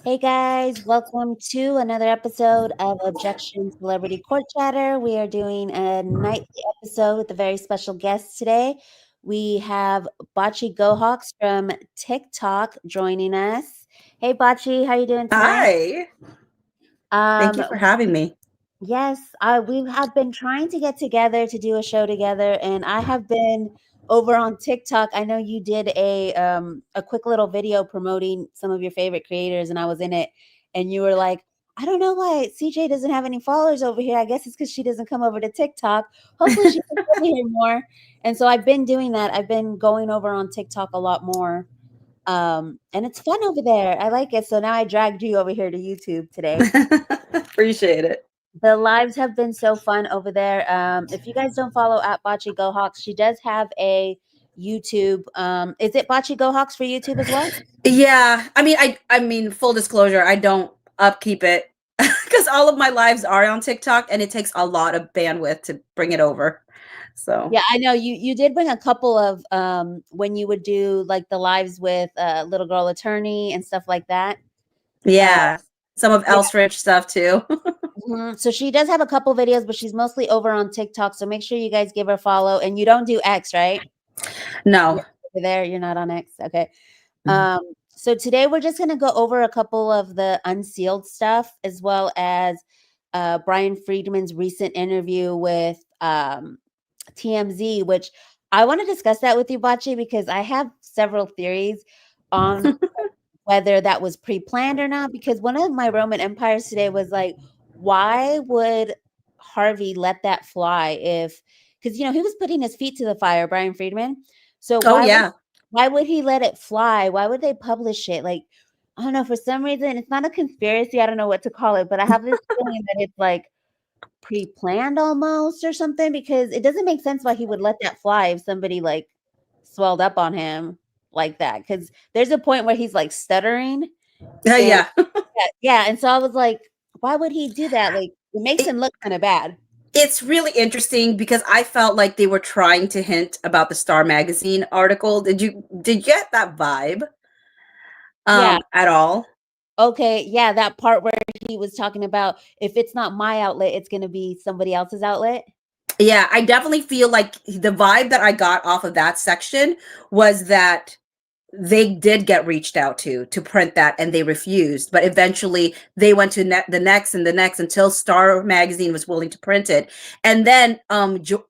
Hey guys, welcome to another episode of Objection Celebrity Court Chatter. We are doing a nightly episode with a very special guest today. We have Bachi Gohawks from TikTok joining us. Hey Bachi, how you doing tonight? Hi. Thank you Um, for having me. yes, we have been trying to get together to do a show together, and I have been over on TikTok. I know you did a quick little video promoting some of your favorite creators, and I was in it, and you were like, I don't know why CJ doesn't have any followers over here. I guess it's because she doesn't come over to TikTok. Hopefully she comes over here more. And so I've been doing that. I've been going over on TikTok a lot more. And it's fun over there. I like it. So now I dragged you over here to YouTube today. Appreciate it. The lives have been so fun over there. If you guys don't follow at Bocce Go Hawks, she does have a YouTube. Is it Bocce Go Hawks for YouTube as well? Yeah, I mean, full disclosure, I don't upkeep it because all of my lives are on TikTok, and it takes a lot of bandwidth to bring it over. So Yeah, I know you did bring a couple of when you would do like the lives with little girl attorney and stuff like that. Uh, yeah, some of yeah. Rich stuff too. So she does have a couple videos, but she's mostly over on TikTok. So make sure you guys give her a follow. And you don't do X, right? No. You're over there. You're not on X. Okay. So today we're just going to go over a couple of the unsealed stuff, as well as Brian Friedman's recent interview with TMZ, which I want to discuss that with you, Bachi, because I have several theories on whether that was pre-planned or not. Because one of my Roman empires today was like, why would Harvey let that fly if, because he was putting his feet to the fire, Brian Friedman. So Oh yeah. why would he let it fly? Why would they publish it? Like, I don't know, for some reason, it's not a conspiracy. I don't know what to call it, but I have this feeling that it's like pre-planned almost or something, because it doesn't make sense why he would let that fly if somebody like swelled up on him like that. Because there's a point where he's like stuttering, and Yeah. yeah, and so I was like, why would he do that? Like, it makes him look kind of bad. It's really interesting because I felt like they were trying to hint about the Star Magazine article. Did you get that vibe Yeah. at all? Okay. Yeah, that part where he was talking about if it's not my outlet, it's going to be somebody else's outlet. Yeah, I definitely feel like the vibe that I got off of that section was that they did get reached out to print that, and they refused, but eventually they went to the next and the next until Star Magazine was willing to print it. And then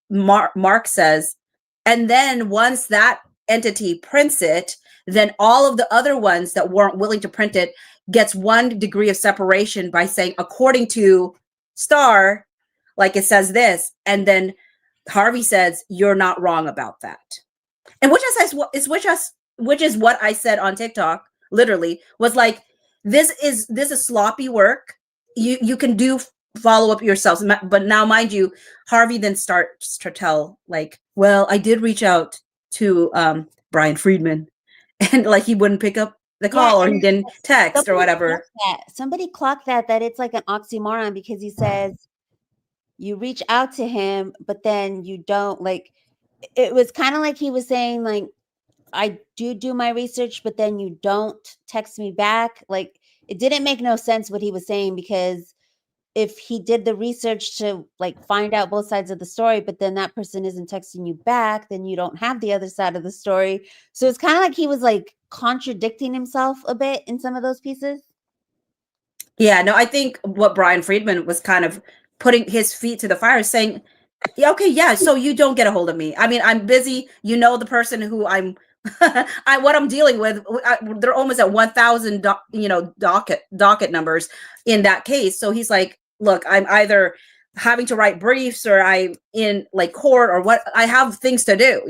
Mark says, and then once that entity prints it, then all of the other ones that weren't willing to print it gets 1 degree of separation by saying, according to Star, like it says this, and then Harvey says, you're not wrong about that. And which is what I said on TikTok, literally, was like, this is sloppy work. You can do follow up yourselves. But now, mind you, Harvey then starts to tell, like, well, I did reach out to Brian Friedman, and like he wouldn't pick up the Yeah, call, or he and didn't text or somebody whatever. clocked that. Somebody clocked that it's like an oxymoron, because he says you reach out to him, but then you don't, like, it was kind of like he was saying, like, I do my research, but then you don't text me back. Like, it didn't make no sense what he was saying, because if he did the research to like find out both sides of the story, but then that person isn't texting you back, then you don't have the other side of the story. So it's kind of like he was like contradicting himself a bit in some of those pieces. Yeah, no, I think what Brian Friedman was kind of putting his feet to the fire, saying, yeah, okay, yeah, so you don't get a hold of me. I mean, I'm busy. You know, the person who I'm, what I'm dealing with, they're almost at 1,000, docket numbers in that case. So he's like, look, I'm either having to write briefs, or I'm in like court, or what. I have things to do.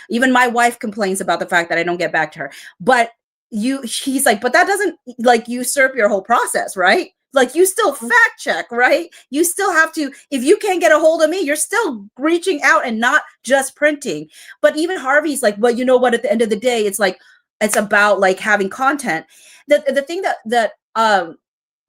Even my wife complains about the fact that I don't get back to her. But he's like, but that doesn't like usurp your whole process, right? Like, you still fact check, right? You still have to, if you can't get a hold of me, you're still reaching out and not just printing. But even Harvey's like, well, you know what, at the end of the day, it's like, it's about like having content. The thing that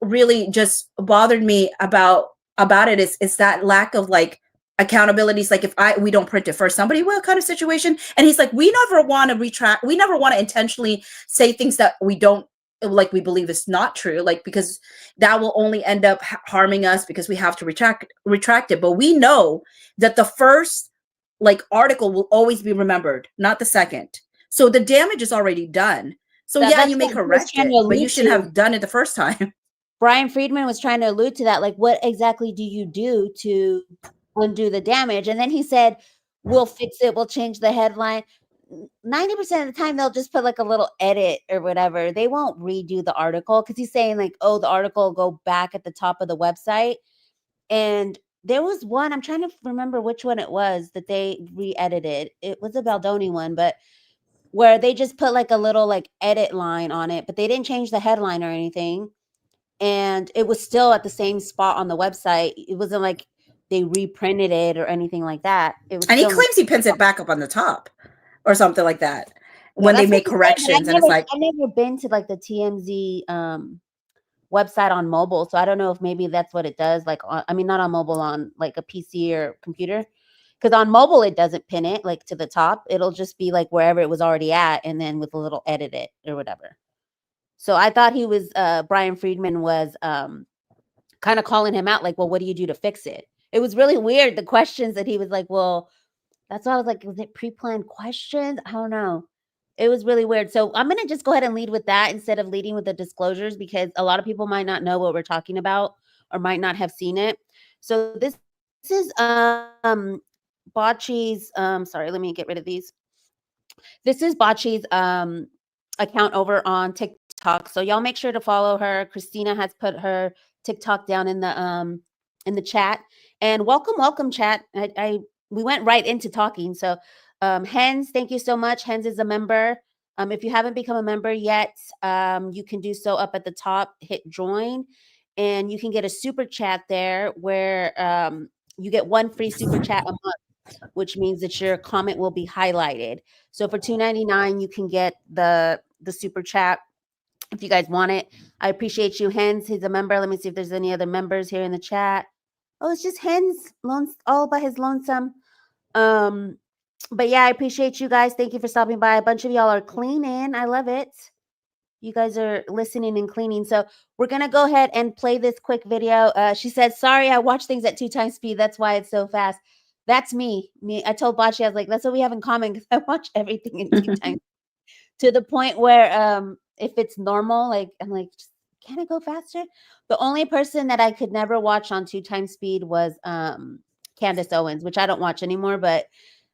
really just bothered me about it is that lack of like accountability. Is like, if we don't print it for somebody, what kind of situation? And he's like, we never want to retract, we never want to intentionally say things that we don't like we believe is not true, like, because that will only end up harming us because we have to retract it. But we know that the first like article will always be remembered, not the second. So the damage is already done. So yeah, That's you may what he was correct trying it, to but you allude shouldn't to. have done it the first time. Brian Friedman was trying to allude to that, like, what exactly do you do to undo the damage? And then he said, we'll fix it, we'll change the headline. 90% of the time, they'll just put like a little edit or whatever. They won't redo the article because he's saying, like, oh, the article will go back at the top of the website. And there was one, I'm trying to remember which one it was that they re-edited. It was a Baldoni one, but where they just put like a little like edit line on it, but they didn't change the headline or anything. And it was still at the same spot on the website. It wasn't like they reprinted it or anything like that. It was And he still in the claims he pins it back up on the top or something like that yeah, when they that's what make he said, but corrections. And it's like, I've never been to like the TMZ website on mobile, so I don't know if maybe that's what it does. Like, I mean, not on mobile, on like a PC or computer, because on mobile it doesn't pin it like to the top. It'll just be like wherever it was already at, and then with a little edit it or whatever. So I thought he was Brian Friedman was kind of calling him out, like, well, what do you do to fix it? It was really weird, the questions that he was like, well, that's why I was like, was it pre-planned questions? I don't know. It was really weird. So I'm going to just go ahead and lead with that instead of leading with the disclosures, because a lot of people might not know what we're talking about or might not have seen it. So this is Bocce's sorry, let me get rid of these. This is Bocce's account over on TikTok. So y'all make sure to follow her. Christina has put her TikTok down in the chat. And welcome chat. We went right into talking. So Hens, thank you so much. Hens is a member. If you haven't become a member yet, you can do so up at the top, hit join, and you can get a super chat there where you get one free super chat a month, which means that your comment will be highlighted. So for $2.99, you can get the super chat if you guys want it. I appreciate you, Hens. He's a member. Let me see if there's any other members here in the chat. Oh, it's just Hens, all by his lonesome. But yeah, I appreciate you guys. Thank you for stopping by. A bunch of y'all are cleaning. I love it. You guys are listening and cleaning. So we're going to go ahead and play this quick video. She said, sorry, I watch things at 2 times speed. That's why it's so fast. That's me. I told Bocce, I was like, that's what we have in common, because I watch everything in 2 times, to the point where if it's normal, like, I'm like, can it go faster? The only person that I could never watch on 2 times speed was Candace Owens, which I don't watch anymore. But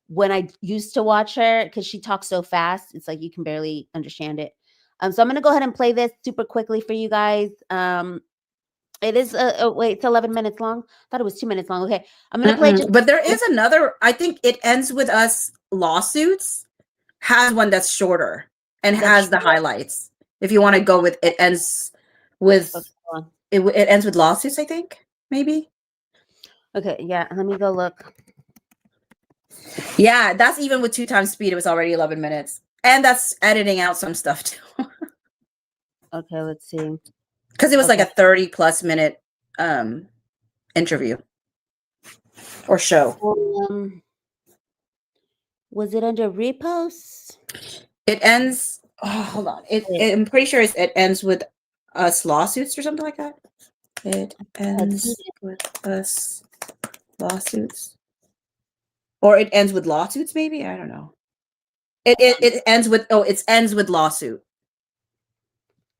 when I used to watch her, because she talks so fast, it's like you can barely understand it. So I'm going to go ahead and play this super quickly for you guys. It is wait, it's 11 minutes long. I thought it was 2 minutes long. Okay, I'm going to play just. But there is another. I think It Ends With Us lawsuits has one that's shorter and has the highlights. If you want to go with It Ends With it Ends With Lawsuits, I think maybe. Okay, yeah. Let me go look. Yeah, that's even with 2 times speed. It was already 11 minutes, and that's editing out some stuff too. Okay, let's see. Because it was like a 30+ minute interview or show. Was it under reposts? It ends. Oh, hold on. I'm pretty sure It Ends With Us lawsuits or something like that. It Ends With Us lawsuits, or It Ends With Lawsuits. Maybe, I don't know. It ends with it ends with lawsuit.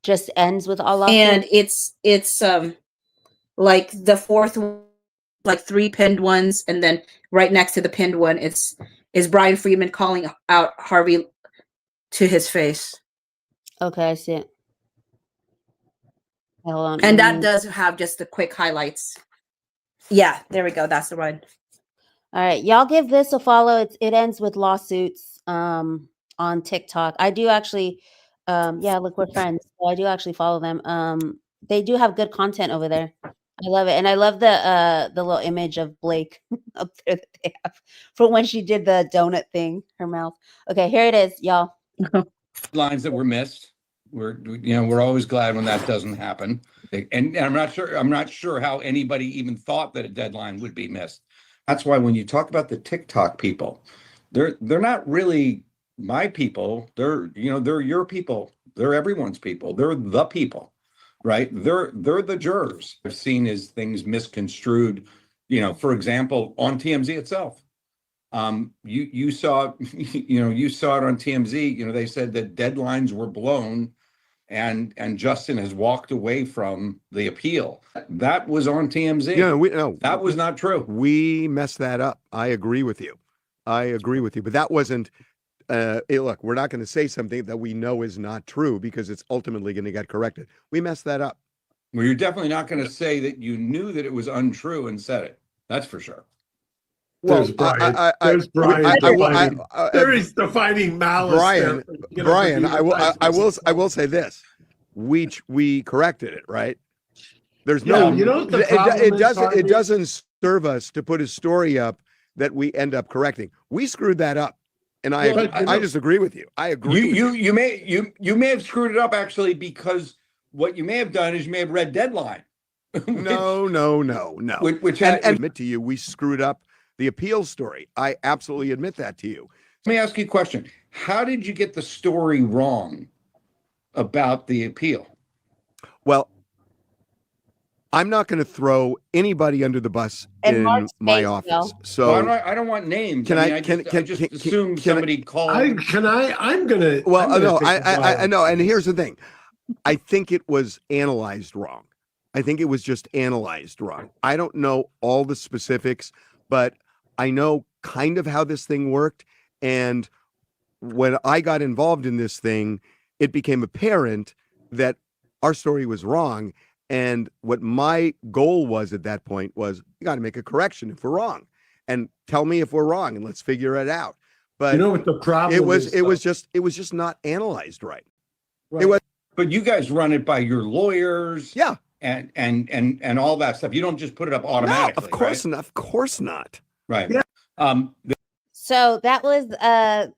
Just ends with all lawsuit. And it's like the fourth, like 3 pinned ones, and then right next to the pinned one, is Brian Friedman calling out Harvey to his face. Okay, I see it. Hold on. And that does have just the quick highlights. Yeah, there we go. That's the one. All right, y'all give this a follow. It ends with lawsuits on TikTok. I do actually yeah, look, we're friends. So I do actually follow them. They do have good content over there. I love it. And I love the little image of Blake up there that they have for when she did the donut thing, her mouth. Okay, here it is, y'all. Lines that were missed. We're always glad when that doesn't happen. And I'm not sure how anybody even thought that a deadline would be missed. That's why when you talk about the TikTok people, they're not really my people. They're your people. They're everyone's people. They're the people, right? They're the jurors. I've seen is things misconstrued, for example, on TMZ itself. You saw, you saw it on TMZ, they said that deadlines were blown and Justin has walked away from the appeal. That was on TMZ. Yeah, that was not true. We messed that up. I agree with you. But that wasn't, look, we're not going to say something that we know is not true because it's ultimately going to get corrected. We messed that up. Well, you're definitely not going to say that you knew that it was untrue and said it. That's for sure. Well, There's Brian. There is defining malice. Brian, I will say this: we corrected it, right? There's no, it doesn't serve us to put a story up that we end up correcting. We screwed that up, and I just agree with you. I agree. You may have screwed it up actually, because what you may have done is you may have read Deadline. No. Which I admit to you, we screwed up the appeal story. I absolutely admit that to you. Let me ask you a question. How did you get the story wrong about the appeal? Well, I'm not going to throw anybody under the bus in my office. So I don't want names. I just assume somebody called. I'm gonna. Well, no, I know. And here's the thing. I think it was analyzed wrong. I think it was just analyzed wrong. I don't know all the specifics, but I know kind of how this thing worked. And when I got involved in this thing, it became apparent that our story was wrong. And what my goal was at that point was, you got to make a correction if we're wrong, and tell me if we're wrong, and let's figure it out. But you know what the problem is? It was just not analyzed right. It was. But you guys run it by your lawyers, yeah, and all that stuff. You don't just put it up automatically. No, of course right? not. Of course not. Right. Yeah. So that was a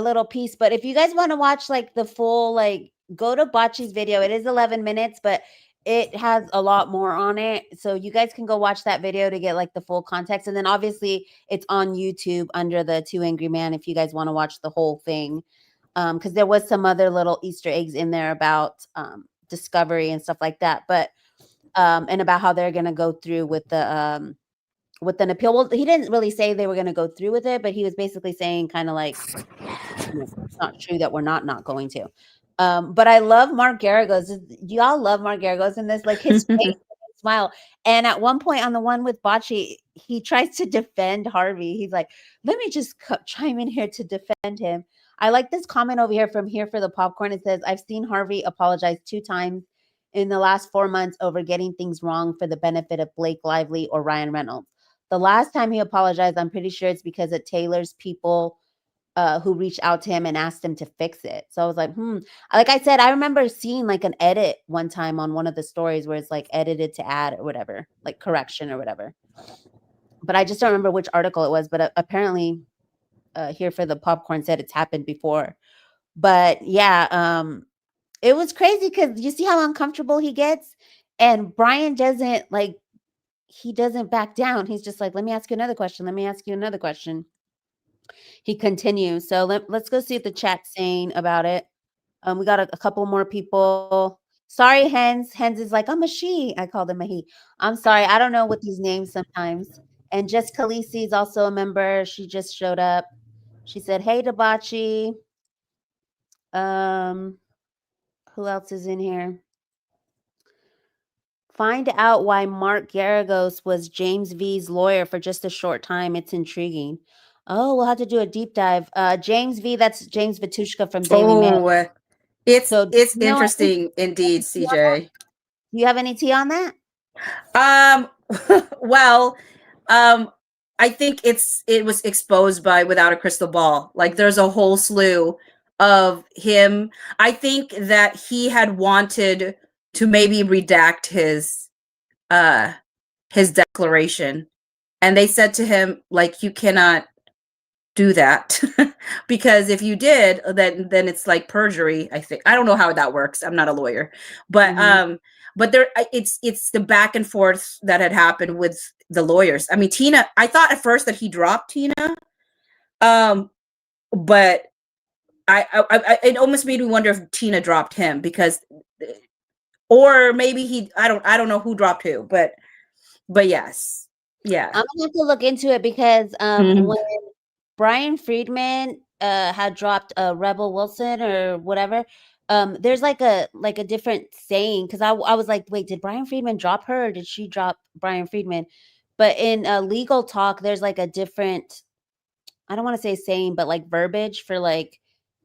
little piece. But if you guys want to watch like the full, like, go to Bocce's video. It is 11 minutes, but it has a lot more on it. So you guys can go watch that video to get like the full context. And then obviously it's on YouTube under the 2 Angry Man if you guys want to watch the whole thing. Because there was some other little Easter eggs in there about discovery and stuff like that. But and about how they're gonna go through with an appeal. Well, he didn't really say they were gonna go through with it, but he was basically saying kind of like, it's not true that we're not going to. But I love Mark Garagos. Y'all love Mark Garagos in this, like his face smile. And at one point on the one with Bocce, he tries to defend Harvey. He's like, let me just chime in here to defend him. I like this comment over here from Here for the Popcorn. It says, I've seen Harvey apologize 2 times in the last 4 months over getting things wrong for the benefit of Blake Lively or Ryan Reynolds. The last time he apologized, I'm pretty sure it's because it tailors people who reached out to him and asked him to fix it. So I was like, Like I said, I remember seeing like an edit one time on one of the stories where it's like edited to add or whatever, like correction or whatever. But I just don't remember which article it was. But apparently Here for the Popcorn said it's happened before. But yeah, it was crazy because you see how uncomfortable he gets. And Brian doesn't he doesn't back down. He's just like, let me ask you another question. Let me ask you another question. He continues. So let's go see what the chat's saying about it. We got a couple more people. Sorry, Hens. Hens is like, I'm a she. I called him a he. I'm sorry. I don't know what these names sometimes. And Jess Khaleesi is also a member. She just showed up. She said, hey, Debachi. Who else is in here? Find out why Mark Garagos was James V's lawyer for just a short time. It's intriguing. Oh, we'll have to do a deep dive. James V, that's James Vitushka from Daily Mail. It's interesting indeed, CJ. Do you have any tea on that? Well, I think it was exposed by Without a Crystal Ball. Like there's a whole slew of him. I think that he had wanted to maybe redact his declaration, and they said to him, like, you cannot do that because if you did, then it's like perjury. I think, I don't know how that works. I'm not a lawyer, but but there it's the back and forth that had happened with the lawyers. I mean, Tina, I thought at first that he dropped Tina, but it almost made me wonder if Tina dropped him because, or maybe I don't know who dropped who, but yes, yeah. I'm gonna have to look into it because when Brian Friedman had dropped Rebel Wilson or whatever, there's like a different saying because I was like, wait, did Brian Friedman drop her or did she drop Brian Friedman? But in legal talk, there's like a different, I don't want to say saying, but like verbiage for like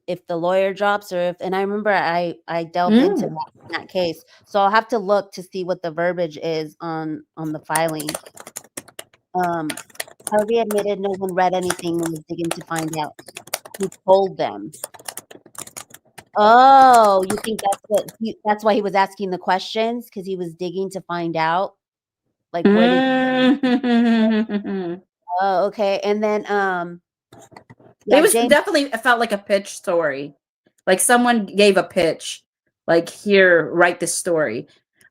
if the lawyer drops or if, and I remember I delved into that case, so I'll have to look to see what the verbiage is on the filing. Harvey admitted no one read anything and was digging to find out. He told them. Oh, you think that's why he was asking the questions, because he was digging to find out, like where did oh, okay. And then it was definitely, it felt like a pitch story, like someone gave a pitch, like, here, write this story,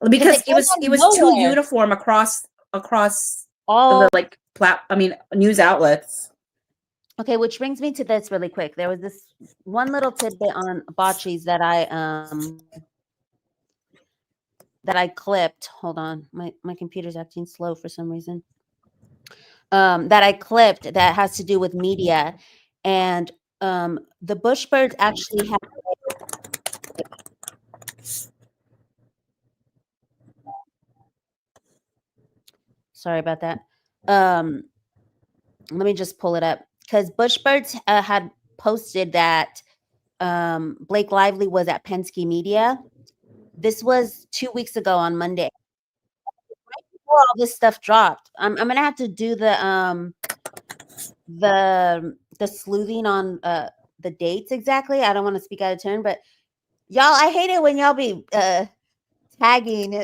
because it was too uniform across all the like news outlets. Okay, which brings me to this really quick. There was this one little tidbit on Bocce's that I clipped. Hold on, my computer's acting slow for some reason. That I clipped that has to do with media, and the Bushbirds actually have. Sorry about that. Let me just pull it up. Because Bushbirds had posted that Blake Lively was at Penske Media. This was 2 weeks ago on Monday. Right before all this stuff dropped, I'm gonna have to do the sleuthing on the dates exactly. I don't want to speak out of turn, but y'all, I hate it when y'all be tagging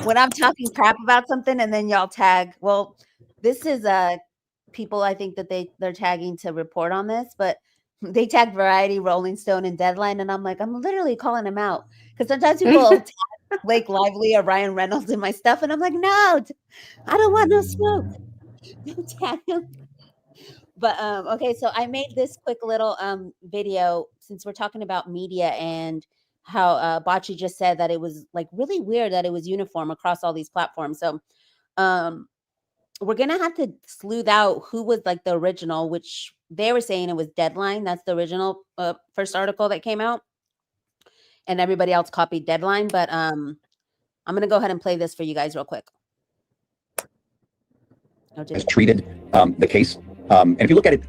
when I'm talking crap about something and then y'all tag. Well, this is people I think that they're tagging to report on this, but they tag Variety, Rolling Stone, and Deadline, and I'm like, I'm literally calling them out because sometimes people tag Blake Lively or Ryan Reynolds in my stuff, and I'm like, no, I don't want no smoke. Don't tag him. But okay, so I made this quick little video since we're talking about media and how Bocce just said that it was like really weird that it was uniform across all these platforms. So we're gonna have to sleuth out who was like the original, which they were saying it was Deadline. That's the original first article that came out, and everybody else copied Deadline. But I'm gonna go ahead and play this for you guys real quick. Has treated the case, and if you look at it,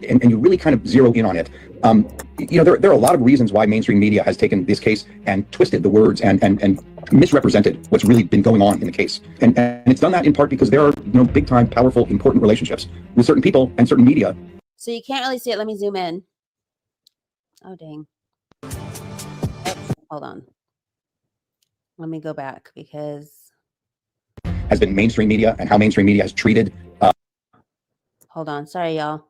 and you really kind of zero in on it, there are a lot of reasons why mainstream media has taken this case and twisted the words and misrepresented what's really been going on in the case, and it's done that in part because there are big time, powerful, important relationships with certain people and certain media. So you can't really see it. Let me zoom in. Oh dang! Oh, hold on. Let me go back because has been mainstream media and how mainstream media has treated. Hold on, sorry y'all.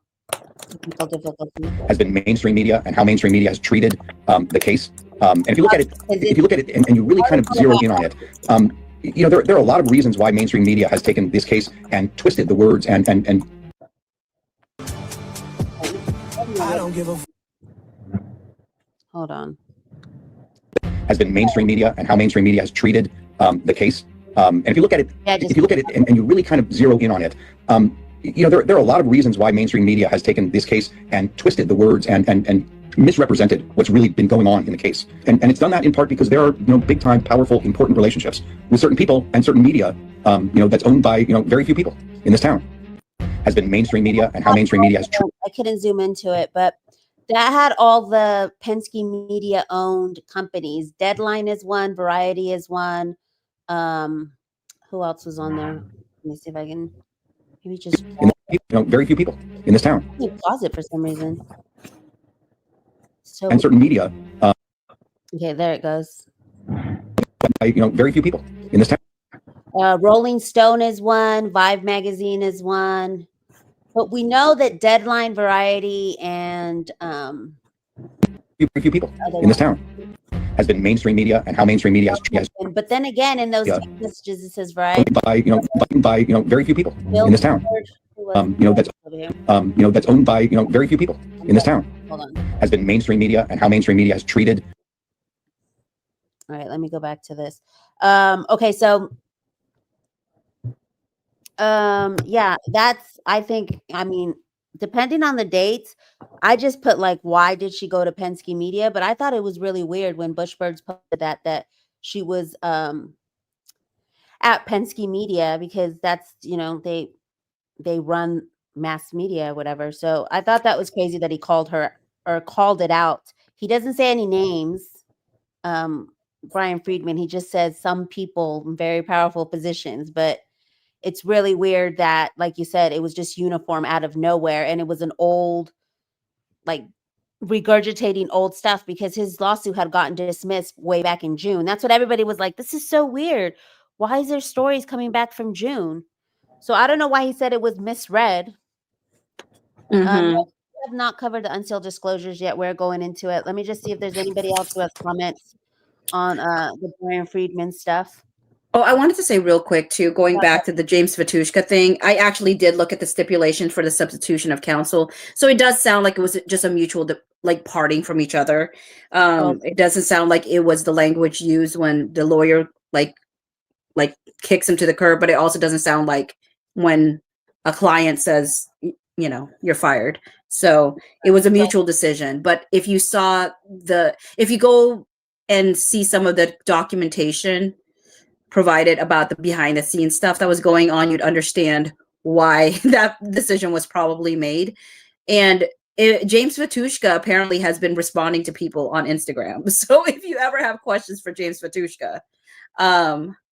Technical difficulties. Has been mainstream media and how mainstream media has treated the case. And if you look at it, and you really kind of zero in on it, there are a lot of reasons why mainstream media has taken this case and twisted the words and. I don't give a. Hold on. Has been mainstream media and how mainstream media has treated the case. And if you look at it, and you really kind of zero in on it, there are a lot of reasons why mainstream media has taken this case and twisted the words and misrepresented what's really been going on in the case. And it's done that in part because there are big time, powerful, important relationships with certain people and certain media, that's owned by very few people in this town. Has been mainstream media and how mainstream media has. I couldn't zoom into it, but that had all the Penske Media owned companies. Deadline is one, Variety is one. Who else was on there? Let me see if I can maybe just very few people in this town. Pause it for some reason. So and certain media. Okay, there it goes. Very few people in this town. Rolling Stone is one, Vibe magazine is one. But we know that Deadline, Variety, and very few people in this town. Has been mainstream media and how mainstream media has. But then again, in those messages, it says Variety by very few people in this town. That's owned by very few people in this town. Hold on. has been mainstream media and how mainstream media has treated. All right, let me go back to this. Okay, so yeah, that's, I think, I mean, depending on the dates, I just put like, why did she go to Penske Media? But I thought it was really weird when Bushbirds posted that she was at Penske Media, because that's, you know, they run mass media or whatever. So I thought that was crazy that he called her or called it out. He doesn't say any names. Brian Friedman, he just says some people in very powerful positions, but it's really weird that, like you said, it was just uniform out of nowhere, and it was an old, like, regurgitating old stuff, because his lawsuit had gotten dismissed way back in June. That's what everybody was like, this is so weird. Why is there stories coming back from June? So I don't know why he said it was misread. We have not covered the unsealed disclosures yet. We're going into it. Let me just see if there's anybody else who has comments on the Brian Friedman stuff. Oh, I wanted to say real quick too, going back to the James Vitushka thing, I actually did look at the stipulation for the substitution of counsel. So it does sound like it was just a mutual, like, parting from each other. It doesn't sound like it was the language used when the lawyer like kicks him to the curb, but it also doesn't sound like when a client says, you know, you're fired. So it was a mutual decision. But if you go and see some of the documentation provided about the behind the scenes stuff that was going on, you'd understand why that decision was probably made. And James Vitushka apparently has been responding to people on Instagram. So if you ever have questions for James Vitushka,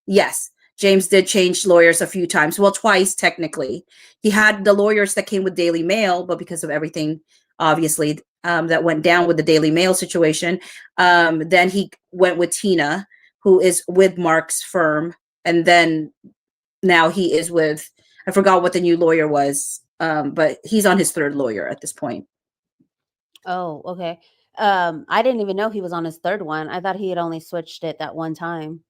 yes, James did change lawyers a few times. Well, twice technically. He had the lawyers that came with Daily Mail, but because of everything, obviously, that went down with the Daily Mail situation, then he went with Tina, who is with Mark's firm, and then now he is with, I forgot what the new lawyer was, but he's on his third lawyer at this point. Oh, okay. I didn't even know he was on his third one. I thought he had only switched it that one time.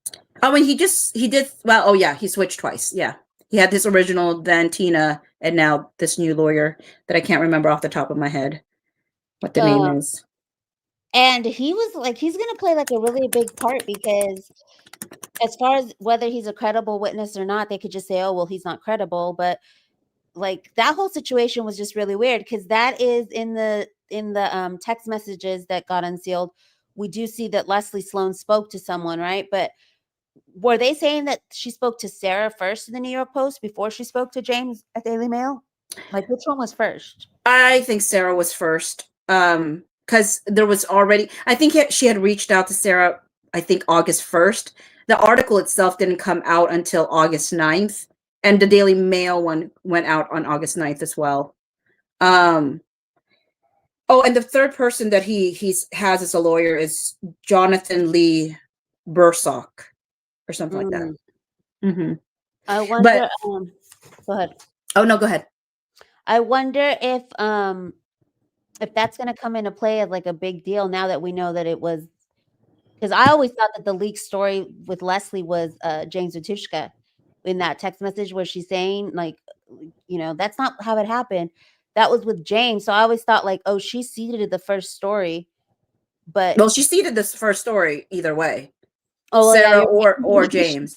Oh, and he did, well, oh yeah, he switched twice. Yeah. He had this original, then Tina, and now this new lawyer that I can't remember off the top of my head what the name is. And he was like, he's going to play like a really big part, because as far as whether he's a credible witness or not, they could just say, oh, well, he's not credible. But like, that whole situation was just really weird, because that is in the text messages that got unsealed. We do see that Leslie Sloan spoke to someone, right? But were they saying that she spoke to Sarah first in the New York Post before she spoke to James at Daily Mail? Like, which one was first? I think Sarah was first. Because there was already, I think she had reached out to Sarah, I think August 1st. The article itself didn't come out until August 9th. And the Daily Mail one went out on August 9th as well. Oh, and the third person that he has as a lawyer is Jonathan Lee Bursock or something like that. Mm-hmm. I wonder. Go ahead. Oh no, go ahead. I wonder if that's going to come into play as like a big deal now that we know that it was, because I always thought that the leak story with Leslie was James Vitushka in that text message where she's saying, like, you know, that's not how it happened. That was with James. So I always thought like, oh, she seeded the first story. But well, she seeded this first story either way. Oh, Sarah yeah, or James.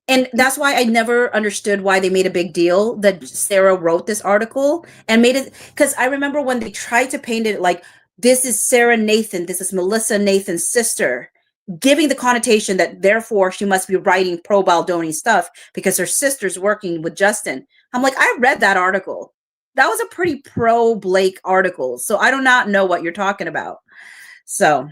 And that's why I never understood why they made a big deal that Sarah wrote this article and made it, because I remember when they tried to paint it like, this is Sarah Nathan, this is Melissa Nathan's sister, giving the connotation that therefore she must be writing pro Baldoni stuff because her sister's working with Justin. I'm like, I read that article. That was a pretty pro Blake article. So I do not know what you're talking about. So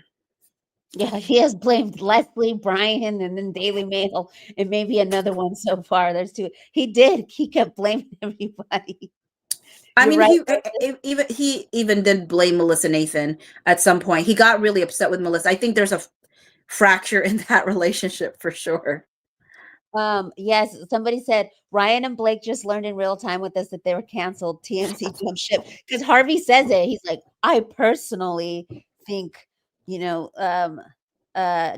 yeah, he has blamed Leslie, Brian, and then Daily Mail, and maybe another one so far. There's two. He kept blaming everybody. I mean, right. he even did blame Melissa Nathan at some point. He got really upset with Melissa. I think there's a fracture in that relationship for sure. Yes, somebody said Ryan and Blake just learned in real time with us that they were canceled. TMZ jump ship, because Harvey says it. He's like, I personally think, you know,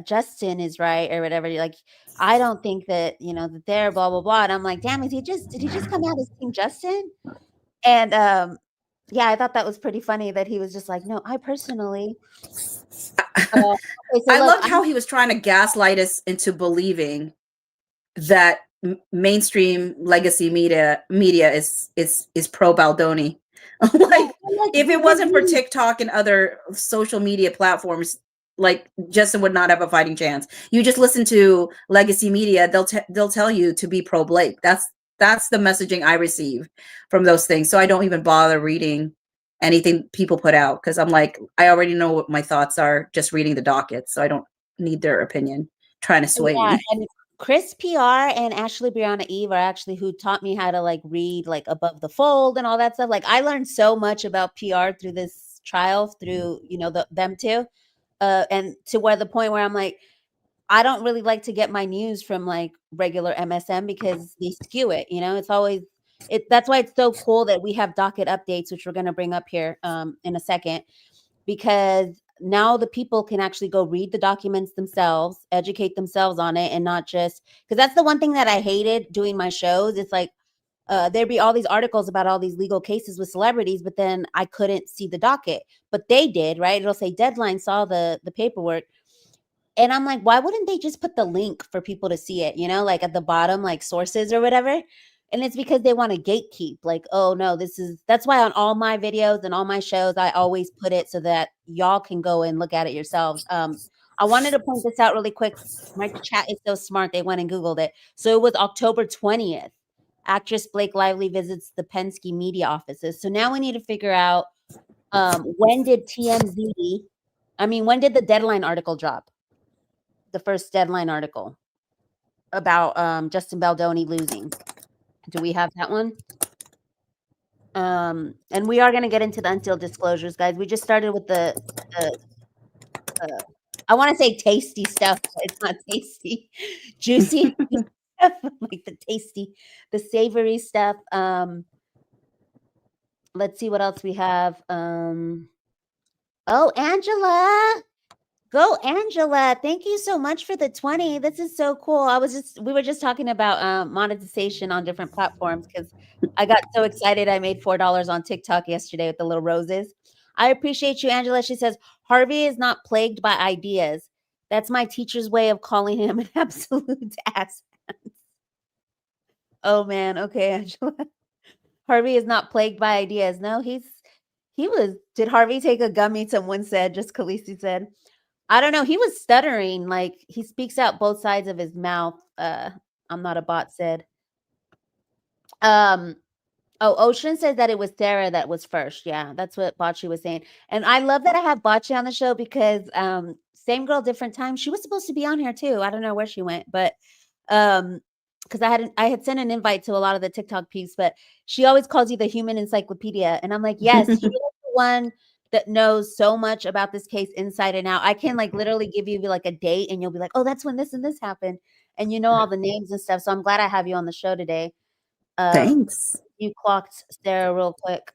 Justin is right or whatever. Like, I don't think that, you know, that they're blah blah blah. And I'm like, damn, did he just come out as Team Justin? And Yeah, I thought that was pretty funny that he was just like, no, I personally. Okay, so I look, loved how he was trying to gaslight us into believing that mainstream legacy media is pro Baldoni. Like, if it wasn't for TikTok and other social media platforms, like, Justin would not have a fighting chance. You just listen to legacy media; they'll tell you to be pro Blake. That's the messaging I receive from those things. So I don't even bother reading anything people put out, because I'm like, I already know what my thoughts are just reading the docket, so I don't need their opinion trying to sway yeah, me. and Chris PR and Ashley Brianna Eve are actually who taught me how to like read like above the fold and all that stuff. Like I learned so much about PR through this trial, through them too, and to where the point where I'm like, I don't really like to get my news from like regular MSM because they skew it. It's always it. That's why it's so cool that we have docket updates, which we're going to bring up here in a second, because now the people can actually go read the documents themselves, educate themselves on it, and not just because that's the one thing that I hated doing my shows. It's like there'd be all these articles about all these legal cases with celebrities, but then I couldn't see the docket, but they did, right? It'll say deadline, saw the paperwork. And I'm like, why wouldn't they just put the link for people to see it, like at the bottom, like sources or whatever? And it's because they want to gatekeep, like, oh no, that's why on all my videos and all my shows, I always put it so that y'all can go and look at it yourselves. I wanted to point this out really quick. My chat is so smart. They went and Googled it. So it was October 20th. Actress Blake Lively visits the Penske media offices. So now we need to figure out when did when did the Deadline article drop? The first Deadline article about Justin Baldoni losing. Do we have that one? And we are going to get into the unsealed disclosures, guys. We just started with the I want to say tasty stuff, but it's not tasty. Juicy stuff, like the savory stuff. Let's see what else we have. Oh, Angela. Go, Angela. Thank you so much for the 20. This is so cool. We were just talking about monetization on different platforms because I got so excited. I made $4 on TikTok yesterday with the little roses. I appreciate you, Angela. She says, Harvey is not plagued by ideas. That's my teacher's way of calling him an absolute ass. Oh man. Okay, Angela. Harvey is not plagued by ideas. No, did Harvey take a gummy? Someone said, just Khaleesi said. I don't know. He was stuttering. Like he speaks out both sides of his mouth. I'm not a bot said. Ocean says that it was Sarah that was first. Yeah, that's what Bocce was saying. And I love that I have Bocce on the show because same girl, different time. She was supposed to be on here too. I don't know where she went, but because I had sent an invite to a lot of the TikTok peeps, but she always calls you the human encyclopedia. And I'm like, yes, you're the one that knows so much about this case inside and out. I can like literally give you like a date and you'll be like, oh, that's when this and this happened. And you know all the names and stuff. So I'm glad I have you on the show today. Thanks. You clocked Sarah real quick.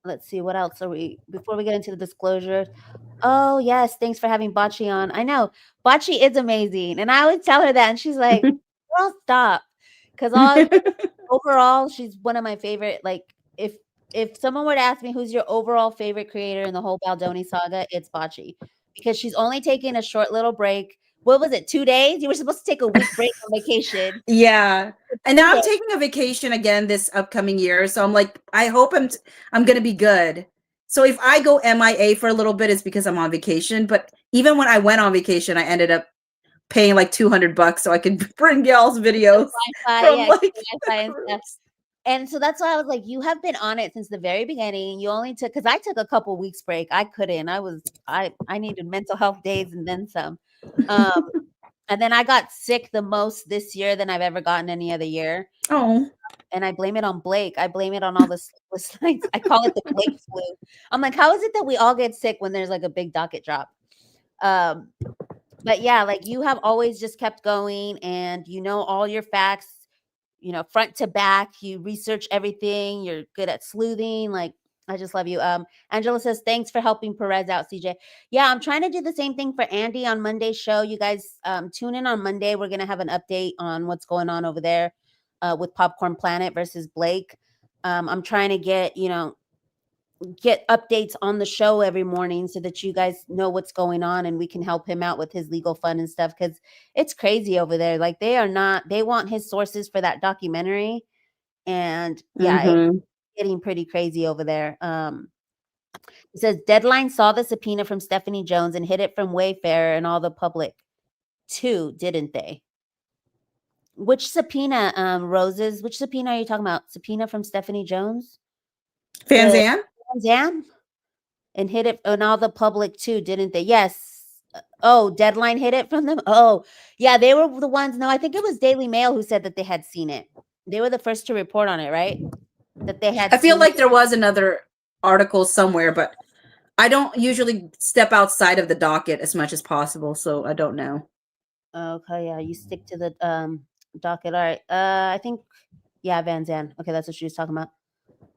Let's see, what else are we before we get into the disclosure? Oh yes, thanks for having Bocce on. I know Bocce is amazing, and I always tell her that, and she's like, "Girl, stop," because overall, she's one of my favorite. Like, if someone were to ask me who's your overall favorite creator in the whole Baldoni saga, it's Bocce, because she's only taking a short little break. What was it? 2 days? You were supposed to take a week break on vacation. Yeah. And now I'm taking a vacation again this upcoming year. So I'm like, I hope I'm going to be good. So if I go MIA for a little bit, it's because I'm on vacation. But even when I went on vacation, I ended up paying like $200 so I could bring y'all's videos from like and stuff. And so that's why I was like, you have been on it since the very beginning. You only took, because I took a couple weeks break. I couldn't. I needed mental health days and then some. And then I got sick the most this year than I've ever gotten any other year. Oh. And I blame it on Blake. I blame it on all the sleepless nights. I call it the Blake flu. I'm like, how is it that we all get sick when there's like a big docket drop? But yeah, like you have always just kept going and you know all your facts, front to back. You research everything. You're good at sleuthing. Like, I just love you. Angela says, thanks for helping Perez out, CJ. Yeah, I'm trying to do the same thing for Andy on Monday's show. You guys tune in on Monday. We're going to have an update on what's going on over there with Popcorn Planet versus Blake. I'm trying to get, get updates on the show every morning so that you guys know what's going on and we can help him out with his legal fund and stuff, because it's crazy over there. Like they want his sources for that documentary, and yeah, it's getting pretty crazy over there. It says Deadline saw the subpoena from Stephanie Jones and hid it from Wayfarer and all the public too, didn't they? Which subpoena, Roses? Which subpoena are you talking about? Subpoena from Stephanie Jones? Van Zandt? Van Zandt? And hid it and all the public too, didn't they? Yes. Oh, Deadline hid it from them? Oh, yeah, they were the ones. No, I think it was Daily Mail who said that they had seen it. They were the first to report on it, right? That they had I feel seen like it. there was another article somewhere, but I don't usually step outside of the docket as much as possible, so I don't know. Okay, yeah, you stick to the docket. All right. I think Van Zandt. Okay, that's what she was talking about.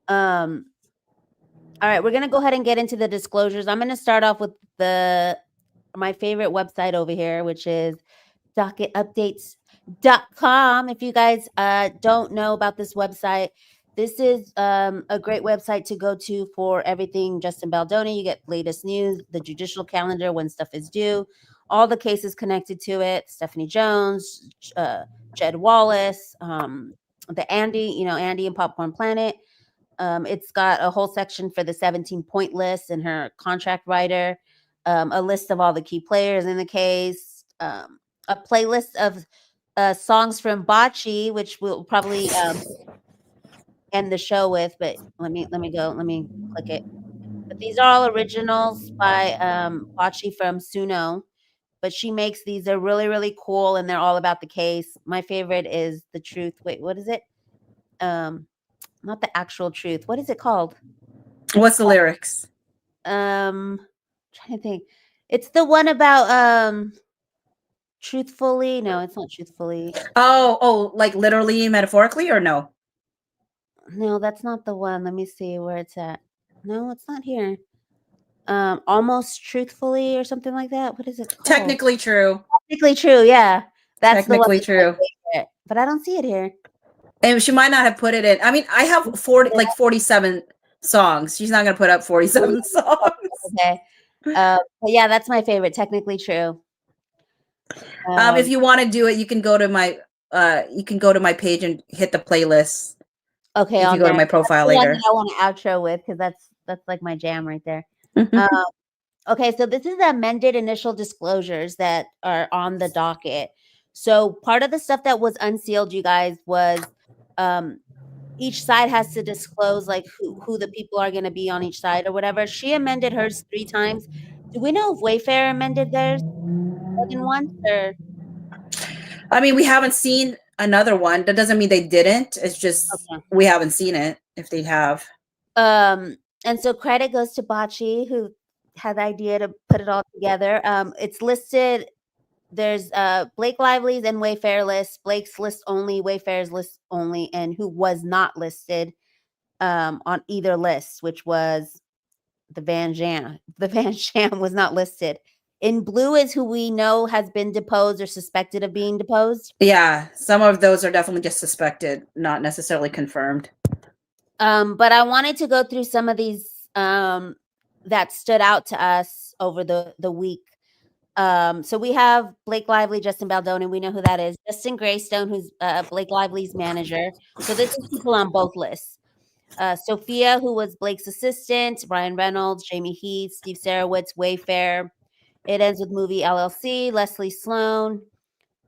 All right, we're gonna go ahead and get into the disclosures. I'm gonna start off with my favorite website over here, which is docketupdates.com. If you guys don't know about this website, this is a great website to go to for everything Justin Baldoni. You get latest news, the judicial calendar, when stuff is due, all the cases connected to it, Stephanie Jones, Jed Wallace, the Andy and Popcorn Planet. It's got a whole section for the 17-point list and her contract writer, a list of all the key players in the case, a playlist of songs from Bocce, which we'll probably end the show with. But let me click it. But these are all originals by Bocce from Suno. But she makes these. They're really, really cool, and they're all about the case. My favorite is The Truth. Wait, what is it? Not The Actual Truth. What is it called? What's the lyrics? Trying to think. It's the one about truthfully. No, it's not truthfully. Oh, like literally, metaphorically, or no? No, that's not the one. Let me see where it's at. No, it's not here. Almost truthfully or something like that. What is it called? Technically true. Technically true. Yeah, that's technically the one true. But I don't see it here. And she might not have put it in. I mean, I have 47 songs. She's not gonna put up 47 songs. Okay. But yeah, that's my favorite. Technically true. If you want to do it, you can go to my page and hit the playlist. Okay, if you go to my profile later. I want to outro with, because that's like my jam right there. Okay, so this is the amended initial disclosures that are on the docket. So part of the stuff that was unsealed, you guys, was each side has to disclose like who the people are going to be on each side or whatever. She amended hers 3 times. Do we know if Wayfarer amended theirs more than once? Or I mean, we haven't seen another one. That doesn't mean they didn't. It's just we haven't seen it if they have. And so credit goes to Bocce, who had the idea to put it all together. It's listed. There's Blake Lively's and Wayfarer list, Blake's list only, Wayfarer's list only, and who was not listed on either list, which was the Van Zandt. The Van Zandt was not listed. In blue is who we know has been deposed or suspected of being deposed. Yeah, some of those are definitely just suspected, not necessarily confirmed. But I wanted to go through some of these that stood out to us over the week. So we have Blake Lively, Justin Baldoni. We know who that is. Justin Greystone, who's Blake Lively's manager. So this is people on both lists. Sophia, who was Blake's assistant, Ryan Reynolds, Jamie Heath, Steve Sarowitz, Wayfarer. It Ends With Movie LLC, Leslie Sloan,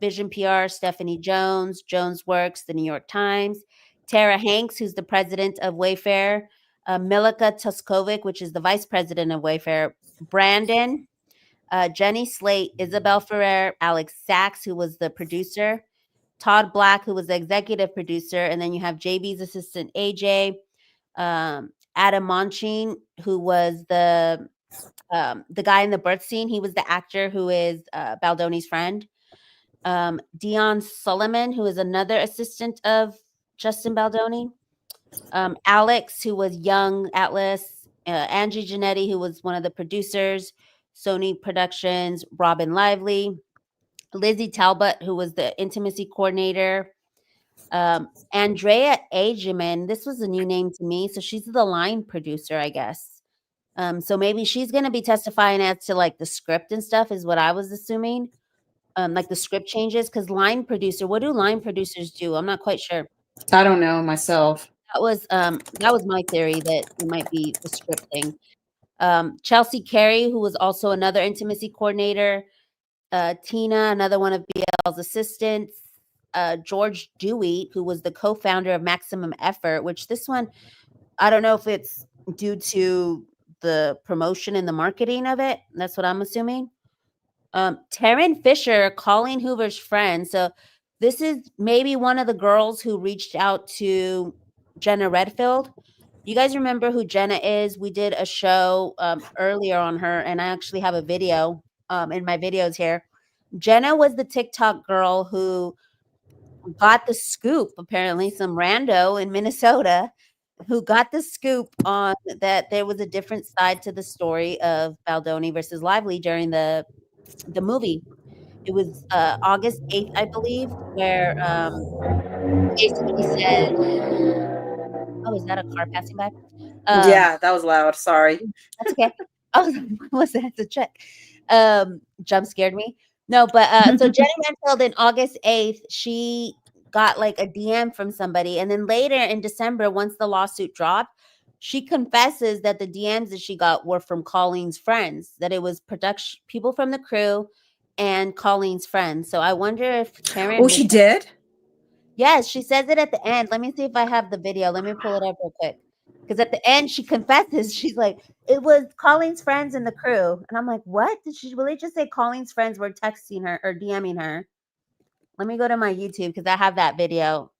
Vision PR, Stephanie Jones, Jones Works, The New York Times, Tara Hanks, who's the president of Wayfarer, Milika Tuskovic, which is the vice president of Wayfarer, Brandon, Jenny Slate, Isabel Ferrer, Alex Sachs, who was the producer, Todd Black, who was the executive producer, and then you have JB's assistant AJ, Adam Monchine, who was the guy in the birth scene. He was the actor who is Baldoni's friend. Dion Solomon, who is another assistant of Justin Baldoni. Alex, who was young Atlas. Angie Janetti, who was one of the producers. Sony Productions, Robin Lively. Lizzie Talbot, who was the intimacy coordinator. Andrea Ageman, this was a new name to me. So she's the line producer, I guess. So maybe she's going to be testifying as to like the script and stuff is what I was assuming. Like the script changes, because line producer, what do line producers do? I'm not quite sure. I don't know myself. That was my theory, that it might be the script thing. Chelsea Carey, who was also another intimacy coordinator. Tina, another one of BL's assistants. George Dewey, who was the co-founder of Maximum Effort, which this one, I don't know if it's due to the promotion and the marketing of it. That's what I'm assuming. Taryn Fisher, Colleen Hoover's friend. So this is maybe one of the girls who reached out to Jenna Redfield. You guys remember who Jenna is? We did a show earlier on her, and I actually have a video in my videos here. Jenna was the TikTok girl who got the scoop, apparently some rando in Minnesota who got the scoop on that there was a different side to the story of Baldoni versus Lively during the movie. It was August 8th, I believe, where basically said, oh, is that a car passing by? Yeah, that was loud. Sorry. That's okay. I was like, what was that? To check. Jump scared me. No, but so Jenny Renfield in August 8th, she got like a DM from somebody. And then later in December, once the lawsuit dropped, she confesses that the DMs that she got were from Colleen's friends, that it was production people from the crew and Colleen's friends. So I wonder if Taryn. Oh, she did? Yes, she says it at the end. Let me see if I have the video. Let me pull it up real quick. Because at the end, she confesses. She's like, it was Colleen's friends and the crew. And I'm like, what? Did she really just say Colleen's friends were texting her or DMing her? Let me go to my YouTube because I have that video.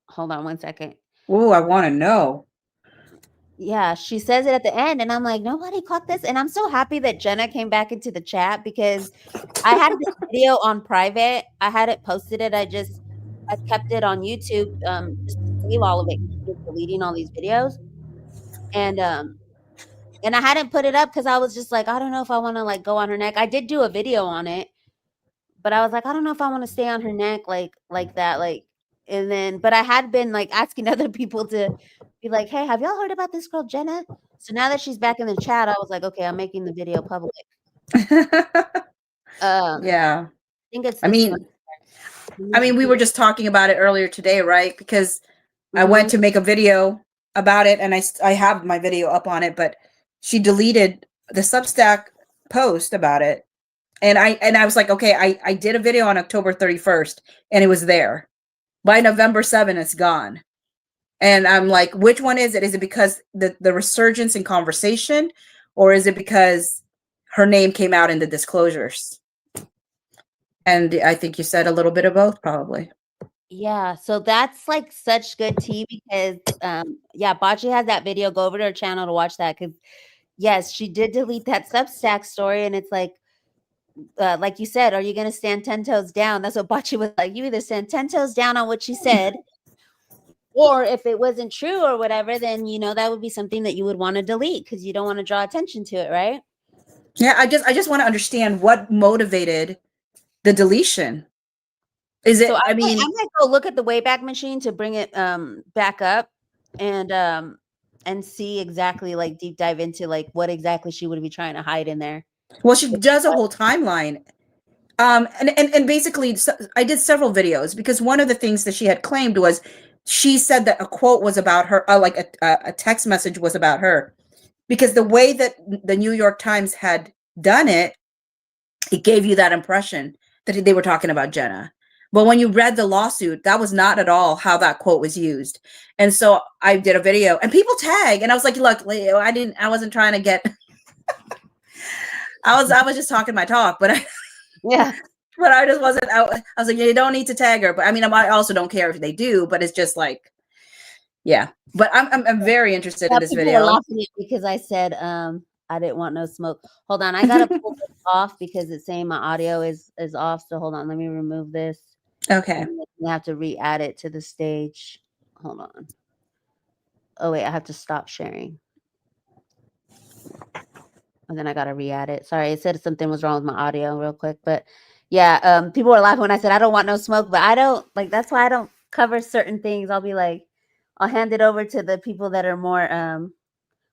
Hold on one second. Oh, I want to know. Yeah, she says it at the end. And I'm like, nobody caught this. And I'm so happy that Jenna came back into the chat because I had this video on private. I hadn't posted it. I kept it on YouTube just to save all of it. Just deleting all these videos. And I hadn't put it up because I was just like, I don't know if I want to like go on her neck. I did do a video on it, but I was like, I don't know if I want to stay on her neck like that. Like, and then, but I had been like asking other people to be like, hey, have y'all heard about this girl, Jenna? So now that she's back in the chat, I was like, okay, I'm making the video public. Yeah. I think it's I mean, we were just talking about it earlier today, right? Because I went to make a video about it and I have my video up on it, but she deleted the Substack post about it. And I was like, okay, I did a video on October 31st and it was there. By November 7th, it's gone. And I'm like, which one is it? Is it because the resurgence in conversation, or is it because her name came out in the disclosures? And I think you said a little bit of both, probably. Yeah, so that's like such good tea because yeah, Bocce has that video. Go over to her channel to watch that because yes, she did delete that Substack story, and it's like you said, are you going to stand 10 toes down? That's what Bocce was like. You either stand 10 toes down on what she said, or if it wasn't true or whatever, then that would be something that you would want to delete because you don't want to draw attention to it, right? Yeah, I just want to understand what motivated the deletion. Is it? So I mean, I'm gonna go look at the Wayback Machine to bring it back up and see exactly like deep dive into like what exactly she would be trying to hide in there. Well, she does a whole timeline. And basically, I did several videos because one of the things that she had claimed was she said that a quote was about her, like a text message was about her, because the way that the New York Times had done it, it gave you that impression that they were talking about Jenna. But when you read the lawsuit, that was not at all how that quote was used. And so I did a video and people tag, and I was like, look, I wasn't trying to get, I was just talking my talk, but yeah. But I just wasn't. I was like, you don't need to tag her. But I mean, I also don't care if they do. But it's just like, yeah. But I'm very interested in this video. Are laughing at me because I said I didn't want no smoke. Hold on, I gotta pull this off because it's saying my audio is off. So hold on, let me remove this. Okay. I have to re-add it to the stage. Hold on. Oh wait, I have to stop sharing. And then I gotta re-add it. Sorry, it said something was wrong with my audio real quick, but Yeah, people were laughing when I said I don't want no smoke, but I don't like. That's why I don't cover certain things. I'll be like, I'll hand it over to the people that are more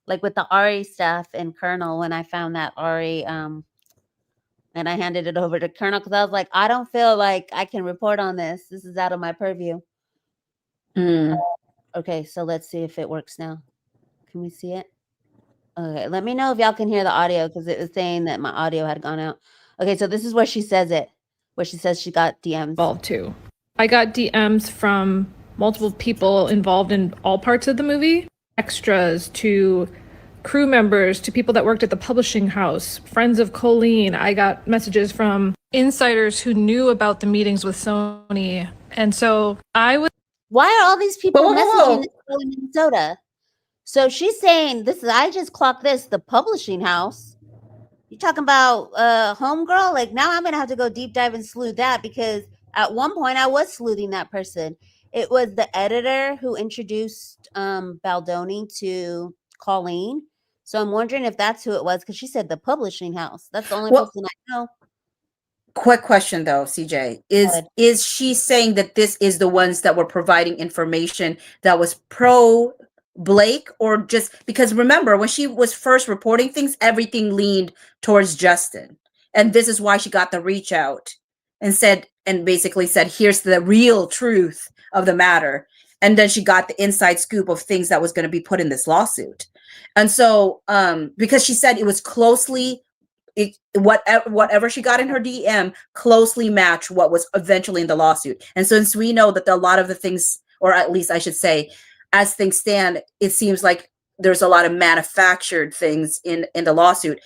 like with the Ari stuff and Colonel. When I found that Ari, and I handed it over to Colonel because I was like, I don't feel like I can report on this. This is out of my purview. Okay, so let's see if it works now. Can we see it? Okay, let me know if y'all can hear the audio because it was saying that my audio had gone out. Okay, so this is where she says it, where she says she got DMs. Involved too. I got DMs from multiple people involved in all parts of the movie, extras to crew members to people that worked at the publishing house, friends of Colleen. I got messages from insiders who knew about the meetings with Sony. And so I was... Why are all these people Whoa. messaging this girl in Minnesota? So she's saying, this is, I just clocked this, the publishing house. You talking about homegirl? Like now I'm going to have to go deep dive and sleuth that because at one point I was sleuthing that person. It was the editor who introduced Baldoni to Colleen. So I'm wondering if that's who it was because she said the publishing house. That's the only person I know. Quick question though, CJ. Is she saying that this is the ones that were providing information that was pro Blake, or just because remember when she was first reporting things, everything leaned towards Justin. And this is why she got the reach out and basically said, here's the real truth of the matter. And then she got the inside scoop of things that was going to be put in this lawsuit. And so because she said it was closely whatever she got in her DM closely matched what was eventually in the lawsuit. And since we know that a lot of the things, or at least I should say, as things stand, it seems like there's a lot of manufactured things in the lawsuit.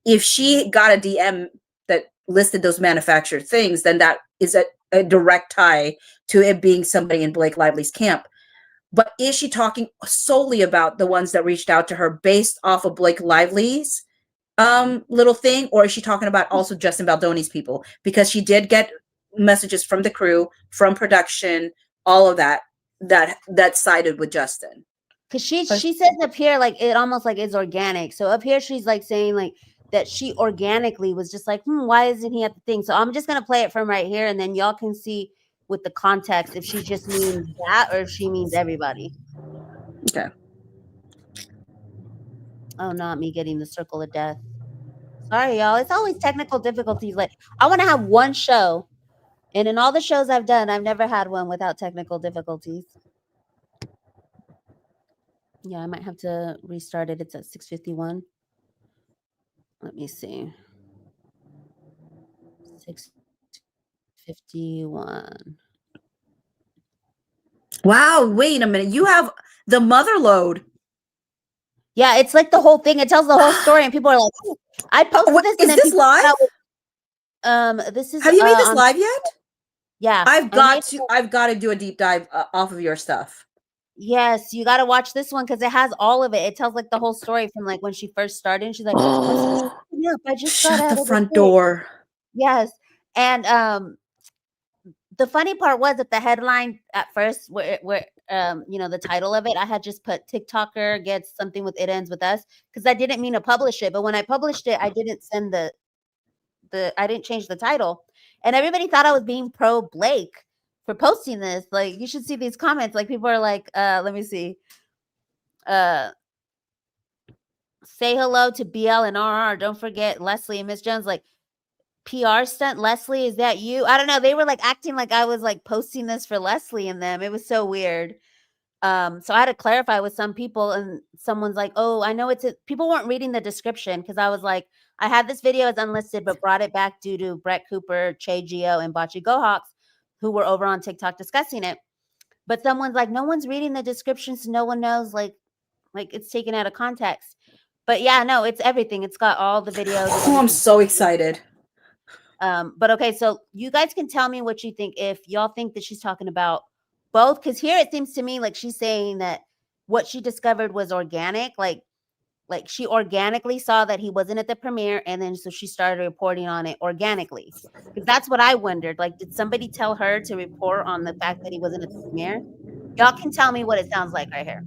If she got a DM that listed those manufactured things, then that is a direct tie to it being somebody in Blake Lively's camp. But is she talking solely about the ones that reached out to her based off of Blake Lively's little thing, or is she talking about also Justin Baldoni's people? Because she did get messages from the crew, from production, all of that sided with Justin. Because she says up here like it almost like it's organic. So up here she's like saying like that she organically was just like, why isn't he at the thing? So I'm just gonna play it from right here, and then y'all can see with the context if she just means that or if she means everybody. Okay. Oh, not me getting the circle of death. Sorry, y'all. It's always technical difficulties. Like I want to have one show, and in all the shows I've done, I've never had one without technical difficulties. Yeah, I might have to restart it. It's at 6:51. Let me see. 6:51. Wow, wait a minute. You have the mother load. Yeah, it's like the whole thing. It tells the whole story, and people are like, oh, I posted this. Is this live? This is. Have you made this live yet? Yeah, I've got to do a deep dive off of your stuff. Yes, you got to watch this one because it has all of it. It tells like the whole story from like when she first started. And she's like, oh, I just shut got the front door. Yes, and the funny part was that the headline at first, where the title of it, I had just put TikToker gets something with it ends with us because I didn't mean to publish it. But when I published it, I didn't send I didn't change the title, and everybody thought I was being pro Blake for posting this. Like, you should see these comments. Like, people are like, let me see. Say hello to BL and RR. Don't forget Leslie and Miss Jones. Like, PR stunt, Leslie, is that you? I don't know. They were like acting like I was like posting this for Leslie and them. It was so weird. So I had to clarify with some people, and someone's like, oh, I know people weren't reading the description because I was like, I had this video as unlisted, but brought it back due to Brett Cooper, Che Gio, and Bocce Gohawks, who were over on TikTok discussing it. But someone's like, no one's reading the description, so no one knows, like it's taken out of context. But yeah, no, it's everything. It's got all the videos. Oh, I'm so excited. But okay, so you guys can tell me what you think if y'all think that she's talking about both, because here it seems to me like she's saying that what she discovered was organic, like she organically saw that he wasn't at the premiere, and then so she started reporting on it organically. Because that's what I wondered. Like, did somebody tell her to report on the fact that he wasn't at the premiere? Y'all can tell me what it sounds like right here.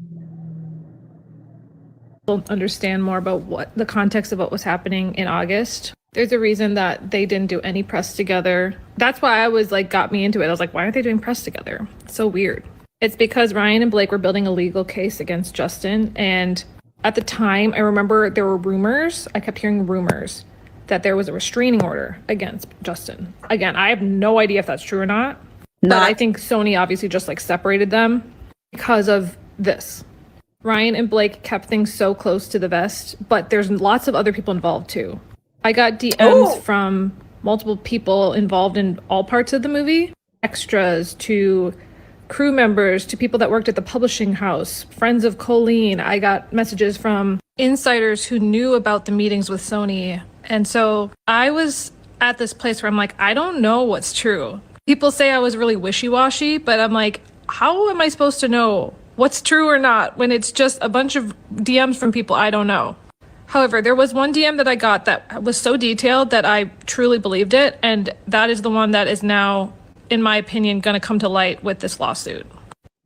Understand more about what the context of what was happening in August. There's a reason that they didn't do any press together. That's why I was like, got me into it. I was like, why aren't they doing press together? It's so weird. It's because Ryan and Blake were building a legal case against Justin. And at the time, I remember there were rumors. I kept hearing rumors that there was a restraining order against Justin. Again, I have no idea if that's true or not. But I think Sony obviously just like separated them because of this. Ryan and Blake kept things so close to the vest, but there's lots of other people involved too. I got DMs from multiple people involved in all parts of the movie, extras to crew members to people that worked at the publishing house, friends of Colleen. I got messages from insiders who knew about the meetings with Sony. And so I was at this place where I'm like, I don't know what's true. People say I was really wishy-washy, but I'm like, how am I supposed to know what's true or not when it's just a bunch of DMs from people I don't know? However, there was one DM that I got that was so detailed that I truly believed it. And that is the one that is now, in my opinion, going to come to light with this lawsuit.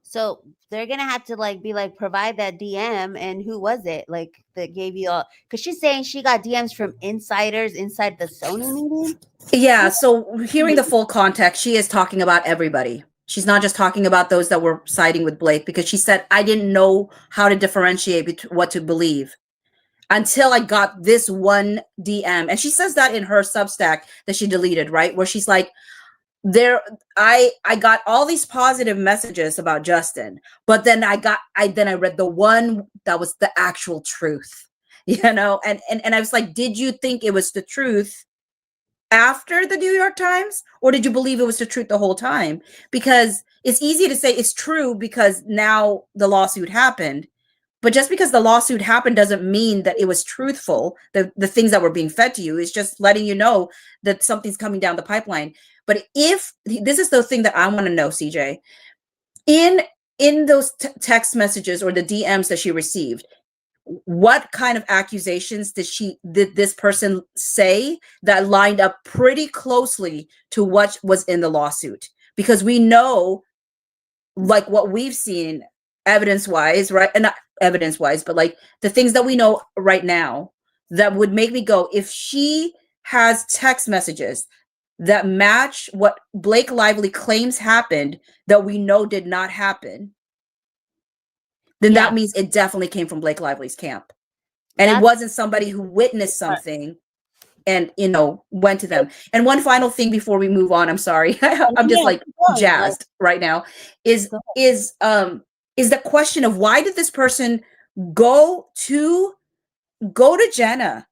So they're going to have to like be like, provide that DM. And who was it? Like that gave you all, because she's saying she got DMs from insiders inside the Sony meeting. Yeah. So hearing the full context, she is talking about everybody. She's not just talking about those that were siding with Blake, because she said, I didn't know how to differentiate what to believe until I got this one DM. And she says that in her Substack that she deleted, right? Where she's like, I got all these positive messages about Justin, but then I read the one that was the actual truth, you know? And I was like, did you think it was the truth after the New York Times, or did you believe it was the truth the whole time? Because it's easy to say it's true because now the lawsuit happened. But just because the lawsuit happened doesn't mean that it was truthful. The things that were being fed to you is just letting you know that something's coming down the pipeline. But if this is the thing that I want to know, CJ, in those text messages or the DMs that she received, what kind of accusations did this person say that lined up pretty closely to what was in the lawsuit? Because we know, like what we've seen evidence-wise, right? And not evidence-wise, but like the things that we know right now that would make me go, if she has text messages that match what Blake Lively claims happened that we know did not happen, then that means it definitely came from Blake Lively's camp. And it wasn't somebody who witnessed something and, you know, went to them. And one final thing before we move on, I'm sorry, I'm just like jazzed right now, is the question of why did this person go to Jenna,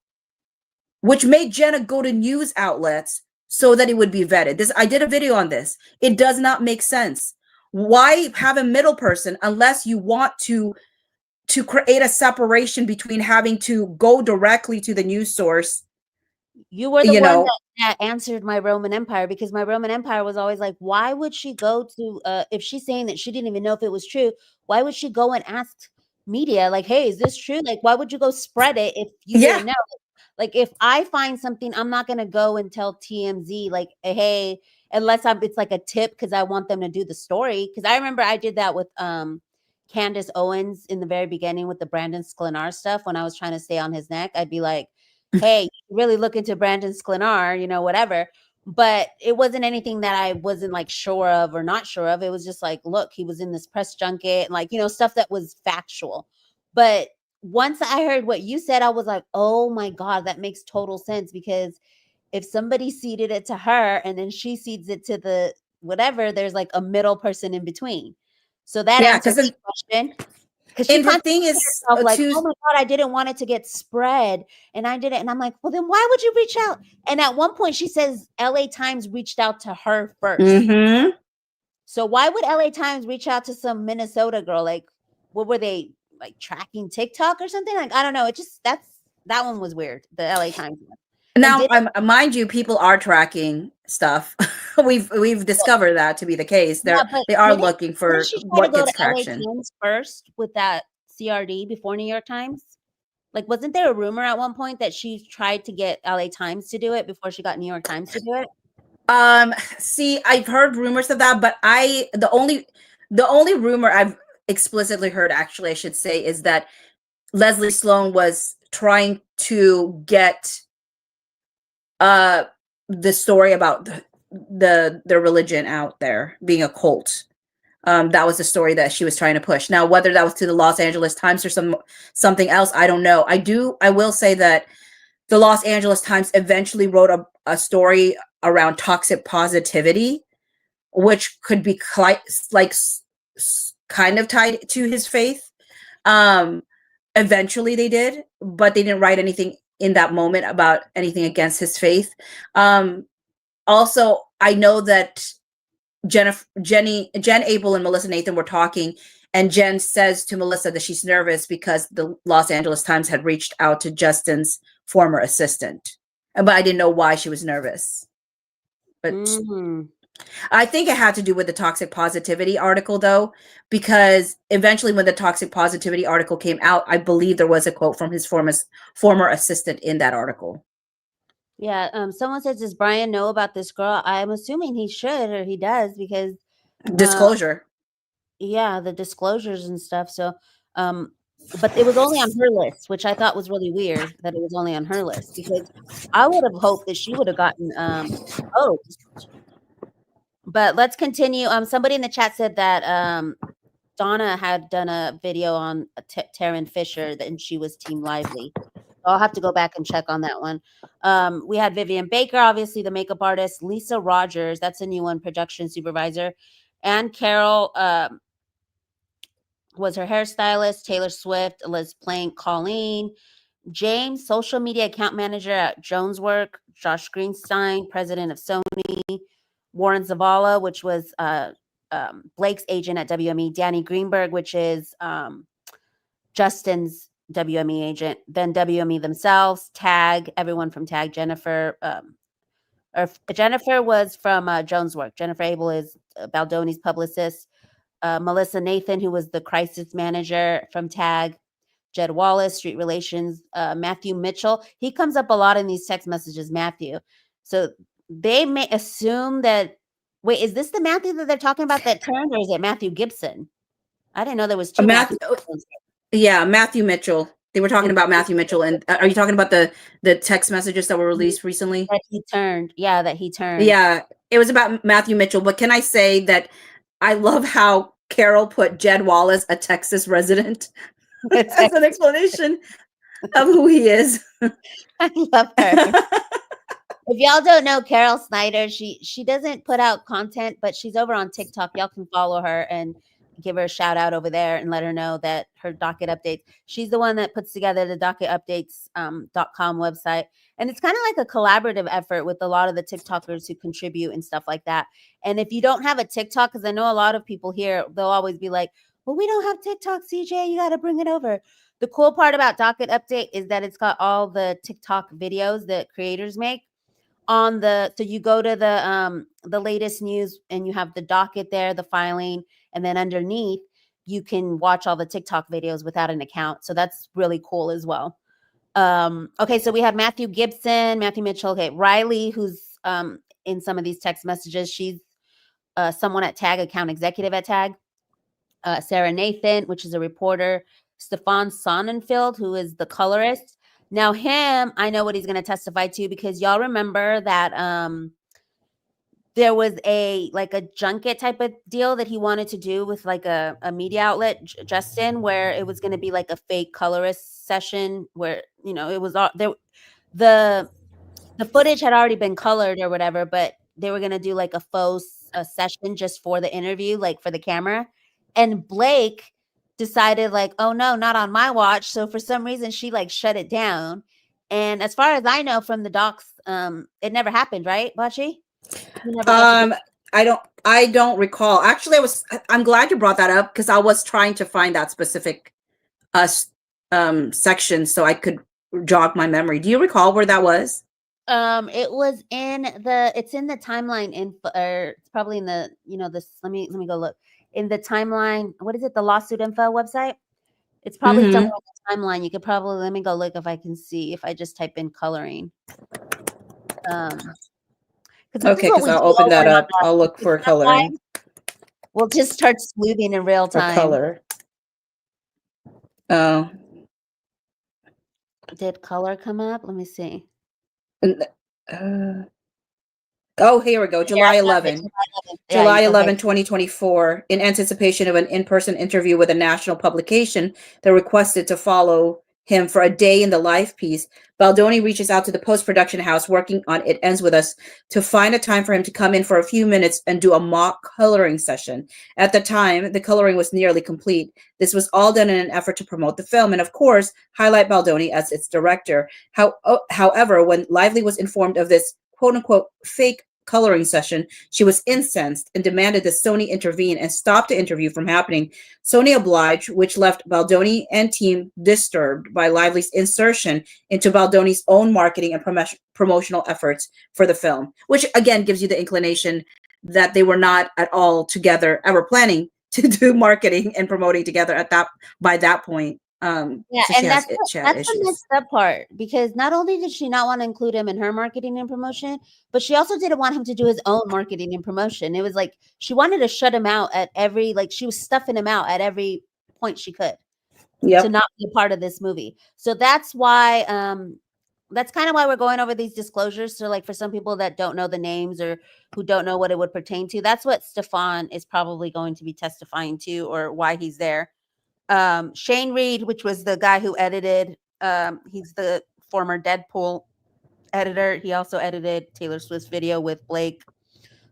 which made Jenna go to news outlets so that it would be vetted. I did a video on this. It does not make sense. Why have a middle person unless you want to create a separation between having to go directly to the news source? You were the one that answered my Roman Empire, because my Roman Empire was always like, why would she go to, if she's saying that she didn't even know if it was true, why would she go and ask media, like, hey, is this true? Like, why would you go spread it if you didn't know? Like, if I find something, I'm not going to go and tell TMZ, like, hey, unless it's like a tip because I want them to do the story. Because I remember I did that with Candace Owens in the very beginning with the Brandon Sklenar stuff. When I was trying to stay on his neck, I'd be like, hey, you really look into Brandon Sklenar, you know, whatever. But it wasn't anything that I wasn't like sure of or not sure of. It was just like, look, he was in this press junket and like, you know, stuff that was factual. But once I heard what you said, I was like, oh my God, that makes total sense. Because if somebody seeded it to her and then she seeds it to the whatever, there's like a middle person in between. So that answers the question. Because the thing is, like, oh my God, I didn't want it to get spread, and I did it. And I'm like, well, then why would you reach out? And at one point, she says LA Times reached out to her first. Mm-hmm. So why would LA Times reach out to some Minnesota girl? Like, what were they like tracking TikTok or something? Like, I don't know. It just that one was weird. The LA Times one. Now, mind you, people are tracking stuff. we've discovered that to be the case. They are looking for what gets traction. LA Times first with that CRD before New York Times. Like, wasn't there a rumor at one point that she tried to get LA Times to do it before she got New York Times to do it? See, I've heard rumors of that, but the only rumor I've explicitly heard, actually, I should say, is that Leslie Sloan was trying to get the story about their religion out there being a cult. That was the story that she was trying to push. Now, whether that was to the Los Angeles Times or something else, I don't know. I will say that the Los Angeles Times eventually wrote a story around toxic positivity, which could be like kind of tied to his faith. Eventually they did, but they didn't write anything in that moment about anything against his faith. Also, I know that Jen Abel and Melissa Nathan were talking, and Jen says to Melissa that she's nervous because the Los Angeles Times had reached out to Justin's former assistant. But I didn't know why she was nervous. But I think it had to do with the toxic positivity article, though, because eventually when the toxic positivity article came out, I believe there was a quote from his former assistant in that article. Yeah. Someone says, does Brian know about this girl? I'm assuming he should, or he does, because disclosure. Yeah, the disclosures and stuff. So, but it was only on her list, which I thought was really weird that it was only on her list, because I would have hoped that she would have gotten post. But let's continue. Somebody in the chat said that Donna had done a video on Taryn Fisher, and she was Team Lively. I'll have to go back and check on that one. We had Vivian Baker, obviously the makeup artist, Lisa Rogers, that's a new one, production supervisor, and Carol was her hairstylist, Taylor Swift was playing Colleen, James, social media account manager at Jones Work, Josh Greenstein, president of Sony, Warren Zavala, which was Blake's agent at WME, Danny Greenberg, which is Justin's WME agent, then WME themselves, Tag, everyone from Tag, Jennifer, or Jennifer was from Jones Work. Jennifer Abel is Baldoni's publicist. Melissa Nathan, who was the crisis manager from Tag, Jed Wallace, Street Relations, Matthew Mitchell. He comes up a lot in these text messages, Matthew. So they may assume that, wait, is this the Matthew that they're talking about that turned, or is it Matthew Gibson? I didn't know there was two Matthew. Yeah, Matthew Mitchell. They were talking about Matthew Mitchell. And are you talking about the text messages that were released recently? That he turned. Yeah, that he turned. Yeah, it was about Matthew Mitchell. But can I say that I love how Carol put Jed Wallace, a Texas resident, as an explanation of who he is. I love her. If y'all don't know Carol Snyder, she doesn't put out content, but she's over on TikTok. Y'all can follow her and give her a shout out over there and let her know that her docket updates. She's the one that puts together the docketupdates.com website. And it's kind of like a collaborative effort with a lot of the TikTokers who contribute and stuff like that. And if you don't have a TikTok, because I know a lot of people here, they'll always be like, well, we don't have TikTok, CJ, you got to bring it over. The cool part about Docket Update is that it's got all the TikTok videos that creators make on the, so you go to the latest news and you have the docket there, the filing, and then underneath you can watch all the TikTok videos without an account. So that's really cool as well. Okay, so we have Matthew Gibson, Matthew Mitchell, okay, Riley, who's in some of these text messages. She's someone at Tag, account executive at Tag. Sarah Nathan, which is a reporter. Stefan Sonnenfeld, who is the colorist. Now him, I know what he's going to testify to, because y'all remember that there was a junket type of deal that he wanted to do with like a media outlet, Justin, where it was going to be like a fake colorist session where, you know, it was all there. The footage had already been colored or whatever, but they were going to do like a faux session just for the interview, like for the camera. And Blake decided like, oh no, not on my watch. So for some reason she like shut it down. And as far as I know from the docs, it never happened, right, Bachi? I don't recall. Actually, I'm glad you brought that up, because I was trying to find that specific section so I could jog my memory. Do you recall where that was? It was it's in the timeline info, or it's probably in the, you know, this, let me go look in the timeline. What is it? The lawsuit info website. It's probably somewhere on the timeline. You could probably, let me go look if I can see, if I just type in coloring. Okay, because I'll open that up. I'll look for coloring. We'll just start sleuthing in real time. Color. Oh. Did color come up? Let me see. Oh, here we go. July Yeah, 11. Yeah, July okay. 11, 2024, in anticipation of an in-person interview with a national publication that requested to follow him for a day in the life piece, Baldoni reaches out to the post-production house working on It Ends With Us to find a time for him to come in for a few minutes and do a mock coloring session. At the time, the coloring was nearly complete. This was all done in an effort to promote the film and, of course, highlight Baldoni as its director. However, when Lively was informed of this quote-unquote fake coloring session, she was incensed and demanded that Sony intervene and stop the interview from happening. Sony obliged, which left Baldoni and team disturbed by Lively's insertion into Baldoni's own marketing and promotional efforts for the film, which again gives you the inclination that they were not at all together, ever planning to do marketing and promoting together at that by that point. Yeah, So and that's she had issues. the messed up part, because not only did she not want to include him in her marketing and promotion, but she also didn't want him to do his own marketing and promotion. It was like she wanted to shut him out at every, like she was stuffing him out at every point she could to not be a part of this movie. So that's why that's kind of why we're going over these disclosures. So like for some people that don't know the names or who don't know what it would pertain to, that's what Stefan is probably going to be testifying to, or why he's there. Shane Reed, which was the guy who edited, he's the former Deadpool editor. He also edited Taylor Swift's video with Blake.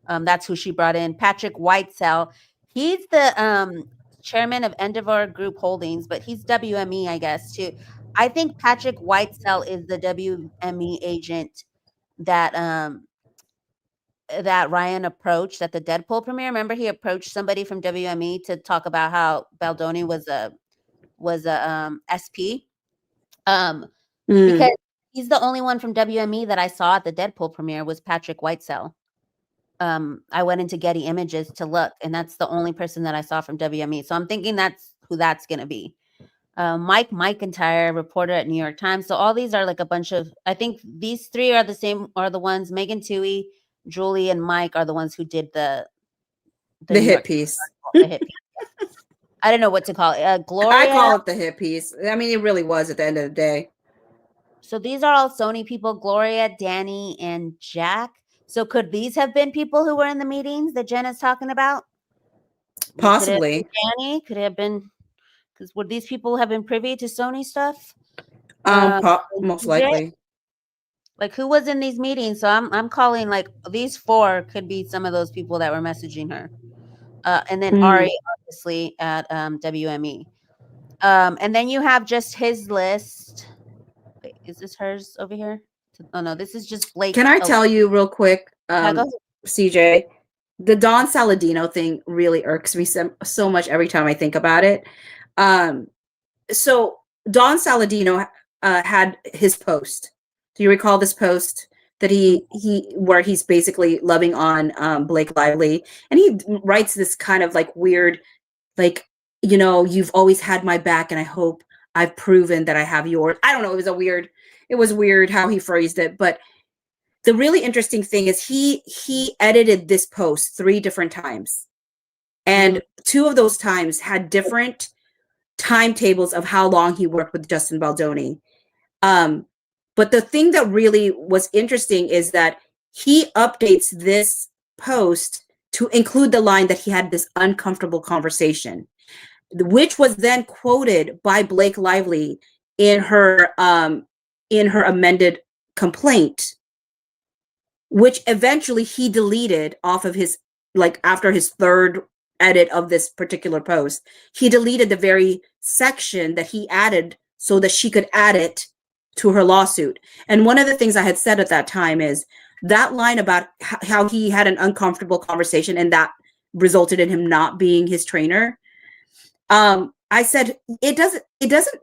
That's who she brought in. Patrick Whitesell, he's the chairman of Endeavor Group Holdings, but he's WME, I guess, too. I think Patrick Whitesell is the WME agent that that Ryan approached at the Deadpool premiere. Remember, he approached somebody from WME to talk about how Baldoni was a SP. Because he's the only one from WME that I saw at the Deadpool premiere was Patrick Whitesell. I went into Getty Images to look, and that's the only person that I saw from WME. So I'm thinking that's who that's going to be. Mike McIntyre, reporter at New York Times. So all these are like a bunch of, I think these three are the ones, Megan Twohey, Julie, and Mike are the ones who did the hit piece. The hit piece. I don't know what to call it. Gloria. I call it the hit piece. I mean, it really was at the end of the day. So these are all Sony people: Gloria, Danny, and Jack. So could these have been people who were in the meetings that Jen is talking about? Possibly. Danny, could it have been? Because would these people have been privy to Sony stuff? Most likely. Like who was in these meetings? So I'm calling like these four could be some of those people that were messaging her. And then Ari, obviously, at WME. And then you have just his list. Wait, is this hers over here? Oh, no, this is just Blake. Can I tell you real quick, CJ? The Don Saladino thing really irks me so much every time I think about it. So Don Saladino had his post. Do you recall this post that where he's basically loving on Blake Lively, and he writes this kind of like weird, like, you know, you've always had my back, and I hope I've proven that I have yours. I don't know. It was weird how he phrased it, but the really interesting thing is he edited this post 3 different times, and 2 of those times had different timetables of how long he worked with Justin Baldoni. But the thing that really was interesting is that he updates this post to include the line that he had this uncomfortable conversation, which was then quoted by Blake Lively in her amended complaint, which eventually he deleted off of his, like after his 3rd edit of this particular post, he deleted the very section that he added so that she could add it to her lawsuit. And one of the things I had said at that time is that line about how he had an uncomfortable conversation and that resulted in him not being his trainer. I said, it doesn't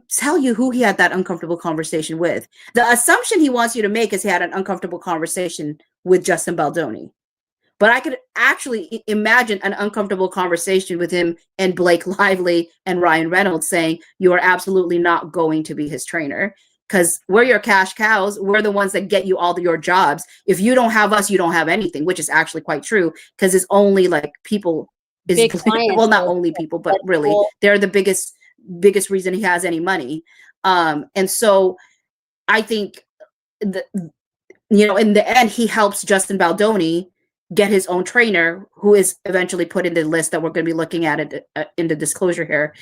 tell you who he had that uncomfortable conversation with. The assumption he wants you to make is he had an uncomfortable conversation with Justin Baldoni. But I could actually imagine an uncomfortable conversation with him and Blake Lively and Ryan Reynolds saying, you are absolutely not going to be his trainer because we're your cash cows. We're the ones that get you all your jobs. If you don't have us, you don't have anything, which is actually quite true because it's only like people well, not only people, but really they're the biggest reason he has any money. And so I think you know, in the end, he helps Justin Baldoni get his own trainer, who is eventually put in the list that we're going to be looking at it in the disclosure here.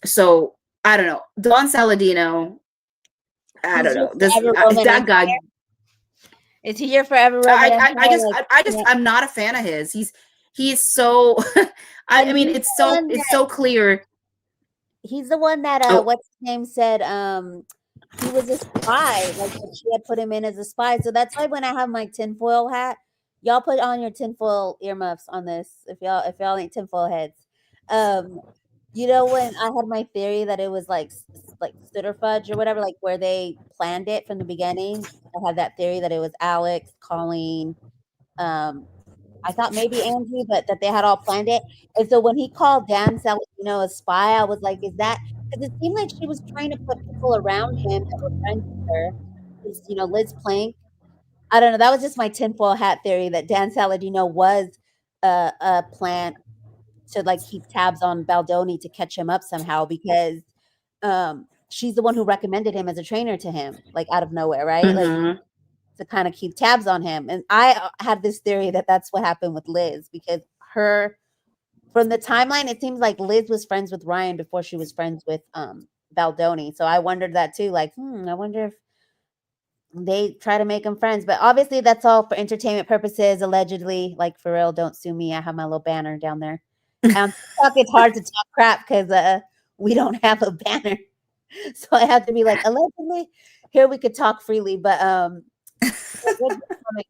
So I don't know, Don Saladino. I don't know. That guy. Is he your forever Roman Empire? I'm not a fan of his. He's so. I mean, it's so clear. He's the one that what's his name said he was a spy, like she had put him in as a spy. So that's why when I have my tinfoil hat, y'all put on your tinfoil earmuffs on this if y'all ain't tinfoil heads. You know, when I had my theory that it was like Stutterfudge or whatever, like where they planned it from the beginning. I had that theory that it was Alex, Colleen, I thought maybe Andrew, but that they had all planned it. And so when he called Dan Saladino a spy, I was like, is that because it seemed like she was trying to put people around him that were friends with her. You know, Liz Plank. I don't know. That was just my tinfoil hat theory that Dan Saladino was a plant to like keep tabs on Baldoni to catch him up somehow because she's the one who recommended him as a trainer to him, like out of nowhere, right? Like to kind of keep tabs on him. And I have this theory that that's what happened with Liz because from the timeline, it seems like Liz was friends with Ryan before she was friends with Baldoni. So I wondered that too. Like, I wonder if they try to make them friends. But obviously that's all for entertainment purposes, allegedly. Like, for real, don't sue me. I have my little banner down there. It's hard to talk crap because we don't have a banner. So I have to be like, allegedly. Here we could talk freely. But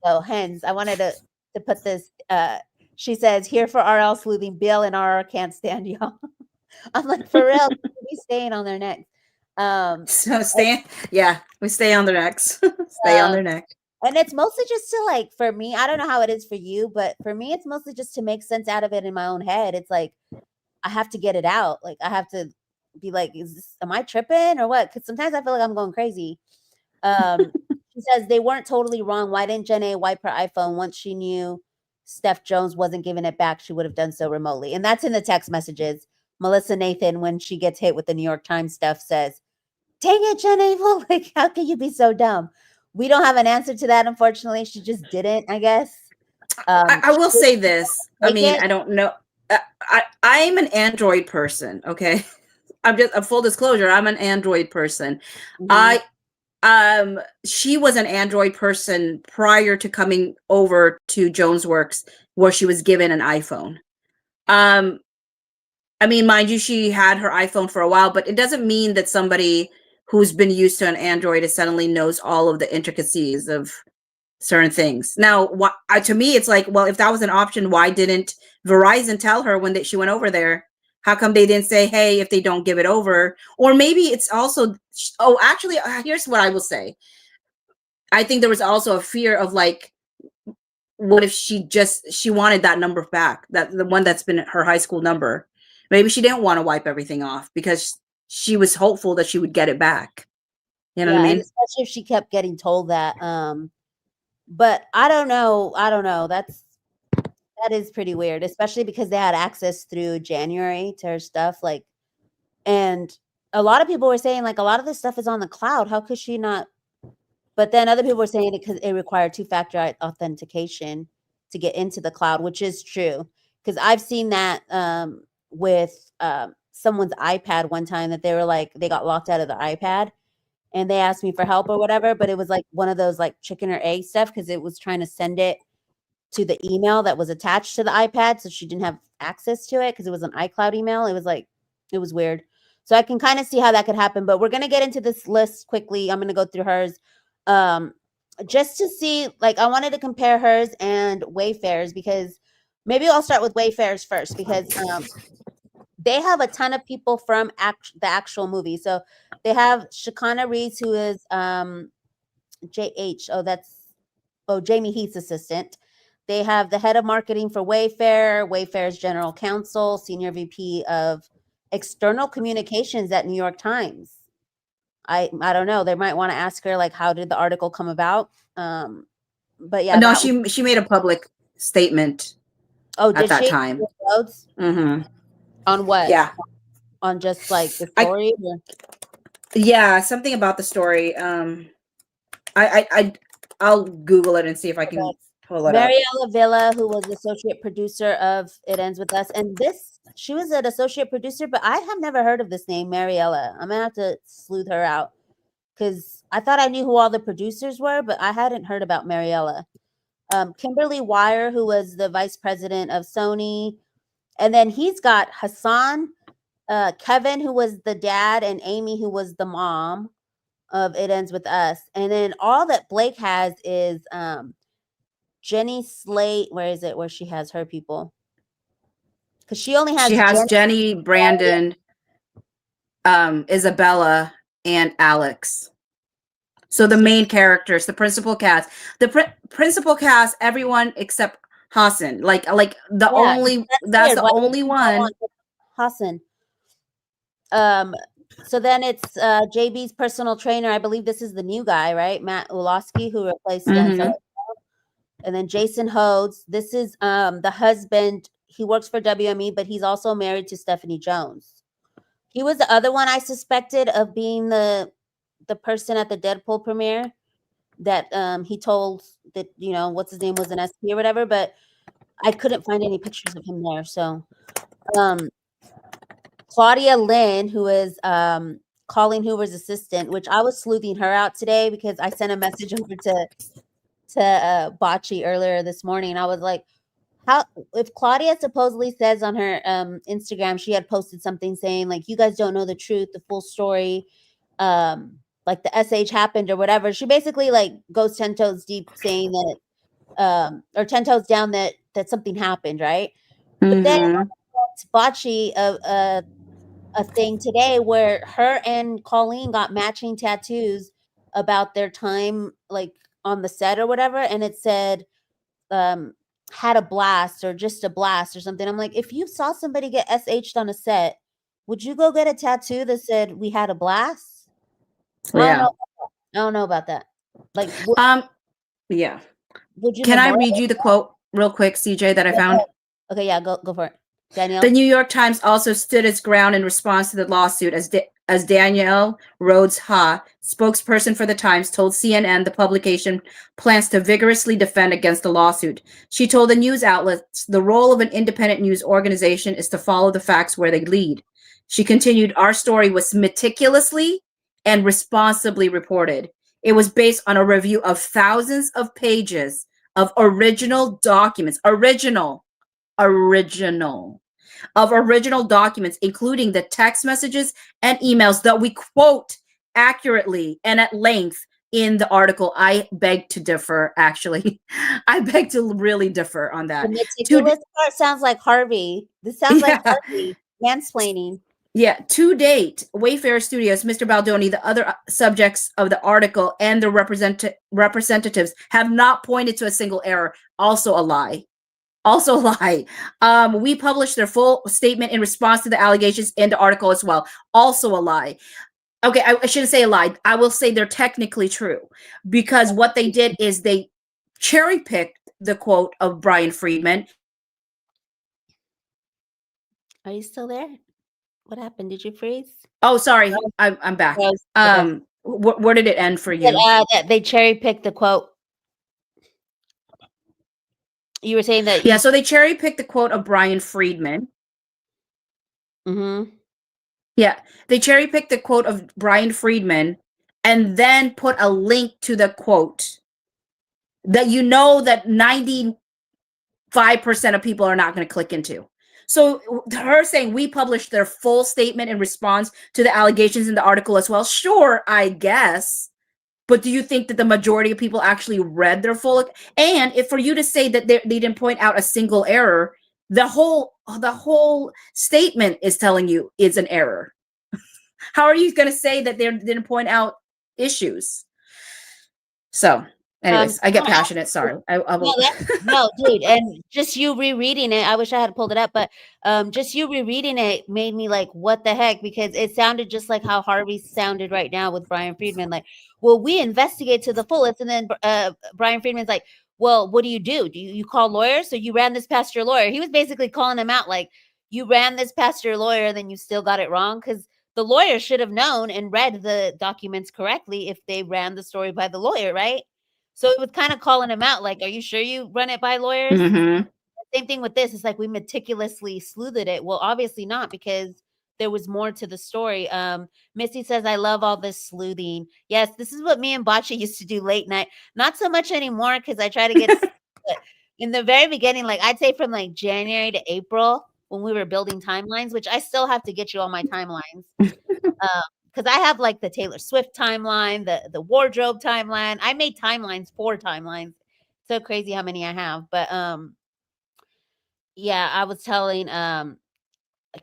go hens. I wanted to put this. She says, here for RL sleuthing. Bill and RR can't stand y'all. I'm like, for real, we staying on their necks. So we stay on their necks. Stay on their neck. And it's mostly just to like, for me, I don't know how it is for you, but for me, it's mostly just to make sense out of it in my own head. It's like, I have to get it out. Like, I have to be like, am I tripping or what? Because sometimes I feel like I'm going crazy. She says they weren't totally wrong. Why didn't Jenna wipe her iPhone once she knew Steph Jones wasn't giving it back? She would have done so remotely. And that's in the text messages. Melissa Nathan, when she gets hit with the New York Times stuff, says, dang it, Jenna, like, how can you be so dumb? We don't have an answer to that, unfortunately. She just didn't, I guess. I will say this. I mean, I don't know. I'm an Android person, okay? I'm just a full disclosure. I'm an Android person. She was an Android person prior to coming over to Jones Works, where she was given an iPhone. I mean, mind you, she had her iPhone for a while, but it doesn't mean that somebody who's been used to an Android suddenly knows all of the intricacies of certain things. Now, to me, it's like, well, if that was an option, why didn't Verizon tell her when she went over there? How come they didn't say, hey, if they don't give it over? Or maybe it's also, actually, here's what I will say. I think there was also a fear of like, what if she wanted that number back, the one that's been her high school number. Maybe she didn't want to wipe everything off because she was hopeful that she would get it back. You know what I mean? Especially if she kept getting told that. But I don't know. That is pretty weird, especially because they had access through January to her stuff. Like, and a lot of people were saying like a lot of this stuff is on the cloud. How could she not? But then other people were saying it because it required 2-factor authentication to get into the cloud, which is true. Because I've seen that with someone's iPad one time that they were like, they got locked out of the iPad and they asked me for help or whatever. But it was like one of those like chicken or egg stuff because it was trying to send it to the email that was attached to the iPad. So she didn't have access to it because it was an iCloud email. It was weird. So I can kind of see how that could happen. But we're going to get into this list quickly. I'm going to go through hers. Just to see, like, I wanted to compare hers and Wayfarer's because maybe I'll start with Wayfarer's first because they have a ton of people from the actual movie. So they have Shakana Reese, who is Jamie Heath's assistant. They have the head of marketing for Wayfarer, Wayfarer's general counsel, senior VP of external communications at New York Times. I don't know. They might want to ask her like, how did the article come about? But yeah, no, she made a public statement. Oh, did at that she? time? Mm-hmm. On what? Yeah, on just like the story. Yeah, something about the story. I'll Google it and see if I can pull it up. Mariella Villa, who was associate producer of It Ends With Us, and she was an associate producer, but I have never heard of this name, Mariella. I'm gonna have to sleuth her out because I thought I knew who all the producers were, but I hadn't heard about Mariella. Kimberly Wire, who was the vice president of Sony, and then he's got Hassan, Kevin, who was the dad, and Amy, who was the mom of It Ends With Us, and then all that Blake has is Jenny Slate. Where is it? Where she has her people? Because she only has. She has Jenny, Brandon, Isabella, and Alex. So the main characters, the principal cast, principal cast, everyone except Hassan. Like the only that's the only one. Hassan. So then it's JB's personal trainer. I believe this is the new guy, right? Matt Ulowski, who replaced Dan. And then Jason Hodes. This is the husband. He works for WME, but he's also married to Stephanie Jones. He was the other one I suspected of being the person at the Deadpool premiere that he told that, you know, what's his name was an SP or whatever, but I couldn't find any pictures of him there. So Claudia Lynn, who is Colleen Hoover's assistant, which I was sleuthing her out today because I sent a message over to Bocce earlier this morning. I was like, how, if Claudia supposedly says on her Instagram, she had posted something saying like, you guys don't know the truth, the full story, like the SH happened or whatever. She basically like goes 10 toes deep saying that, or 10 toes down that something happened, right? But then Bocce a thing today where her and Colleen got matching tattoos about their time like on the set or whatever, and it said had a blast or just a blast or something. I'm like, if you saw somebody get SH'd on a set, would you go get a tattoo that said we had a blast? Yeah. I don't know about that. Like yeah. Would you Can I read you the quote real quick, CJ, that I found? Okay, yeah, go for it. Danielle? The New York Times also stood its ground in response to the lawsuit as Danielle Rhodes Ha, spokesperson for the Times, told CNN the publication plans to vigorously defend against the lawsuit. She told the news outlets the role of an independent news organization is to follow the facts where they lead. She continued, our story was meticulously and responsibly reported. It was based on a review of thousands of pages of original documents, original documents, including the text messages and emails that we quote accurately and at length in the article. I beg to differ, actually. I beg to really differ on that. The meticulous part sounds like Harvey. This sounds like Harvey mansplaining. Yeah, to date, Wayfarer Studios, Mr. Baldoni, the other subjects of the article, and the representatives have not pointed to a single error. Also a lie. We published their full statement in response to the allegations in the article as well. Also a lie. Okay, I shouldn't say a lie. I will say they're technically true, because what they did is they cherry-picked the quote of Brian Friedman. Are you still there? What happened? Did you freeze? Oh, sorry. I'm back. Okay. Where did it end for you? They cherry-picked the quote. You were saying that. Yeah, so they cherry-picked the quote of Brian Friedman. Mm-hmm. Yeah, they cherry-picked the quote of Brian Friedman and then put a link to the quote that you know that 95% of people are not going to click into. So her saying we published their full statement in response to the allegations in the article as well. Sure, I guess. But do you think that the majority of people actually read their full? And if for you to say that they didn't point out a single error, the whole statement is telling you it's an error. How are you going to say that they didn't point out issues? So, anyways, I get passionate. Sorry. I will. No, dude. And just you rereading it, I wish I had pulled it up, but just you rereading it made me like, what the heck? Because it sounded just like how Harvey sounded right now with Brian Friedman. Like, well, we investigate to the fullest. And then Brian Friedman's like, well, what do? Do you call lawyers? So you ran this past your lawyer. He was basically calling him out like, you ran this past your lawyer, then you still got it wrong. Because the lawyer should have known and read the documents correctly if they ran the story by the lawyer, right? So it was kind of calling him out, like, are you sure you run it by lawyers? Mm-hmm. Same thing with this. It's like we meticulously sleuthed it. Well, obviously not, because there was more to the story. Missy says, I love all this sleuthing. Yes, this is what me and Bocce used to do late night. Not so much anymore, because I try to get in the very beginning, like I'd say from like January to April, when we were building timelines, which I still have to get you all my timelines. Because I have like the Taylor Swift timeline, the wardrobe timeline. I made timelines, 4 timelines. So crazy how many I have. But yeah, I was telling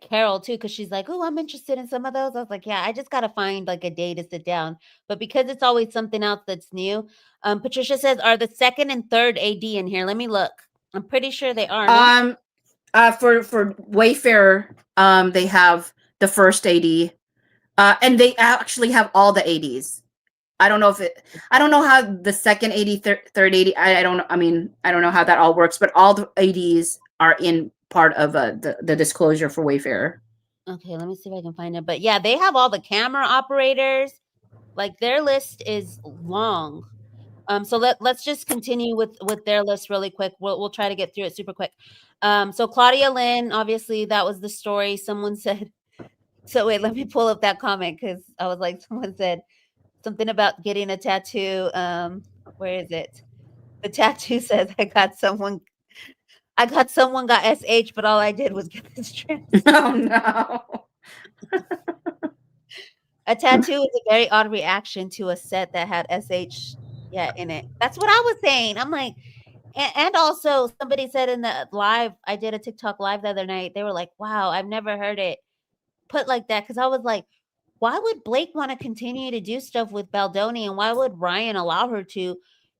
Carol too, because she's like, oh, I'm interested in some of those. I was like, yeah, I just gotta find like a day to sit down. But because it's always something else that's new. Patricia says, are the second and third AD in here? Let me look. I'm pretty sure they are. No? For Wayfarer, they have the first AD, and they actually have all the ADs. I don't know how the second AD, third AD. I don't know. I mean, I don't know how that all works, but all the ADs are in part of the disclosure for Wayfarer. Okay, let me see if I can find it. But yeah, they have all the camera operators. Like their list is long. So let's just continue with their list really quick. We'll try to get through it super quick. So Claudia Lynn, obviously that was the story. Someone said, so wait, let me pull up that comment, because I was like, someone said something about getting a tattoo. Where is it? The tattoo says, I got someone got SH, but all I did was get this trans. Oh no. A tattoo is a very odd reaction to a set that had SH in it. That's what I was saying. I'm like, and also somebody said in the live, I did a TikTok live the other night, they were like, wow, I've never heard it put like that. Because I was like, why would Blake want to continue to do stuff with Baldoni, and why would Ryan allow her to?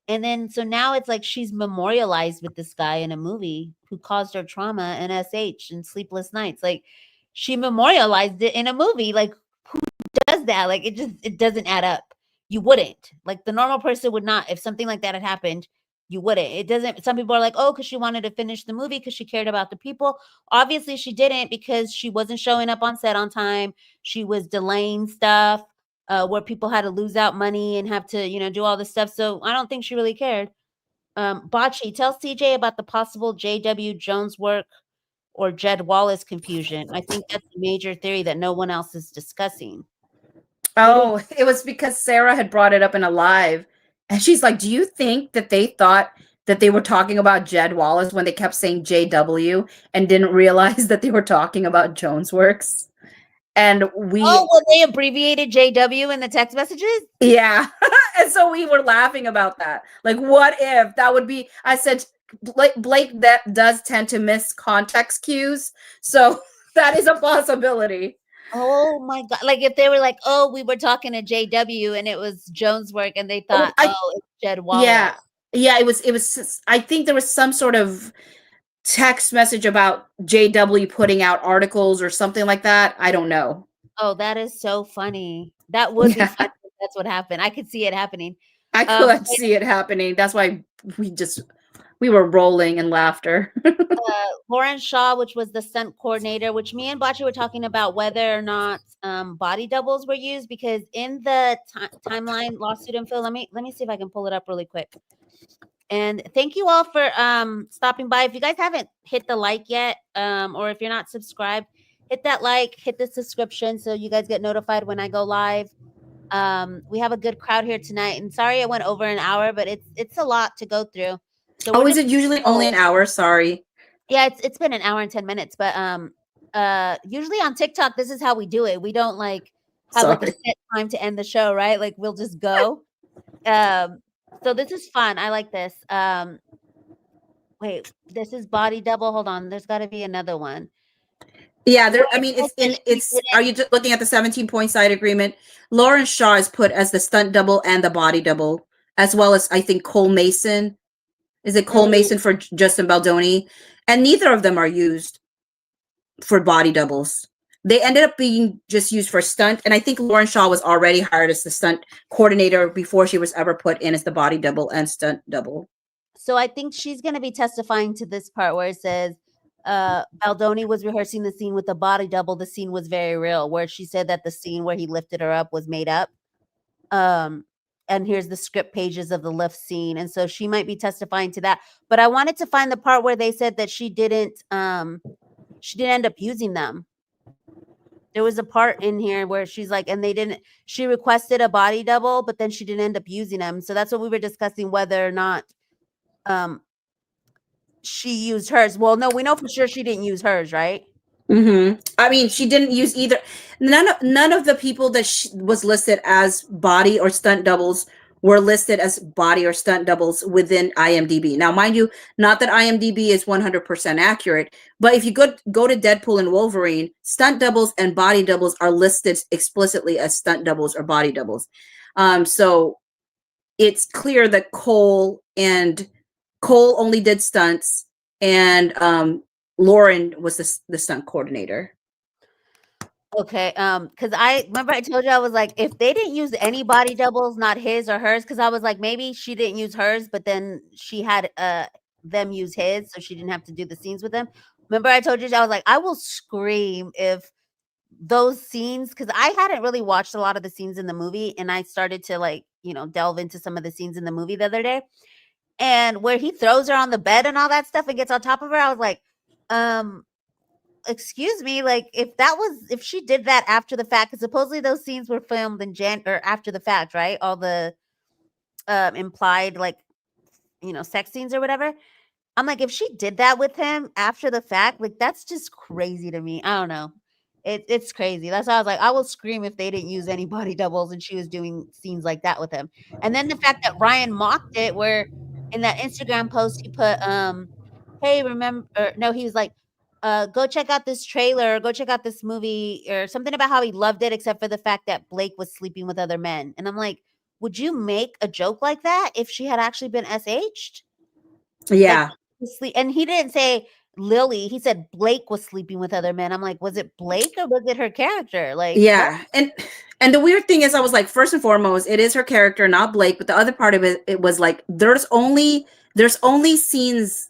And then so now it's like she's memorialized with this guy in a movie who caused her trauma and SH and sleepless nights. Like she memorialized it in a movie. Like who does that? Like it doesn't add up. You wouldn't. Like the normal person would not. If something like that had happened, you wouldn't. It doesn't. Some people are like, oh, because she wanted to finish the movie because she cared about the people. Obviously, she didn't, because she wasn't showing up on set on time. She was delaying stuff where people had to lose out money and have to, do all this stuff. So I don't think she really cared. Bocce, tell CJ about the possible J.W. Jones work or Jed Wallace confusion. I think that's a major theory that no one else is discussing. Oh, it was because Sarah had brought it up in a live, and she's like, do you think that they thought that they were talking about Jed Wallace when they kept saying JW and didn't realize that they were talking about Jones Works? And they abbreviated JW in the text messages? Yeah. And so we were laughing about that. Like, what if that would be, I said, Blake that does tend to miss context cues. So that is a possibility. Oh my God. Like if they were like, oh, we were talking to JW and it was Jones Work, and they thought, it's Jed Wallace. Yeah. Yeah, it was, I think there was some sort of text message about JW putting out articles or something like that. I don't know. Oh, that is so funny. That would be funny if that's what happened. I could see it happening. I could see it happening. That's why we were rolling in laughter. Lauren Shaw, which was the stunt coordinator, which me and Bocce were talking about whether or not body doubles were used, because in the timeline lawsuit info, let me see if I can pull it up really quick. And thank you all for stopping by. If you guys haven't hit the like yet, or if you're not subscribed, hit that like, hit the subscription so you guys get notified when I go live. We have a good crowd here tonight, and sorry it went over an hour, but it's a lot to go through. So is it usually only an hour? Sorry. Yeah, it's been an hour and 10 minutes, but usually on TikTok, this is how we do it. We don't have like a set time to end the show, right? Like we'll just go. So this is fun. I like this. Wait, this is body double. Hold on. There's got to be another one. Yeah, are you just looking at the 17-point side agreement? Lauren Shaw is put as the stunt double and the body double, as well as I think Cole Mason. Is it Cole Mason for Justin Baldoni? And neither of them are used for body doubles. They ended up being just used for stunt. And I think Lauren Shaw was already hired as the stunt coordinator before she was ever put in as the body double and stunt double. So I think she's going to be testifying to this part where it says, Baldoni was rehearsing the scene with the body double, the scene was very real, where she said that the scene where he lifted her up was made up. And here's the script pages of the lift scene, and so she might be testifying to that. But I wanted to find the part where they said that she didn't end up using them. There was a part in here where she's like, and they didn't. She requested a body double, but then she didn't end up using them. So that's what we were discussing, whether or not she used hers. Well, no, we know for sure she didn't use hers, right? I mean, she didn't use either. None of the people that was listed as body or stunt doubles were listed as body or stunt doubles within IMDb. Now, mind you, not that IMDb is 100% accurate, but if you go to Deadpool and Wolverine, stunt doubles and body doubles are listed explicitly as stunt doubles or body doubles. So it's clear that Cole only did stunts, and Lauren was the stunt coordinator. Okay, because I remember I told you, I was like, if they didn't use any body doubles, not his or hers, because I was like, maybe she didn't use hers, but then she had them use his, so she didn't have to do the scenes with them. Remember I told you, I was like, I will scream if those scenes, because I hadn't really watched a lot of the scenes in the movie, and I started to like, delve into some of the scenes in the movie the other day, and where he throws her on the bed and all that stuff and gets on top of her, I was like, excuse me, like if she did that after the fact, because supposedly those scenes were filmed in or after the fact, right? All the implied like sex scenes or whatever. I'm like, if she did that with him after the fact, like that's just crazy to me. I don't know. It's crazy. That's why I was like, I will scream if they didn't use any body doubles and she was doing scenes like that with him. And then the fact that Ryan mocked it, where in that Instagram post he put, hey, remember, or no, he was like, go check out this trailer, go check out this movie, or something about how he loved it, except for the fact that Blake was sleeping with other men. And I'm like, would you make a joke like that if she had actually been SH'd? Yeah. Like, and he didn't say Lily, he said Blake was sleeping with other men. I'm like, was it Blake or was it her character? Like, yeah. What? And the weird thing is, I was like, first and foremost, it is her character, not Blake. But the other part of it was like, there's only scenes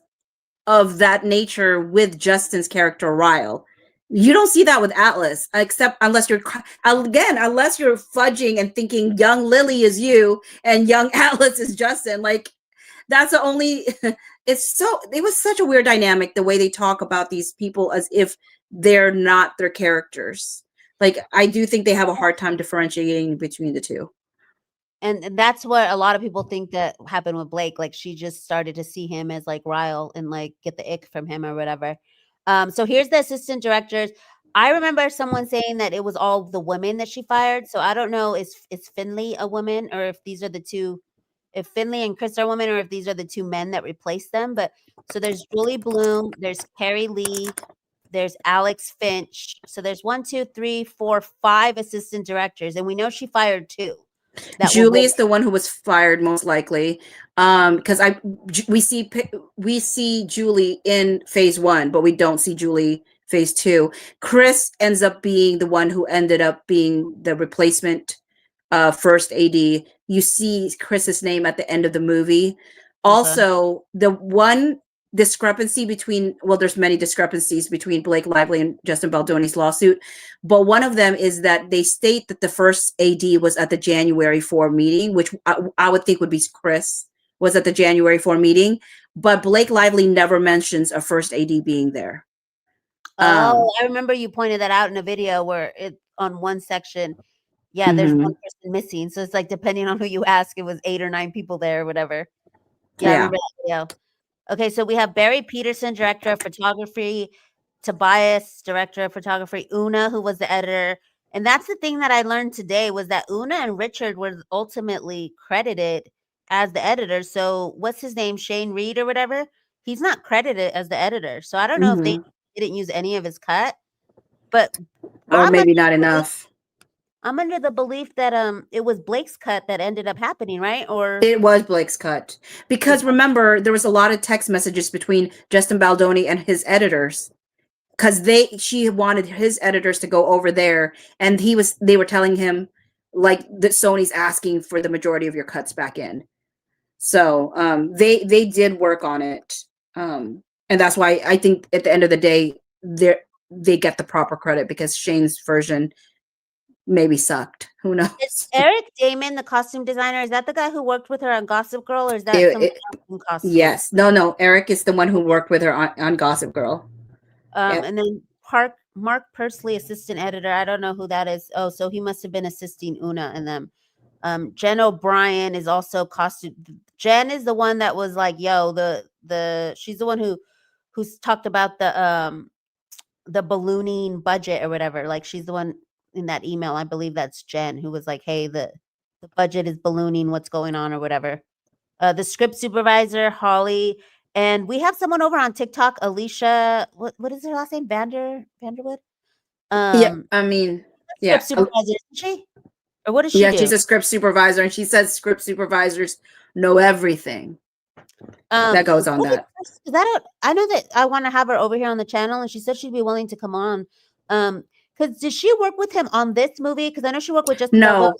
of that nature with Justin's character Ryle. You don't see that with Atlas, except unless you're fudging and thinking young Lily is you and young Atlas is Justin. Like, that's the only. It was such a weird dynamic, the way they talk about these people as if they're not their characters. Like, I do think they have a hard time differentiating between the two. And that's what a lot of people think that happened with Blake. Like, she just started to see him as like Ryle and like get the ick from him or whatever. So here's the assistant directors. I remember someone saying that it was all the women that she fired. So I don't know, is Finley a woman, or if these are the two, if Finley and Chris are women, or if these are the two men that replaced them. But so there's Julie Bloom, there's Carrie Lee, there's Alex Finch. So there's 1, 2, 3, 4, 5 assistant directors, and we know she fired 2. Julie is the one who was fired, most likely, because we see Julie in phase 1, but we don't see Julie phase 2. Chris ends up being the one who ended up being the replacement first AD. You see Chris's name at the end of the movie. Also, the one discrepancy between, well, there's many discrepancies between Blake Lively and Justin Baldoni's lawsuit, but one of them is that they state that the first AD was at the January 4 meeting, which I would think would be Chris was at the January 4 meeting, but Blake Lively never mentions a first AD being there. I remember you pointed that out in a video where it on one section, there's one person missing. So it's like, depending on who you ask, it was 8 or 9 people there or whatever. I remember that video. Okay, so we have Barry Peterson, director of photography, Tobias, director of photography, Una, who was the editor. And that's the thing that I learned today, was that Una and Richard were ultimately credited as the editors. So what's his name? Shane Reed or whatever? He's not credited as the editor. So I don't know if they didn't use any of his cut, but or maybe not enough. I'm under the belief that it was Blake's cut that ended up happening, right? Or it was Blake's cut, because remember, there was a lot of text messages between Justin Baldoni and his editors, because she wanted his editors to go over there, and they were telling him like that Sony's asking for the majority of your cuts back in. So they did work on it. And And that's why I think at the end of the day, they get the proper credit, because Shane's version maybe sucked. Who knows? Is Eric Damon, the costume designer, is that the guy who worked with her on Gossip Girl, or is that someone else in costume? Yes. No. Eric is the one who worked with her on Gossip Girl. And then Mark Pursley, assistant editor. I don't know who that is. Oh, so he must have been assisting Una and them. Jen O'Brien is also costume. Jen is the one that was like, yo, she's the one who's talked about the ballooning budget or whatever. Like, she's the one in that email. I believe that's Jen, who was like, hey, the budget is ballooning, what's going on or whatever. The script supervisor, Holly, and we have someone over on TikTok, Alicia. What is her last name? Vanderwood. Yeah, I mean, yeah. Script supervisor, isn't she? Or what does she do? Yeah, she's a script supervisor, and she says script supervisors know everything that goes on that. I know that I want to have her over here on the channel, and she said she'd be willing to come on. Because did she work with him on this movie? Because I know she worked with just a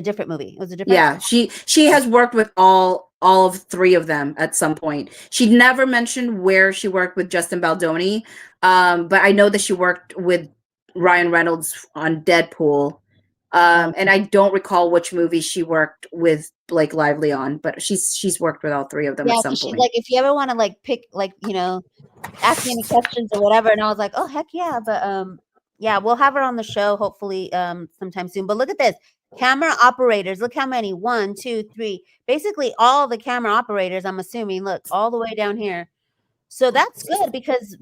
different movie. It was a different. Yeah, she has worked with all of three of them at some point. She never mentioned where she worked with Justin Baldoni, but I know that she worked with Ryan Reynolds on Deadpool. And I don't recall which movie she worked with Blake Lively on, but she's worked with all three of them at some point. Like, if you ever want to like pick, like, ask me any questions or whatever, and I was like, oh heck yeah, but yeah, we'll have her on the show hopefully sometime soon. But look at this. Camera operators, look how many. 1, 2, 3. Basically all the camera operators, I'm assuming, look, all the way down here. So that's good, because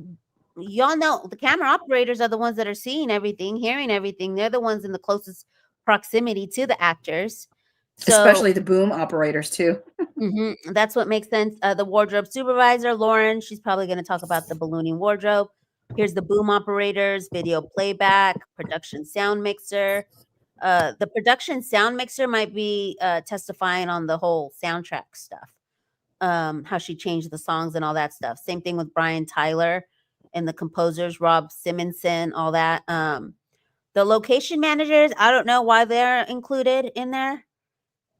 y'all know the camera operators are the ones that are seeing everything, hearing everything. They're the ones in the closest proximity to the actors. So, especially the boom operators too. That's what makes sense. The wardrobe supervisor, Lauren, she's probably going to talk about the ballooning wardrobe. Here's the boom operators, video playback, production sound mixer. The production sound mixer might be testifying on the whole soundtrack stuff, how she changed the songs and all that stuff. Same thing with Brian Tyler and the composers, Rob Simonson, all that. The location managers, I don't know why they're included in there.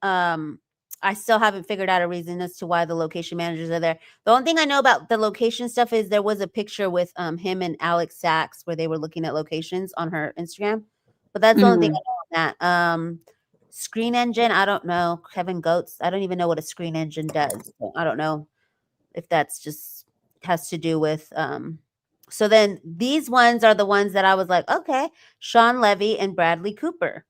I still haven't figured out a reason as to why the location managers are there. The only thing I know about the location stuff is there was a picture with him and Alex Sachs where they were looking at locations on her Instagram. But that's the only thing I know on that. Screen engine, I don't know. Kevin Goetz, I don't even know what a screen engine does. So I don't know if that's just has to do with so then these ones are the ones that I was like, okay, Sean Levy and Bradley Cooper.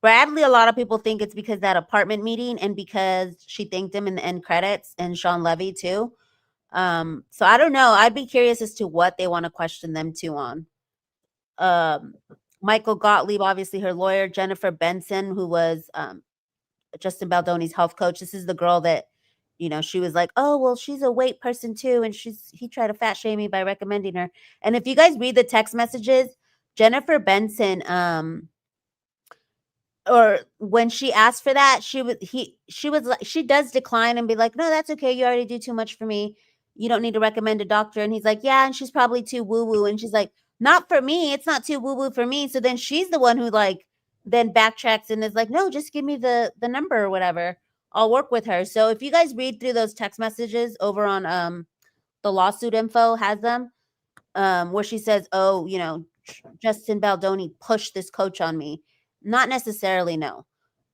Bradley, a lot of people think it's because that apartment meeting and because she thanked him in the end credits, and Sean Levy too. So I don't know. I'd be curious as to what they want to question them to on. Michael Gottlieb, obviously her lawyer, Jennifer Benson, who was Justin Baldoni's health coach. This is the girl that, she was like, oh, well, she's a weight person too. And he tried to fat shame me by recommending her. And if you guys read the text messages, Jennifer Benson, or when she asked for that, she does decline and be like, no, that's okay. You already do too much for me. You don't need to recommend a doctor. And he's like, yeah, and she's probably too woo-woo. And she's like, not for me. It's not too woo-woo for me. So then she's the one who then backtracks and is like, no, just give me the number or whatever. I'll work with her. So if you guys read through those text messages over on the lawsuit info has them, where she says, oh, Justin Baldoni pushed this coach on me. Not necessarily, no.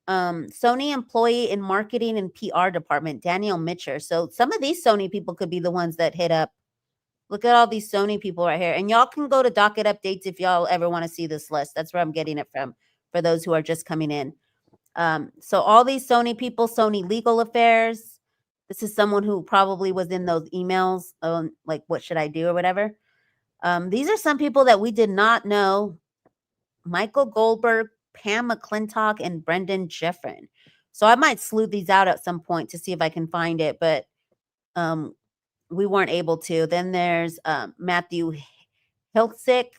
Sony employee in marketing and PR department, Daniel Mitcher. So some of these Sony people could be the ones that hit up. Look at all these Sony people right here. And y'all can go to docket updates if y'all ever want to see this list. That's where I'm getting it from for those who are just coming in. So all these Sony people, Sony legal affairs. This is someone who probably was in those emails, like what should I do or whatever. These are some people that we did not know. Michael Goldberg, Pam McClintock, and Brendan Jeffrin. So I might sleuth these out at some point to see if I can find it, but we weren't able to. Then there's Matthew Hiltzik,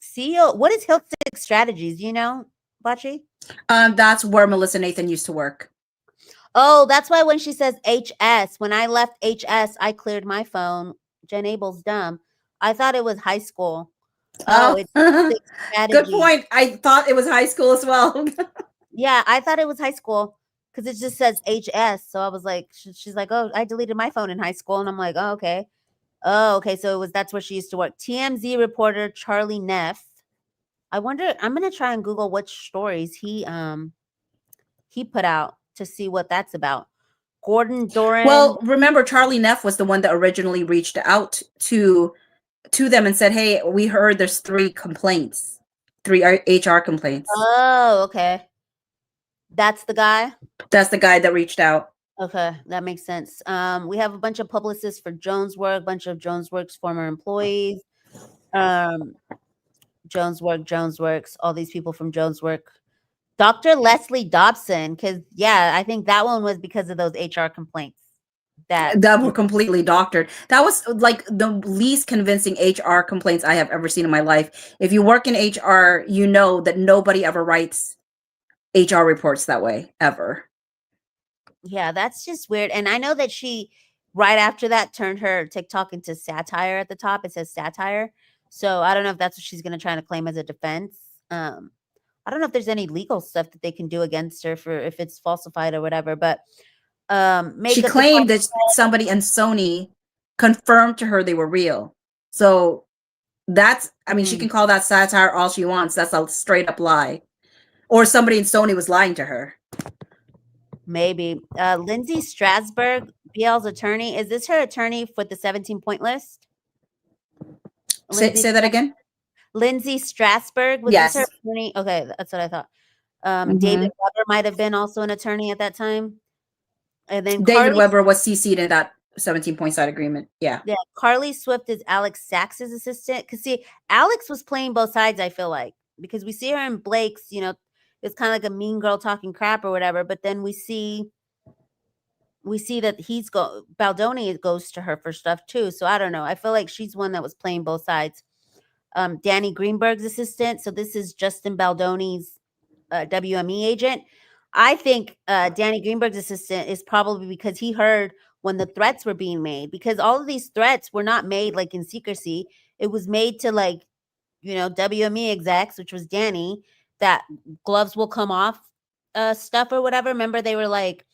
CEO. What is Hiltzik Strategies? You know, Bachi? That's where Melissa Nathan used to work. Oh, that's why when she says HS, when I left HS, I cleared my phone. Jen Abel's dumb. I thought it was high school. Oh, it's good point. I thought it was high school as well. Yeah, I thought it was high school because it just says HS. So I was like, she's like, oh, I deleted my phone in high school. And I'm like, oh, okay. Oh, okay. So that's where she used to work. TMZ reporter Charlie Neff. I wonder. I'm gonna try and Google which stories he put out to see what that's about. Gordon Doran. Well, remember Charlie Neff was the one that originally reached out to them and said, "Hey, we heard there's 3 complaints, 3 HR complaints." Oh, okay. That's the guy. That's the guy that reached out. Okay, that makes sense. We have a bunch of publicists for Joneswork, bunch of Jonesworks former employees. Jonesworks, all these people from Joneswork. Dr. Leslie Dobson, because I think that one was because of those HR complaints. That were completely doctored. That was like the least convincing HR complaints I have ever seen in my life. If you work in HR, you know that nobody ever writes HR reports that way, ever. Yeah, that's just weird. And I know that she, right after that, turned her TikTok into satire at the top. It says satire. So I don't know if that's what she's going to try to claim as a defense. I don't know if there's any legal stuff that they can do against her for if it's falsified or whatever. But she claimed that somebody in Sony confirmed to her they were real. So that's, I mean, she can call that satire all she wants. That's a straight up lie. Or somebody in Sony was lying to her. Maybe. Lindsay Strasberg, BL's attorney. Is this her attorney for the 17-point list? Say that again. Lindsay Strasberg, was this her attorney? Okay, that's what I thought. David Weber might have been also an attorney at that time. And then David Weber was CC'd in that 17-point side agreement. Yeah. Yeah. Carly Swift is Alex Sachs's assistant. Because see, Alex was playing both sides, I feel like. Because we see her in Blake's, it's kind of like a mean girl talking crap or whatever. But then we see that Baldoni goes to her for stuff too. So I don't know. I feel like she's one that was playing both sides. Danny Greenberg's assistant. So this is Justin Baldoni's WME agent. I think Danny Greenberg's assistant is probably because he heard when the threats were being made, because all of these threats were not made like in secrecy. It was made to WME execs, which was Danny, that gloves will come off stuff or whatever. Remember they were like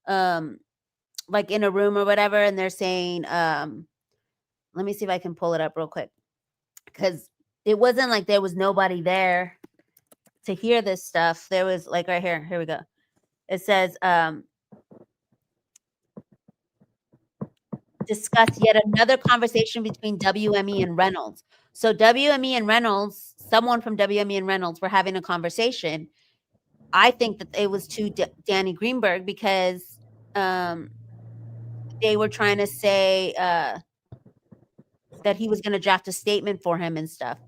in a room or whatever, and they're saying, let me see if I can pull it up real quick, because it wasn't like there was nobody there to hear this stuff. There was like right here. Here we go. It says, discuss yet another conversation between WME and Reynolds. So WME and Reynolds, someone from WME and Reynolds were having a conversation. I think that it was to Danny Greenberg because they were trying to say that he was going to draft a statement for him and stuff.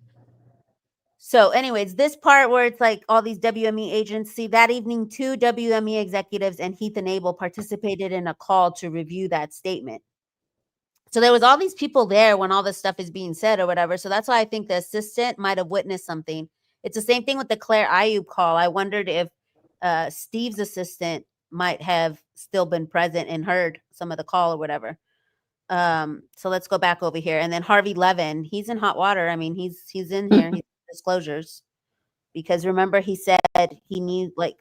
So anyways, this part where it's like all these WME agents, see that evening, 2 WME executives and Heath and Abel participated in a call to review that statement. So there was all these people there when all this stuff is being said or whatever. So that's why I think the assistant might have witnessed something. It's the same thing with the Claire Ayub call. I wondered if Steve's assistant might have still been present and heard some of the call or whatever. So let's go back over here. And then Harvey Levin, he's in hot water. I mean, he's in here. He's disclosures, because remember he said he knew, like,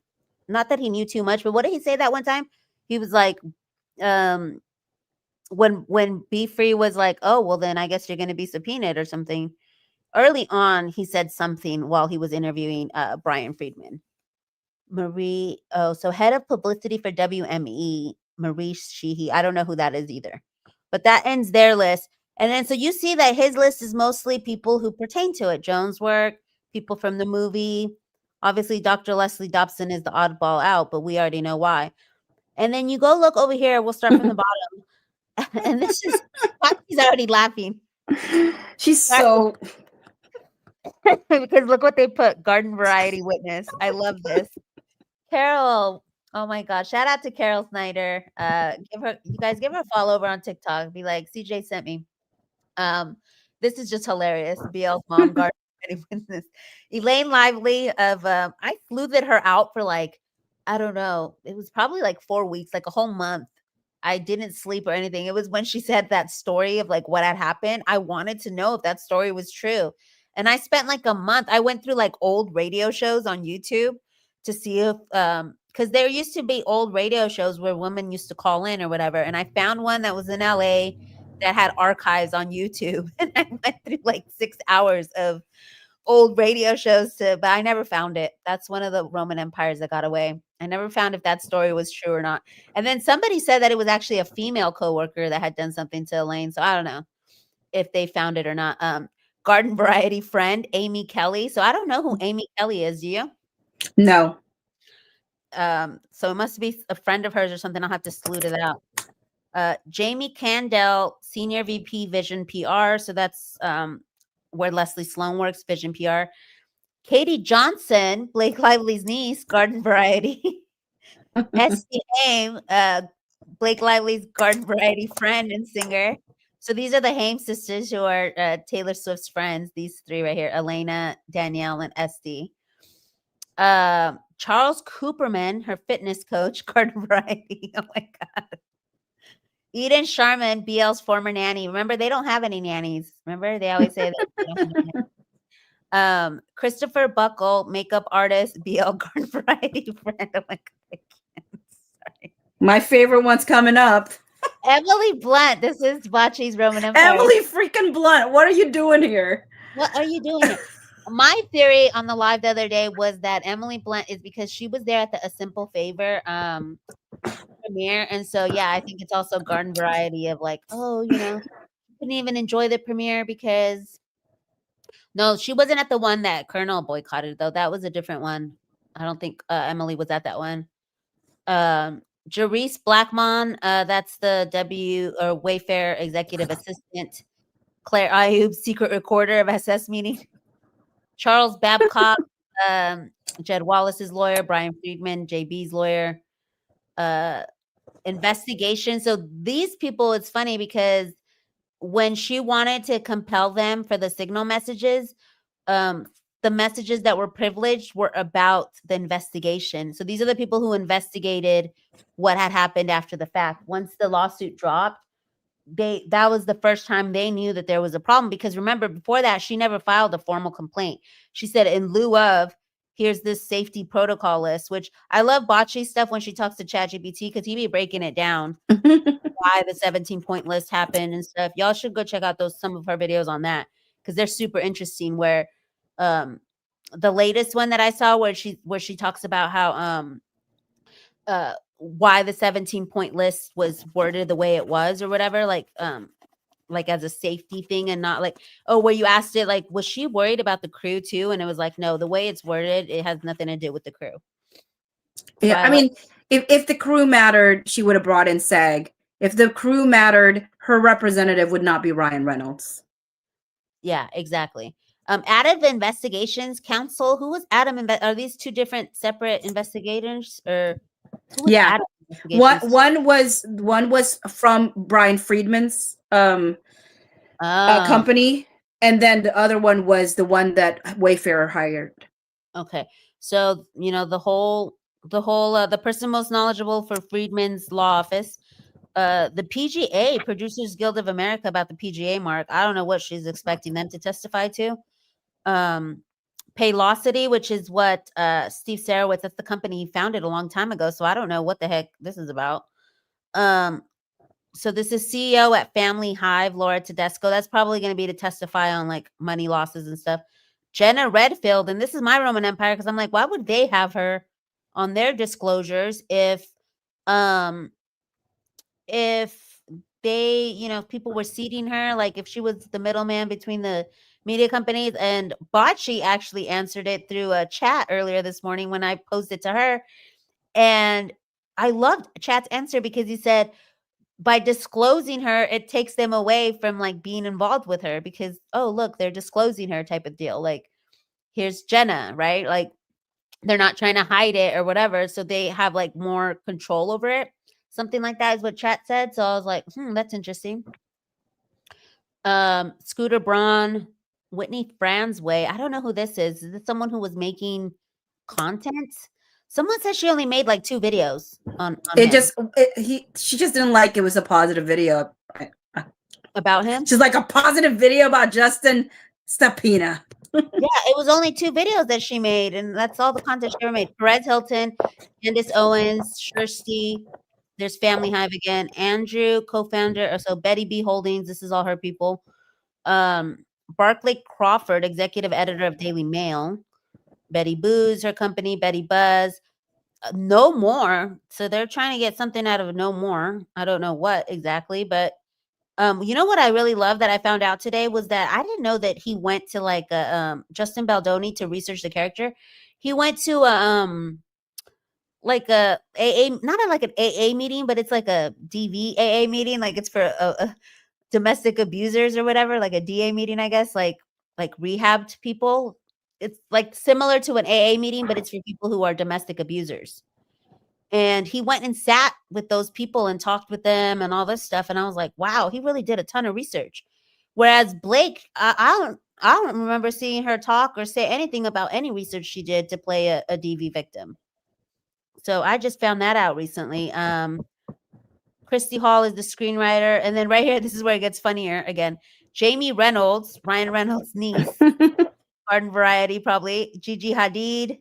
not that he knew too much, but what did he say that one time? He was like, when Be Free was like, oh, well, then I guess you're going to be subpoenaed or something. Early on, he said something while he was interviewing Brian Friedman. So head of publicity for WME, Marie Sheehy. I don't know who that is either. But that ends their list. And then so you see that his list is mostly people who pertain to it. Joneswork, people from the movie. Obviously, Dr. Leslie Dobson is the oddball out, but we already know why. And then you go look over here. We'll start from the bottom. And this is, she's already laughing. She's so... because look what they put, garden variety witness. I love this. Carol, oh my gosh, shout out to Carol Snyder. You guys give her a follow over on TikTok. Be like, CJ sent me. This is just hilarious. BL's mom, garden variety witness. Elaine Lively of I sleuthed her out for like, I don't know, it was probably like 4 weeks, like a whole month. I didn't sleep or anything. It was when she said that story of like what had happened. I wanted to know if that story was true. And I spent like a month. I went through like old radio shows on YouTube to see if, because there used to be old radio shows where women used to call in or whatever. And I found one that was in LA that had archives on YouTube, and I went through like 6 hours of old radio shows but I never found it. That's one of the Roman empires that got away. I never found if that story was true or not. And then somebody said that it was actually a female coworker that had done something to Elaine. So I don't know if they found it or not. Garden Variety friend, Amy Kelly. So I don't know who Amy Kelly is. Do you? No. So it must be a friend of hers or something. I'll have to sleuth it out. Jamie Candell, Senior VP Vision PR. So that's where Leslie Sloan works, Vision PR. Katie Johnson, Blake Lively's niece, Garden Variety. Esty Haim, Blake Lively's Garden Variety friend and singer. So these are the Haim sisters who are Taylor Swift's friends. These three right here, Elena, Danielle, and Esty. Charles Cooperman, her fitness coach, Garden Variety. Oh my God. Eden Sharman, BL's former nanny. Remember, they don't have any nannies. Remember, they always say that. They don't have nannies. Christopher Buckle, makeup artist, BL Garden Variety friend. Oh my God. Sorry. My favorite one's coming up. Emily Blunt. This is Bachi's Roman Empire. Emily freaking Blunt. What are you doing here? What are you doing here? My theory on the live the other day was that Emily Blunt is because she was there at the A Simple Favor premiere. And so, yeah, I think it's also Garden Variety of like, oh, you know, couldn't even enjoy the premiere because no, she wasn't at the one that Colonel boycotted, though. That was a different one. I don't think Emily was at that one. Jerice Blackmon, that's the Wayfarer executive assistant. Claire Ayub, secret recorder of SS meeting. Charles Babcock, Jed Wallace's lawyer. Brian Friedman, JB's lawyer. Investigation. So these people, it's funny because when she wanted to compel them for the signal messages, the messages that were privileged were about the investigation. So these are the people who investigated what had happened after the fact. Once the lawsuit dropped, that was the first time they knew that there was a problem. Because remember, before that, she never filed a formal complaint. She said, in lieu of, here's this safety protocol list, which I love Bachi's stuff when she talks to ChatGPT because he be breaking it down. Why the 17-point list happened and stuff. Y'all should go check out some of her videos on that because they're super interesting. Where the latest one that I saw where she talks about how why the 17-point list was worded the way it was or whatever, like as a safety thing and not like, oh, where you asked it, like, was she worried about the crew too? And it was like, no, the way it's worded, it has nothing to do with the crew. So yeah, I mean, if the crew mattered, she would have brought in SAG. If the crew mattered, her representative would not be Ryan Reynolds. Yeah, exactly. Adam Investigations Council. Who was Adam? Are these two different separate investigators or? Yeah, one was from Brian Friedman's company, and then the other one was the one that Wayfarer hired. Okay, so you know the person most knowledgeable for Friedman's law office, the PGA, Producers Guild of America, about the PGA mark. I don't know what she's expecting them to testify to. Paylocity, which is what Steve Sarowitz, that's the company he founded a long time ago. So I don't know what the heck this is about. So this is CEO at Family Hive, Laura Tedesco. That's probably going to be to testify on like money losses and stuff. Jenna Redfield, and this is my Roman Empire because I'm like, why would they have her on their disclosures if they, you know, people were seating her, like if she was the middleman between the media companies. And Bachi actually answered it through a chat earlier this morning when I posted to her. And I loved Chat's answer because he said, by disclosing her, it takes them away from like being involved with her because, oh, look, they're disclosing her type of deal. Like, here's Jenna, right? Like, they're not trying to hide it or whatever. So they have like more control over it. Something like that is what Chat said. So I was like, that's interesting. Scooter Braun, Whitney Fransway. I don't know who this is. Is this someone who was making content? Someone said she only made like 2 videos on it. Him. She just didn't like it was a positive video about him. She's like a positive video about Justin Stapina. Yeah, it was only 2 videos that she made, and that's all the content she ever made. Perez Hilton, Candace Owens, Kirsty, There's Family Hive again. Andrew, co-founder, so Betty B Holdings. This is all her people. Barclay Crawford, executive editor of Daily Mail. Betty Boo's her company. Betty Buzz. No More. So they're trying to get something out of No More. I don't know what exactly, but you know what I really love that I found out today was that I didn't know that he went to like a Justin Baldoni to research the character. He went to like a AA, not like an AA meeting, but it's like a DVAA meeting, like it's for domestic abusers or whatever, like a DA meeting, I guess, like rehabbed people. It's like similar to an AA meeting, but it's for people who are domestic abusers. And he went and sat with those people and talked with them and all this stuff. And I was like, wow, he really did a ton of research. Whereas Blake, I don't remember seeing her talk or say anything about any research she did to play a DV victim. So I just found that out recently. Christy Hall is the screenwriter. And then right here, this is where it gets funnier again. Jamie Reynolds, Ryan Reynolds' niece, Garden Variety probably, Gigi Hadid,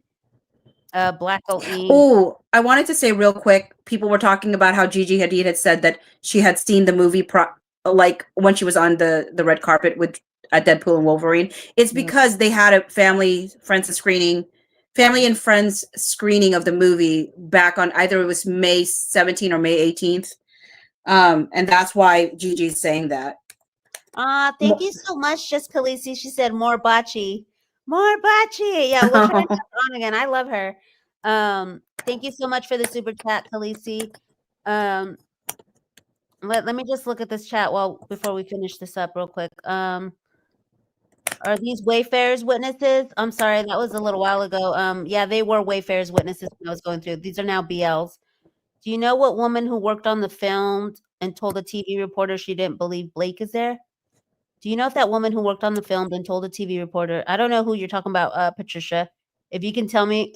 Black Ink. Oh, I wanted to say real quick, people were talking about how Gigi Hadid had said that she had seen the movie like when she was on the red carpet with Deadpool and Wolverine. It's because they had a family and friends screening of the movie back on either it was May 17th or May 18th. And that's why Gigi's saying that. Thank you so much, Just Khaleesi. She said more bocce. More bocce. Yeah, we'll try to have her on again. I love her. Thank you so much for the super chat, Khaleesi. Let me just look at this chat before we finish this up real quick. Are these Wayfarer's witnesses? I'm sorry, that was a little while ago. Yeah, they were Wayfarer's witnesses when I was going through. These are now BLs. Do you know what woman who worked on the film and told a TV reporter she didn't believe Blake is there? Do you know if that woman who worked on the film and told a TV reporter, I don't know who you're talking about, Patricia. If you can tell me,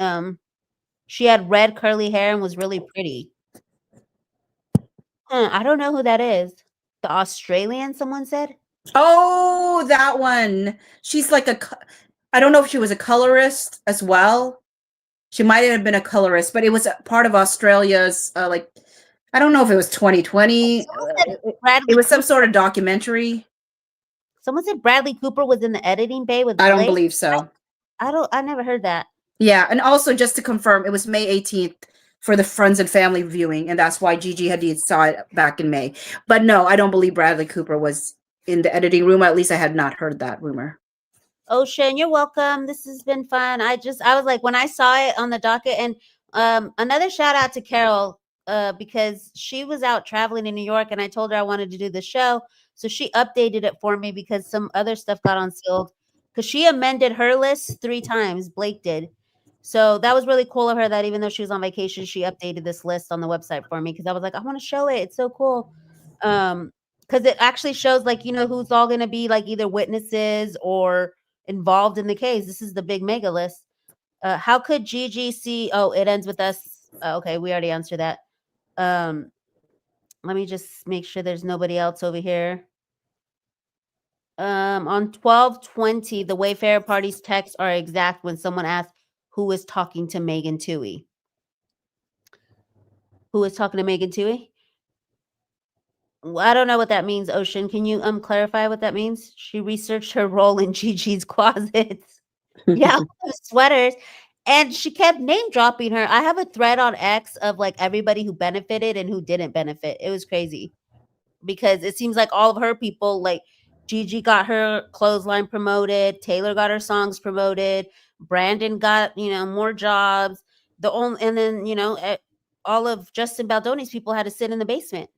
she had red curly hair and was really pretty. I don't know who that is. The Australian, someone said? Oh, that one. She's like I don't know if she was a colorist as well. She might have been a colorist, but it was a part of Australia's, I don't know if it was 2020. It was some sort of documentary. Someone said Bradley Cooper was in the editing bay with Blake. I don't believe so. I never heard that. Yeah, and also just to confirm, it was May 18th for the friends and family viewing, and that's why Gigi Hadid saw it back in May. But no, I don't believe Bradley Cooper was in the editing room. At least I had not heard that rumor. Ocean, you're welcome. This has been fun. I was like, when I saw it on the docket, and another shout out to Carol, because she was out traveling in New York and I told her I wanted to do the show. So she updated it for me because some other stuff got unsealed because she amended her list 3 times. Blake did. So that was really cool of her that even though she was on vacation, she updated this list on the website for me because I was like, I want to show it. It's so cool. Because it actually shows like, you know, who's all going to be like either witnesses or involved in the case. This is the big mega list. How could Gigi see? Oh, it ends with us. Okay, we already answered that. Let me just make sure there's nobody else over here. On 12/20, the Wayfarer party's texts are exact when someone asks who is talking to Megan Twohey. Who is talking to Megan Twohey? Well, I don't know what that means, Ocean. Can you clarify what that means? She researched her role in Gigi's closets. Yeah, sweaters. And she kept name dropping her. I have a thread on X of like everybody who benefited and who didn't benefit. It was crazy because it seems like all of her people, like Gigi got her clothesline promoted, Taylor got her songs promoted, Brandon got, you know, more jobs. And then, all of Justin Baldoni's people had to sit in the basement.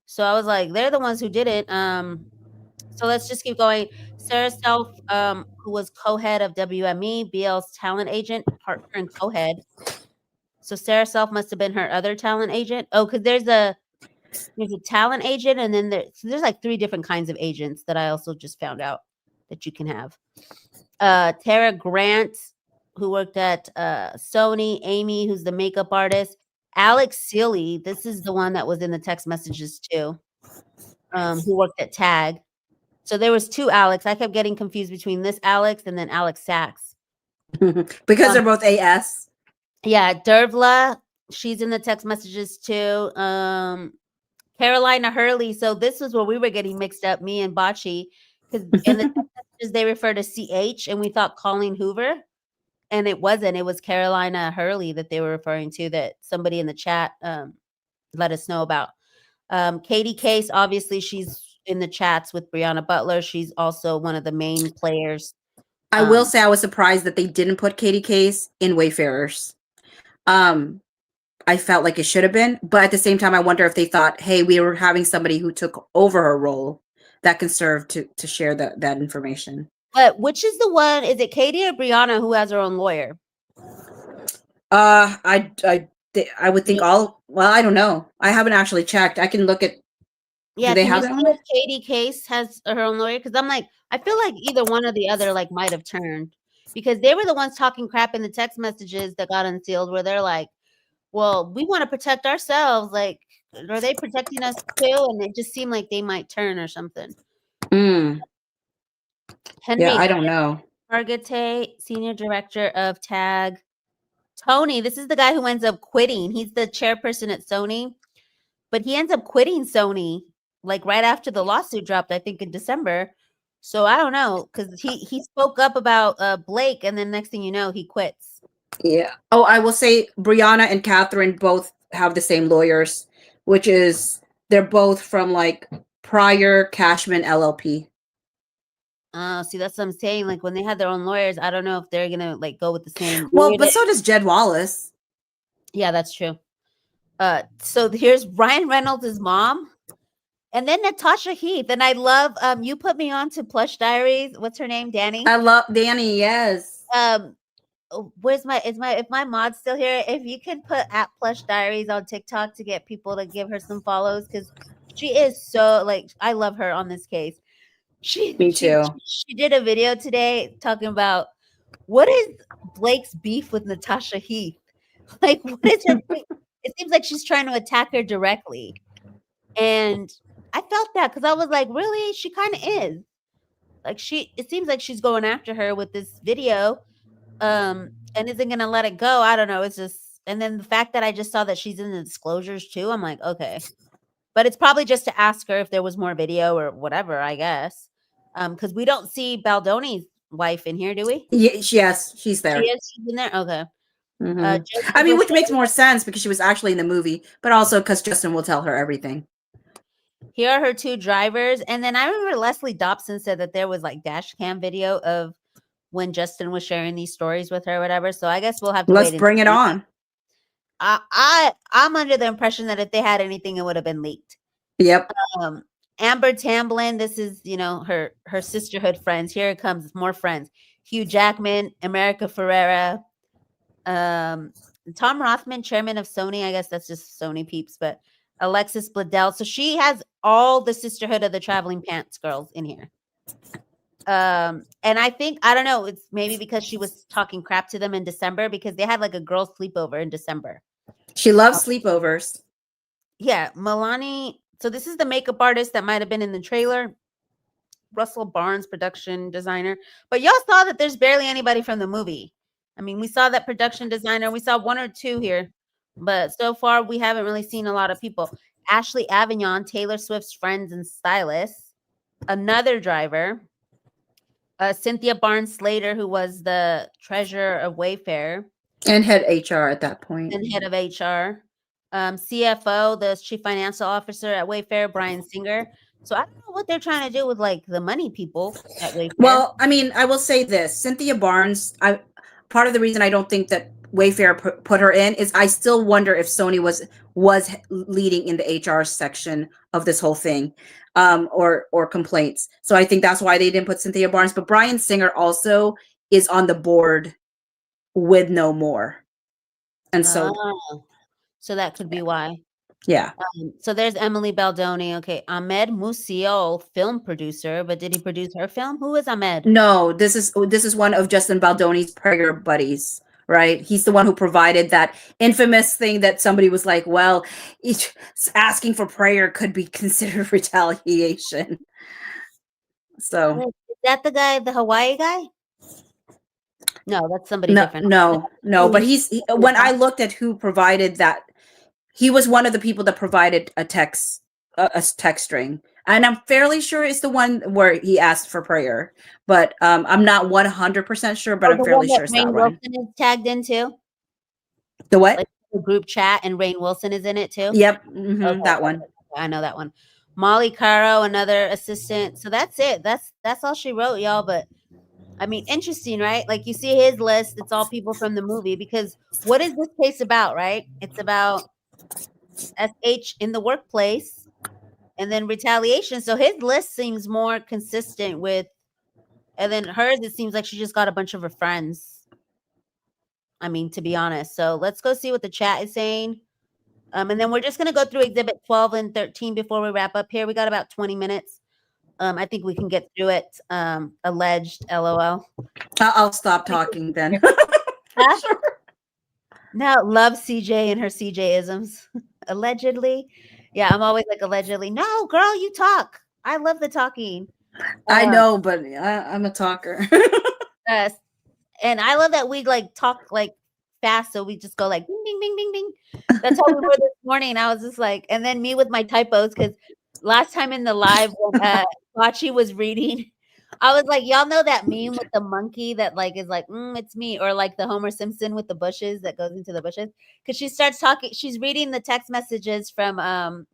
So I was like, they're the ones who did it. So let's just keep going. Sarah Self, who was co-head of WME, BL's talent agent, partner and co-head. So Sarah Self must have been her other talent agent. Oh, because there's a talent agent, and then there's like 3 different kinds of agents that I also just found out that you can have. Tara Grant, who worked at Sony, Amy, who's the makeup artist, Alex Sealy, this is the one that was in the text messages too, who worked at Tag. So there was 2 Alex. I kept getting confused between this Alex and then Alex Sachs. Because they're both AS. Yeah, Dervla, she's in the text messages too. Carolina Hurley. So this is where we were getting mixed up, me and Bocce, because in the text messages they refer to CH, and we thought Colleen Hoover, and it wasn't. It was Carolina Hurley that they were referring to. That somebody in the chat let us know about. Katie Case, obviously, she's in the chats with Brianna Butler. She's also one of the main players. I will say I was surprised that they didn't put Katie Case in Wayfarers. I felt like it should have been, but at the same time, I wonder if they thought, hey, we were having somebody who took over her role that can serve to share that information. But which is the one? Is it Katie or Brianna who has her own lawyer? I would think all. Well, I don't know. I haven't actually checked. I can look at. Yeah, do they have that one? Katie Case has her own lawyer, because I'm like, I feel like either one or the other like might have turned, because they were the ones talking crap in the text messages that got unsealed, where they're like, well, we want to protect ourselves. Like, are they protecting us too? And it just seemed like they might turn or something. Henry, yeah, I don't know. Margate, Senior Director of TAG. Tony, this is the guy who ends up quitting. He's the chairperson at Sony, but he ends up quitting Sony like right after the lawsuit dropped, I think in December. So I don't know, because he spoke up about Blake, and then next thing you know, he quits. Yeah. Oh, I will say Brianna and Catherine both have the same lawyers, which is they're both from like Prior Cashman LLP. See, that's what I'm saying. Like when they had their own lawyers, I don't know if they're gonna like go with the same. Well, but so does Jed Wallace. Yeah, that's true. So here's Ryan Reynolds' mom, and then Natasha Heath. And I love you put me on to Plush Diaries. What's her name? Danny. I love Danny. Yes. Where's if my mod's still here? If you can put at Plush Diaries on TikTok to get people to give her some follows, because she is so like I love her on this case. Me too. She did a video today talking about what is Blake's beef with Natasha Heath. Like, what is her? It seems like she's trying to attack her directly, and I felt that because I was like, really, she kind of is. Like it seems like she's going after her with this video, and isn't gonna let it go. I don't know. It's just, and then the fact that I just saw that she's in the disclosures too. I'm like, okay. But it's probably just to ask her if there was more video or whatever, I guess. Because we don't see Baldoni's wife in here, do we? Yes, she's there. She's in there? Okay. Mm-hmm. I mean, which makes more sense because she was actually in the movie, but also because Justin will tell her everything. Here are her two drivers. And then I remember Leslie Dobson said that there was like dash cam video of when Justin was sharing these stories with her or whatever. So I guess we'll have to Let's bring it on. I'm under the impression that if they had anything, it would have been leaked. Yep. Amber Tamblyn, this is, her sisterhood friends. Here it comes, more friends. Hugh Jackman, America Ferrera, Tom Rothman, chairman of Sony. I guess that's just Sony peeps, but Alexis Bledel. So she has all the sisterhood of the Traveling Pants girls in here. And I think, I don't know, it's maybe because she was talking crap to them in December, because they had like a girl sleepover in December. She loves sleepovers. Yeah, Milani. So this is the makeup artist that might have been in the trailer. Russell Barnes, production designer. But y'all saw that there's barely anybody from the movie. I mean, we saw that production designer. We saw one or two here. But so far, we haven't really seen a lot of people. Ashley Avignon, Taylor Swift's friends and stylists. Another driver. Cynthia Barnes Slater, who was the treasurer of Wayfarer. And head HR at that point. And head of HR. CFO, the chief financial officer at Wayfarer, Brian Singer. So I don't know what they're trying to do with like the money people at Wayfarer. Well, I mean, I will say this: Cynthia Barnes. Part of the reason I don't think that Wayfarer put her in is I still wonder if Sony was leading in the HR section of this whole thing, or complaints. So I think that's why they didn't put Cynthia Barnes. But Brian Singer also is on the board with No More, and so. So that could be why. Yeah. So there's Emily Baldoni. Okay. Ahmed Musial, film producer, but did he produce her film? Who is Ahmed? No, this is one of Justin Baldoni's prayer buddies, right? He's the one who provided that infamous thing that somebody was like, well, asking for prayer could be considered retaliation. So is that the guy, the Hawaii guy? No, that's somebody No, different. no. But when I looked at who provided that, he was one of the people that provided a text string, and I'm fairly sure it's the one where he asked for prayer. But I'm not 100% sure, but I'm the fairly one that sure it's Rainn that one. Wilson is tagged into? The what? Like the group chat, and Rainn Wilson is in it too? Yep, Okay, that one. I know that one. Molly Caro, another assistant. So that's it. That's all she wrote, y'all. But I mean, interesting, right? Like you see his list, it's all people from the movie, because what is this case about, right? It's about SH in the workplace and then retaliation. So his list seems more consistent with, and then hers, it seems like she just got a bunch of her friends. I mean, to be honest. So let's go see what the chat is saying. And then we're just going to go through exhibit 12 and 13 before we wrap up here. We got about 20 minutes. I think we can get through it. Alleged, LOL. I'll stop talking then. Huh? Sure. No, love CJ and her CJ-isms. Allegedly. Yeah, I'm always like, allegedly. No, girl, you talk. I love the talking. I know, but I'm a talker. And I love that we like talk like fast, so we just go like bing, bing, bing, bing, bing. That's how we were this morning. I was just like, and then me with my typos, because last time in the live when Bachi was reading, I was like, y'all know that meme with the monkey that like is like, it's me, or like the Homer Simpson with the bushes that goes into the bushes, because she starts talking, she's reading the text messages from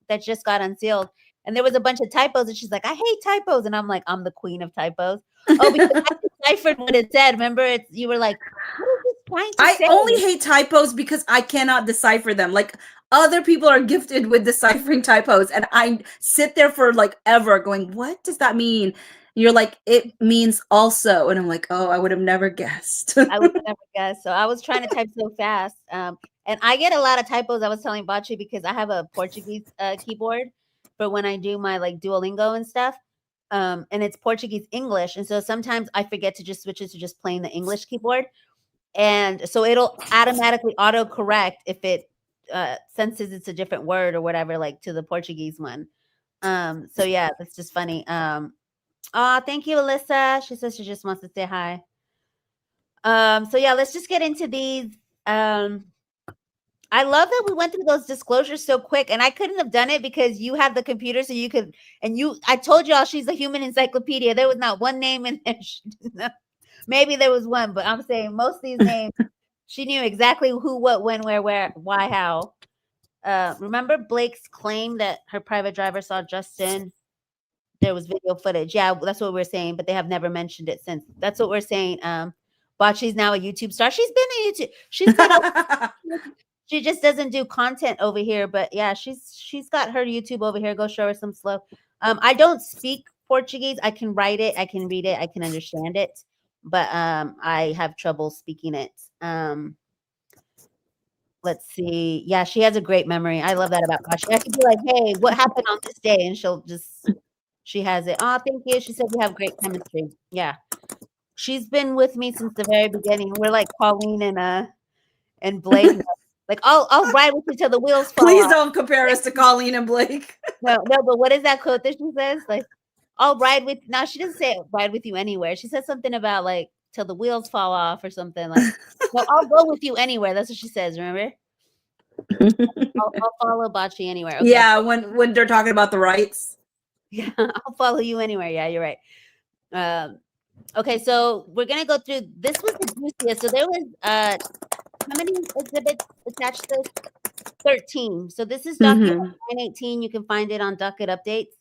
that just got unsealed, and there was a bunch of typos, and she's like, I hate typos, and I'm like, I'm the queen of typos. Oh, because I deciphered what it said. Remember, you were like, what is this trying to say? I only hate typos because I cannot decipher them. Like other people are gifted with deciphering typos, and I sit there for like ever going, what does that mean? You're like, it means also. And I'm like, oh, I would have never guessed. I would have never guessed. So I was trying to type so fast. And I get a lot of typos. I was telling Bachi, because I have a Portuguese keyboard for when I do my like Duolingo and stuff. And it's Portuguese English. And so sometimes I forget to just switch it to just plain the English keyboard. And so it'll automatically auto correct if it senses it's a different word or whatever, like to the Portuguese one. So yeah, that's just funny. Thank you, Alyssa. She says she just wants to say hi. So yeah, let's just get into these. I love that we went through those disclosures so quick, and I couldn't have done it because you had the computer, so you could. And I told y'all she's a human encyclopedia. There was not one name in there. Maybe there was one, but I'm saying most of these names, she knew exactly who, what, when, where, why, how. Remember Blake's claim that her private driver saw Justin? There was video footage. Yeah, that's what we're saying, but they have never mentioned it since. That's what we're saying. Bachi's now a YouTube star. She's been a YouTube. She's got she just doesn't do content over here, but yeah, she's got her YouTube over here. Go show her some slow. I don't speak Portuguese. I can write it, I can read it, I can understand it, but I have trouble speaking it. Let's see. Yeah, she has a great memory. I love that about Bachi. I could be like, hey, what happened on this day? And she has it. Oh, thank you. She said we have great chemistry. Yeah. She's been with me since the very beginning. We're like Colleen and Blake. Like, I'll ride with you till the wheels fall Please off. don't compare us to Colleen and Blake. No, but what is that quote that she says? Like, I'll ride with. Now she doesn't say ride with you anywhere. She says something about like till the wheels fall off or something. Like, no, I'll go with you anywhere. That's what she says. Remember? I'll follow Bachi anywhere. Okay. Yeah, when they're talking about the rights. Yeah, I'll follow you anywhere. Yeah, you're right. Okay, so we're gonna go through. This was the juiciest. So there was how many exhibits attached to this? 13. So this is document 918. You can find it on docket updates.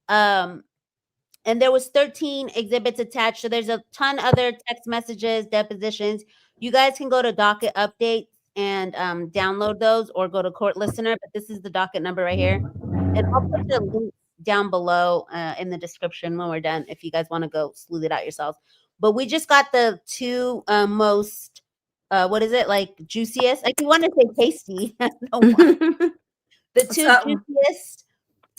And there was 13 exhibits attached. So there's a ton other text messages, depositions. You guys can go to docket updates and download those, or go to court listener. But this is the docket number right here, and I'll put the link down below in the description when we're done, if you guys want to go sleuth it out yourselves. But we just got the two most what is it, like juiciest? Like, you want to say tasty. The two juiciest.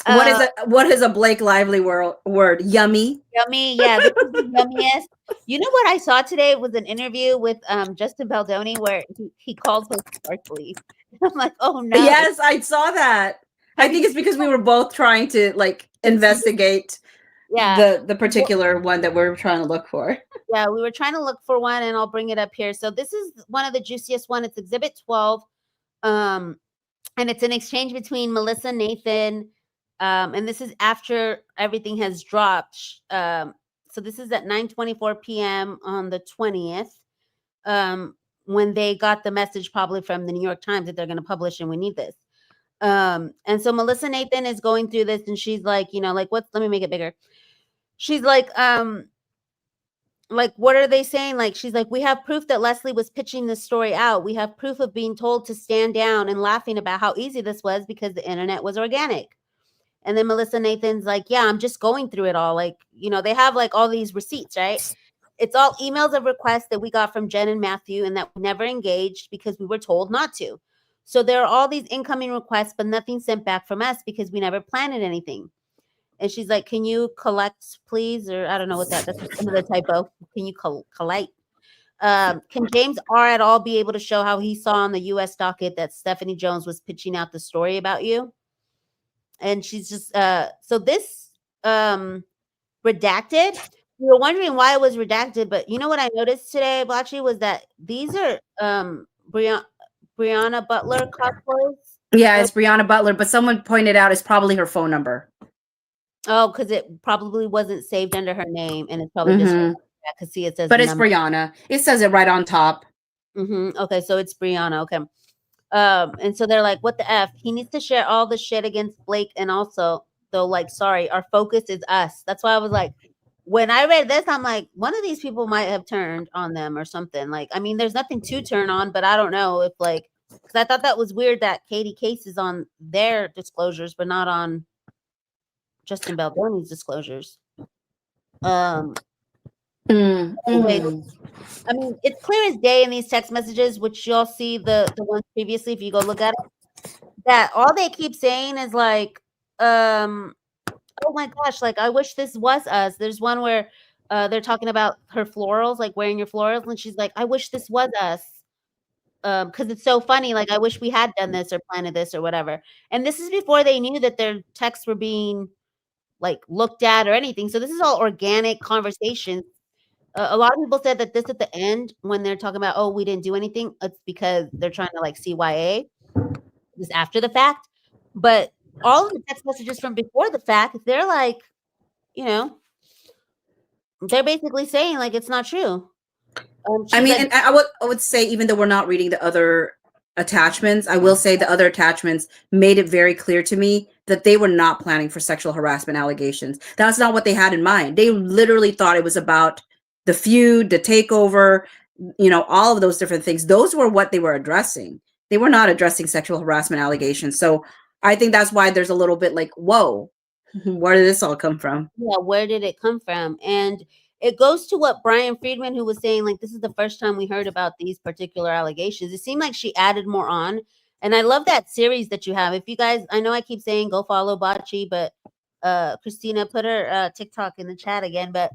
What is a Blake Lively word? Yummy. Yummy. Yeah, this is the yummiest. You know what I saw today was an interview with Justin Baldoni where he called her sparkly. I'm like, oh no. Yes, I saw that. I think it's because we were both trying to like investigate Yeah. the particular one that we're trying to look for. Yeah, we were trying to look for one, and I'll bring it up here. So this is one of the juiciest one. It's Exhibit 12. And it's an exchange between Melissa and Nathan. And this is after everything has dropped. So this is at 9:24 p.m. on the 20th. When they got the message probably from the New York Times that they're going to publish and we need this. And so Melissa Nathan is going through this, and she's like, like, let me make it bigger. She's like, what are they saying? Like, she's like, we have proof that Leslie was pitching this story out. We have proof of being told to stand down and laughing about how easy this was because the internet was organic. And then Melissa Nathan's like, yeah, I'm just going through it all. Like, they have like all these receipts, right? It's all emails of requests that we got from Jen and Matthew and that we never engaged because we were told not to. So there are all these incoming requests, but nothing sent back from us because we never planted anything. And she's like, can you collect, please? Or I don't know what that's another typo. Can you collect? Can James R. at all be able to show how he saw on the U.S. docket that Stephanie Jones was pitching out the story about you? And she's just, so this redacted. We were wondering why it was redacted, but you know what I noticed today, Blatchy, was that these are Brianna Butler cosplays. Yeah, it's Brianna Butler, but someone pointed out it's probably her phone number. Oh, because it probably wasn't saved under her name, and it's probably just because see it says. But it's Brianna. It says it right on top. Okay, so it's Brianna. Okay. And so they're like, what the F? He needs to share all the shit against Blake, and also, though, like, sorry, our focus is us. That's why I was like, when I read this, I'm like, one of these people might have turned on them or something. Like, I mean, there's nothing to turn on, but I don't know if, like, because I thought that was weird that Katie Case is on their disclosures, but not on Justin Baldoni's disclosures. Anyways, I mean, it's clear as day in these text messages, which you'll see the ones previously if you go look at it, that all they keep saying is like, oh my gosh, like I wish this was us. There's one where they're talking about her florals, like wearing your florals, and she's like, I wish this was us. Because it's so funny, like I wish we had done this or planted this or whatever. And this is before they knew that their texts were being like looked at or anything. So this is all organic conversation. A lot of people said that this at the end when they're talking about, oh, we didn't do anything, it's because they're trying to like CYA this after the fact. But all of the text messages from before the fact, they're like, they're basically saying like it's not true. I mean, and I would say, even though we're not reading the other attachments, I will say the other attachments made it very clear to me that they were not planning for sexual harassment allegations. That's not what they had in mind. They literally thought it was about the feud, the takeover, all of those different things. Those were what they were addressing. They were not addressing sexual harassment allegations. So I think that's why there's a little bit like, whoa, where did this all come from? Yeah, where did it come from? And it goes to what Brian Friedman, who was saying, like, this is the first time we heard about these particular allegations. It seemed like she added more on. And I love that series that you have. If you guys, I know I keep saying go follow Bocce, but Christina put her TikTok in the chat again. But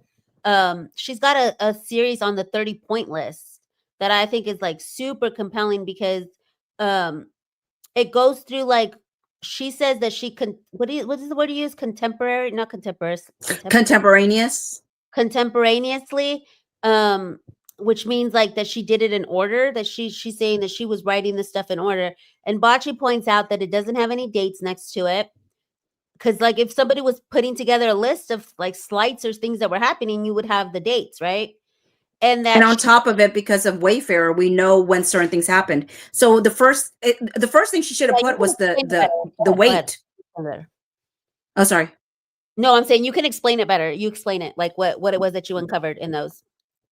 she's got a series on the 30-point list that I think is like super compelling because it goes through like, she says that she what is the word you use? Contemporary, not contemporary. Contemporaneously, which means like that she did it in order, that she's saying that she was writing the stuff in order. And Bocce points out that it doesn't have any dates next to it. Because like if somebody was putting together a list of like slights or things that were happening, you would have the dates, right? And on top of it, because of Wayfarer, we know when certain things happened. So the first thing she should have put was the weight. Oh, sorry. No, I'm saying you can explain it better. You explain it, like what it was that you uncovered in those.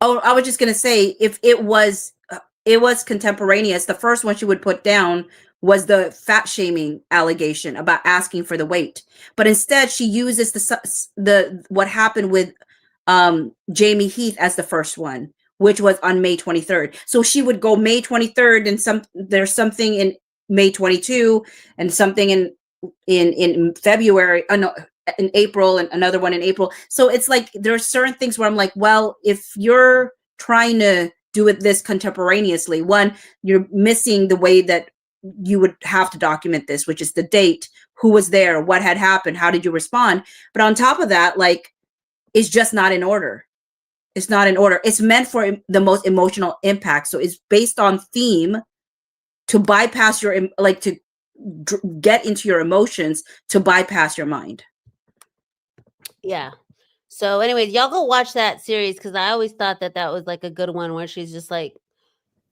Oh, I was just gonna say, if it was contemporaneous, the first one she would put down was the fat shaming allegation about asking for the weight. But instead, she uses the what happened with Jamie Heath as the first one, which was on May 23rd. So she would go May 23rd, and there's something in May 22, and something in February. In April, and another one in April. So it's like there are certain things where I'm like, well, if you're trying to do it this contemporaneously, one, you're missing the way that you would have to document this, which is the date, who was there, what had happened, how did you respond. But on top of that, like is just not in order. It's not in order. It's meant for the most emotional impact. So it's based on theme to bypass your, like, to get into your emotions, to bypass your mind. Yeah. So anyways, y'all go watch that series, because I always thought that that was like a good one, where she's just like,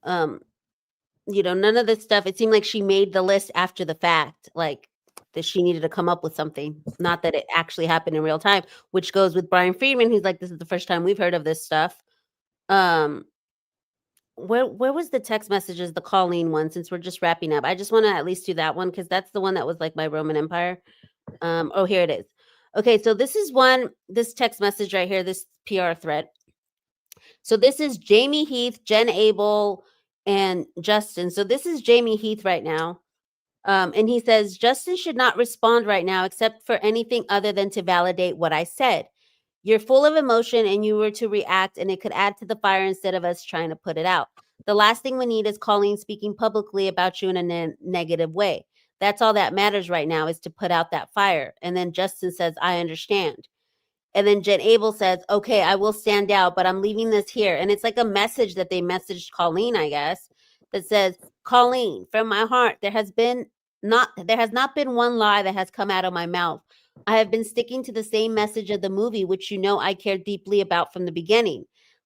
you know, none of this stuff. It seemed like she made the list after the fact, like that she needed to come up with something, not that it actually happened in real time, which goes with Brian Friedman, who's like, this is the first time we've heard of this stuff. Where was the text messages, the Colleen one, since we're just wrapping up? I just want to at least do that one, because that's the one that was like my Roman Empire. Oh, here it is. Okay, so this is this text message right here, this PR thread. So this is Jamie Heath, Jen Abel, and Justin. So this is Jamie Heath right now. And he says, Justin should not respond right now except for anything other than to validate what I said. You're full of emotion and you were to react, and it could add to the fire instead of us trying to put it out. The last thing we need is Colleen speaking publicly about you in a negative way. That's all that matters right now, is to put out that fire. And then Justin says, I understand. And then Jen Abel says, okay, I will stand out, but I'm leaving this here. And it's like a message that they messaged Colleen, I guess, that says, Colleen, from my heart, there has not been one lie that has come out of my mouth. I have been sticking to the same message of the movie, which you know I care deeply about from the beginning.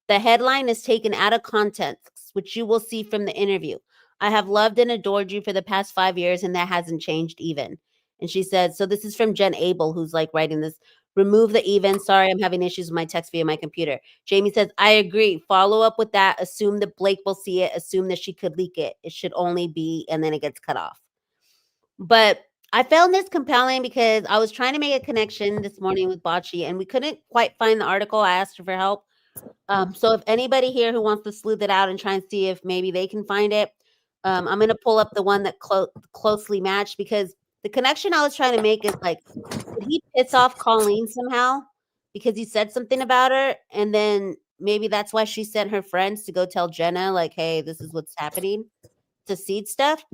The headline is taken out of context, which you will see from the interview. I have loved and adored you for the past 5 years, and that hasn't changed even. And she said, so this is from Jen Abel, who's like writing this. Remove the even. Sorry, I'm having issues with my text via my computer. Jamie says, I agree. Follow up with that. Assume that Blake will see it. Assume that she could leak it. It should only be, and then it gets cut off. But I found this compelling because I was trying to make a connection this morning with Bocce, and we couldn't quite find the article. I asked her for help. So if anybody here who wants to sleuth it out and try and see if maybe they can find it, I'm going to pull up the one that closely matched, because the connection I was trying to make is like, did he piss off Colleen somehow because he said something about her? And then maybe that's why she sent her friends to go tell Jenna, like, hey, this is what's happening, to seed stuff.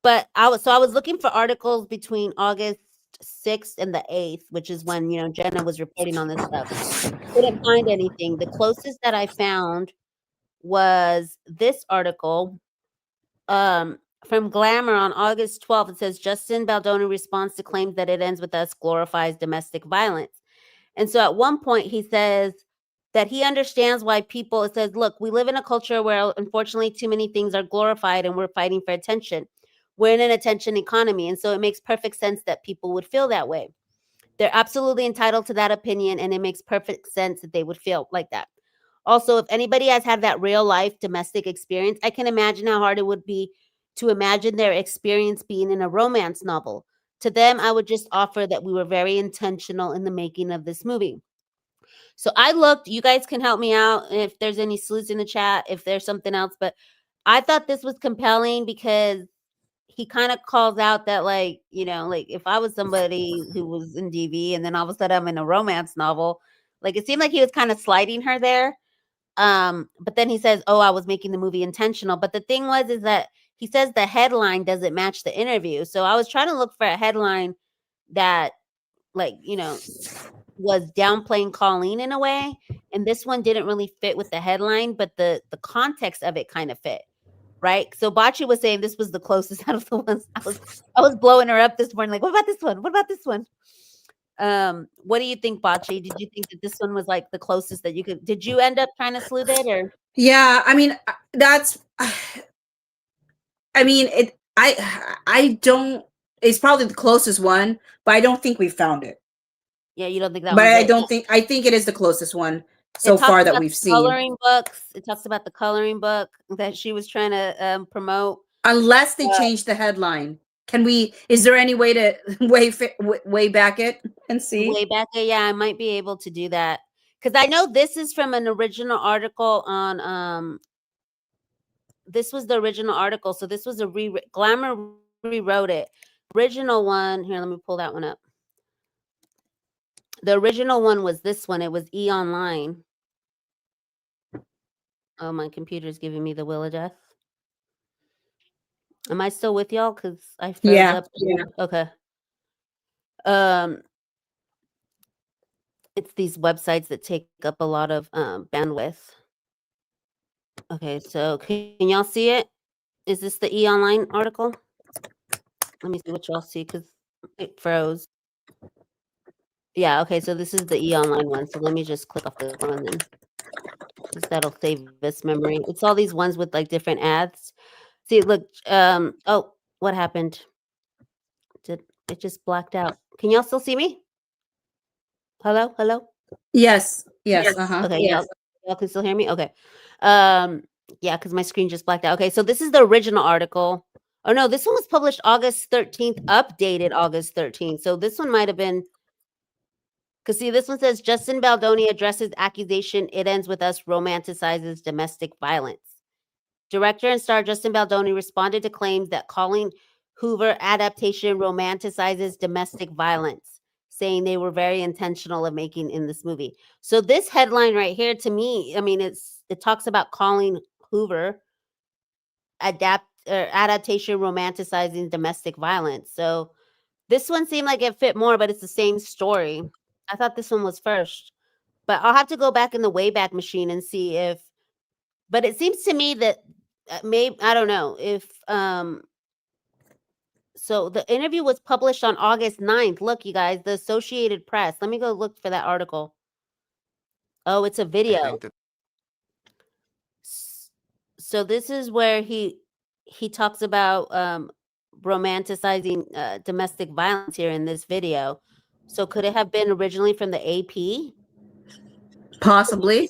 But I was looking for articles between August 6th and the 8th, which is when, you know, Jenna was reporting on this stuff. Couldn't find anything. The closest that I found was this article from Glamour on August 12th. It says, Justin Baldoni responds to claims that It Ends With Us glorifies domestic violence. And so at one point he says that he understands why people, it says, look, we live in a culture where unfortunately too many things are glorified and we're fighting for attention. We're in an attention economy. And so it makes perfect sense that people would feel that way. They're absolutely entitled to that opinion, and it makes perfect sense that they would feel like that. Also, if anybody has had that real life domestic experience, I can imagine how hard it would be to imagine their experience being in a romance novel. To them, I would just offer that we were very intentional in the making of this movie. So I looked, you guys can help me out if there's any sleuths in the chat, if there's something else, but I thought this was compelling because he kind of calls out that, like, you know, like if I was somebody who was in DV and then all of a sudden I'm in a romance novel, like it seemed like he was kind of sliding her there. But then he says, oh, I was making the movie intentional. But the thing is that he says the headline doesn't match the interview. So I was trying to look for a headline that, like, you know, was downplaying Colleen in a way. And this one didn't really fit with the headline, but the context of it kind of fit. Right. So Bocce was saying this was the closest out of the ones. I was blowing her up this morning. Like, what about this one? What about this one? What do you think, Bocce? Did you think that this one was like the closest that you could? Did you end up trying to sleuth it, or? Yeah, I mean, that's, I mean, I don't, it's probably the closest one, but I don't think we found it. Yeah, you don't think that But one's I it? don't think, I think it is the closest one so far that we've seen. Coloring books. It talks about the coloring book that she was trying to promote. Unless they change the headline. Can we, is there any way to way back it and see? Way back it? Yeah, I might be able to do that. Because I know this is from an original article on, this was the original article. So this was a Glamour rewrote it. Original one, here, let me pull that one up. The original one was this one. It was E! Online. Oh, my computer's giving me the will of death. Am I still with y'all? Because I froze up. Yeah. Okay. It's these websites that take up a lot of bandwidth. Okay, so can y'all see it? Is this the E! Online article? Let me see what y'all see because it froze. Yeah, okay, so this is the E! Online one. So let me just click off this one then. Because that'll save this memory. It's all these ones with like different ads. See, look, oh, what happened? It just blacked out. Can y'all still see me? Hello? Hello? Yes. Yes. Uh-huh. Okay, y'all can still hear me? Okay. Yeah, because my screen just blacked out. Okay, so this is the original article. Oh no, this one was published August 13th, updated August 13th. So this one might have been because see, this one says Justin Baldoni addresses accusation. It ends with us romanticizes domestic violence. Director and star Justin Baldoni responded to claims that Colleen Hoover adaptation romanticizes domestic violence, saying they were very intentional of making in this movie. So this headline right here, to me, I mean, it talks about Colleen Hoover adaptation romanticizing domestic violence. So this one seemed like it fit more, but it's the same story. I thought this one was first, but I'll have to go back in the Wayback Machine and see if. But it seems to me that maybe I don't know if so the interview was published on August 9th. Look, you guys, the Associated Press. Let me go look for that article. Oh, it's a video. So this is where he talks about romanticizing domestic violence here in this video. So could it have been originally from the AP? Possibly.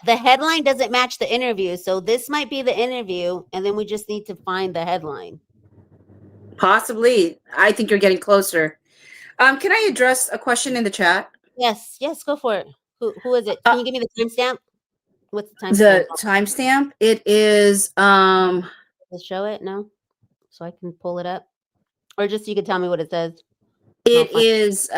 The headline doesn't match the interview, so this might be the interview, and then we just need to find the headline. Possibly. I think you're getting closer. Can I address a question in the chat? Yes, go for it. Who is it? Can you give me the timestamp? What's the timestamp? The timestamp? It is Let's show it now, so I can pull it up, or just you can tell me what it says. It is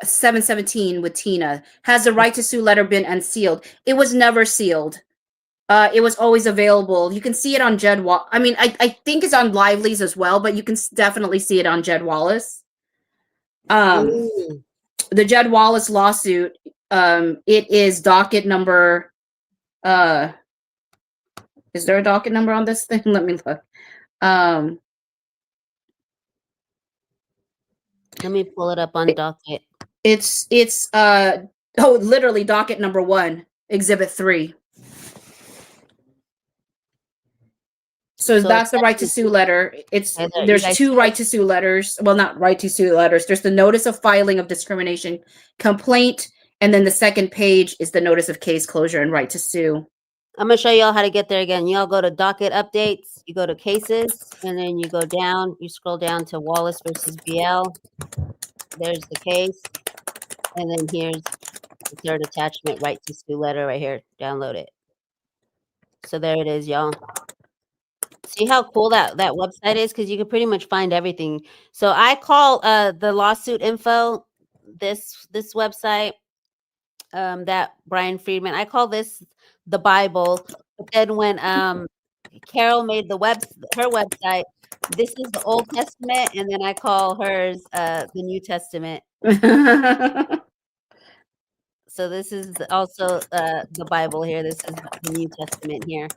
717 with Tina. Has the right to sue letter been unsealed? It was never sealed. It was always available. You can see it on Jed Wallace. I mean, I think it's on Lively's as well, but you can definitely see it on Jed Wallace. The Jed Wallace lawsuit, it is docket number, is there a docket number on this thing? Let me look. Let me pull it up on docket. It's literally docket number 1, exhibit 3. So that's the right to sue letter. There's 2 right to sue letters. Well, not right to sue letters. There's the notice of filing of discrimination complaint, and then the second page is the notice of case closure and right to sue. I'm gonna show y'all how to get there again. Y'all go to docket updates, you go to cases, and then you go down, you scroll down to Wallace versus BL. There's the case, and then here's the third attachment, right to sue letter right here. Download it. So there it is, y'all. See how cool that website is? Because you can pretty much find everything. So I call the lawsuit info, this website, that Brian Friedman, I call this the Bible. But then when Carol made her website, this is the Old Testament, and then I call hers the New Testament. So this is also the Bible here. This is the New Testament here.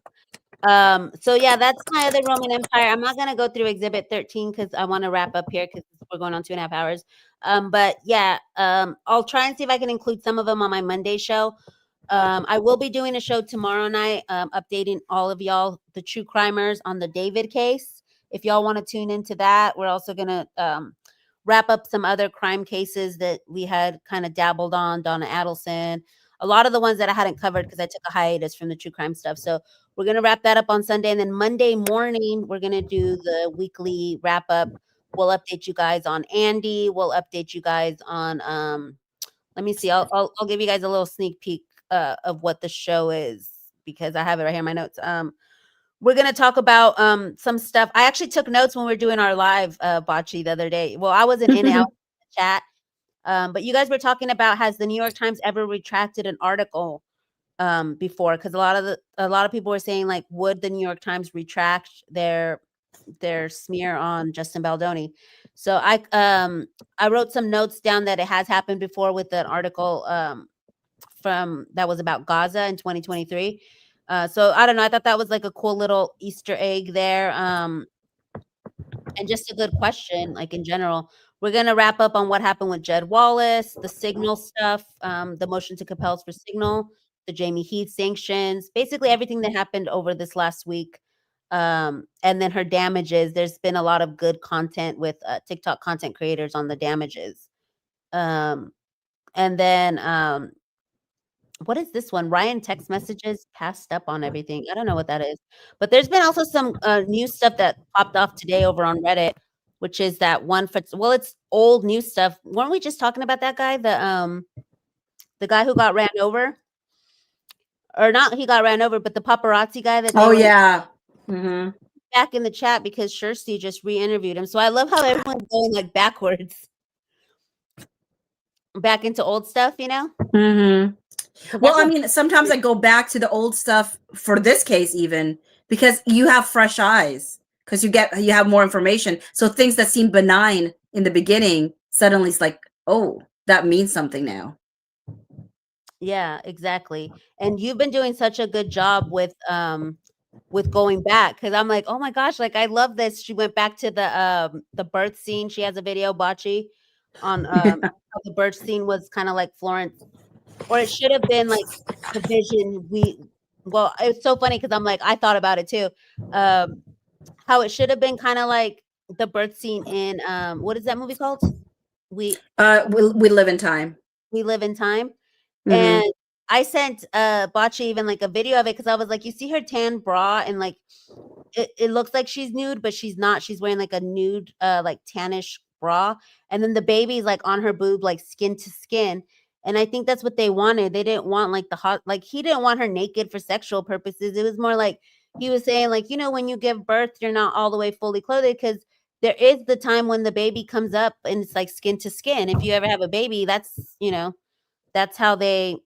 So yeah, that's my other Roman Empire. I'm not gonna go through exhibit 13 because I want to wrap up here because we're going on 2.5 hours. But yeah, I'll try and see if I can include some of them on my Monday show. I will be doing a show tomorrow night, updating all of y'all, the true crimers, on the David case. If y'all want to tune into that, we're also gonna wrap up some other crime cases that we had kind of dabbled on, Donna Adelson, a lot of the ones that I hadn't covered because I took a hiatus from the true crime stuff. So we're going to wrap that up on Sunday. And then Monday morning, we're going to do the weekly wrap up. We'll update you guys on Andy. We'll update you guys on, let me see. I'll give you guys a little sneak peek of what the show is because I have it right here in my notes. We're going to talk about some stuff. I actually took notes when we were doing our live bocce the other day. Well, I wasn't in the chat, but you guys were talking about, has the New York Times ever retracted an article before? Because a lot of people were saying, like, would the New York Times retract their their smear on Justin Baldoni. So I wrote some notes down that it has happened before with an article from that was about Gaza in 2023. So I don't know. I thought that was like a cool little Easter egg there. And just a good question, like in general. We're gonna wrap up on what happened with Jed Wallace, the Signal stuff, the motion to compel for Signal, the Jamie Heath sanctions, basically everything that happened over this last week. And then her damages. There's been a lot of good content with TikTok content creators on the damages. And then what is this one? Ryan text messages passed up on everything. I don't know what that is. But there's been also some new stuff that popped off today over on Reddit, which is that one for it's old new stuff. Weren't we just talking about that guy? The guy who got ran over? Or not he got ran over, but the paparazzi guy that Oh yeah. Mm-hmm. Back in the chat because Kirsty just re-interviewed him. So I love how everyone's going like backwards. Back into old stuff, you know? Mm-hmm. Well, I mean, sometimes I go back to the old stuff for this case, even because you have fresh eyes, because you have more information. So things that seem benign in the beginning suddenly it's like, oh, that means something now. Yeah, exactly. And you've been doing such a good job with going back, because I'm like, oh my gosh, like I love this. She went back to the birth scene. She has a video, Bocce, on how the birth scene was kind of like Florence. Or it should have been like the vision it's so funny because I'm like, I thought about it too. How it should have been kind of like the birth scene in what is that movie called? We Live in Time. We Live in Time. Mm-hmm. And I sent Bocce even like a video of it because I was like, you see her tan bra and like it looks like she's nude, but she's not. She's wearing like a nude like tannish bra. And then the baby's like on her boob, like skin to skin. And I think that's what they wanted. They didn't want like he didn't want her naked for sexual purposes. It was more like he was saying like, you know, when you give birth, you're not all the way fully clothed because there is the time when the baby comes up and it's like skin to skin. If you ever have a baby, that's, you know, that's how they,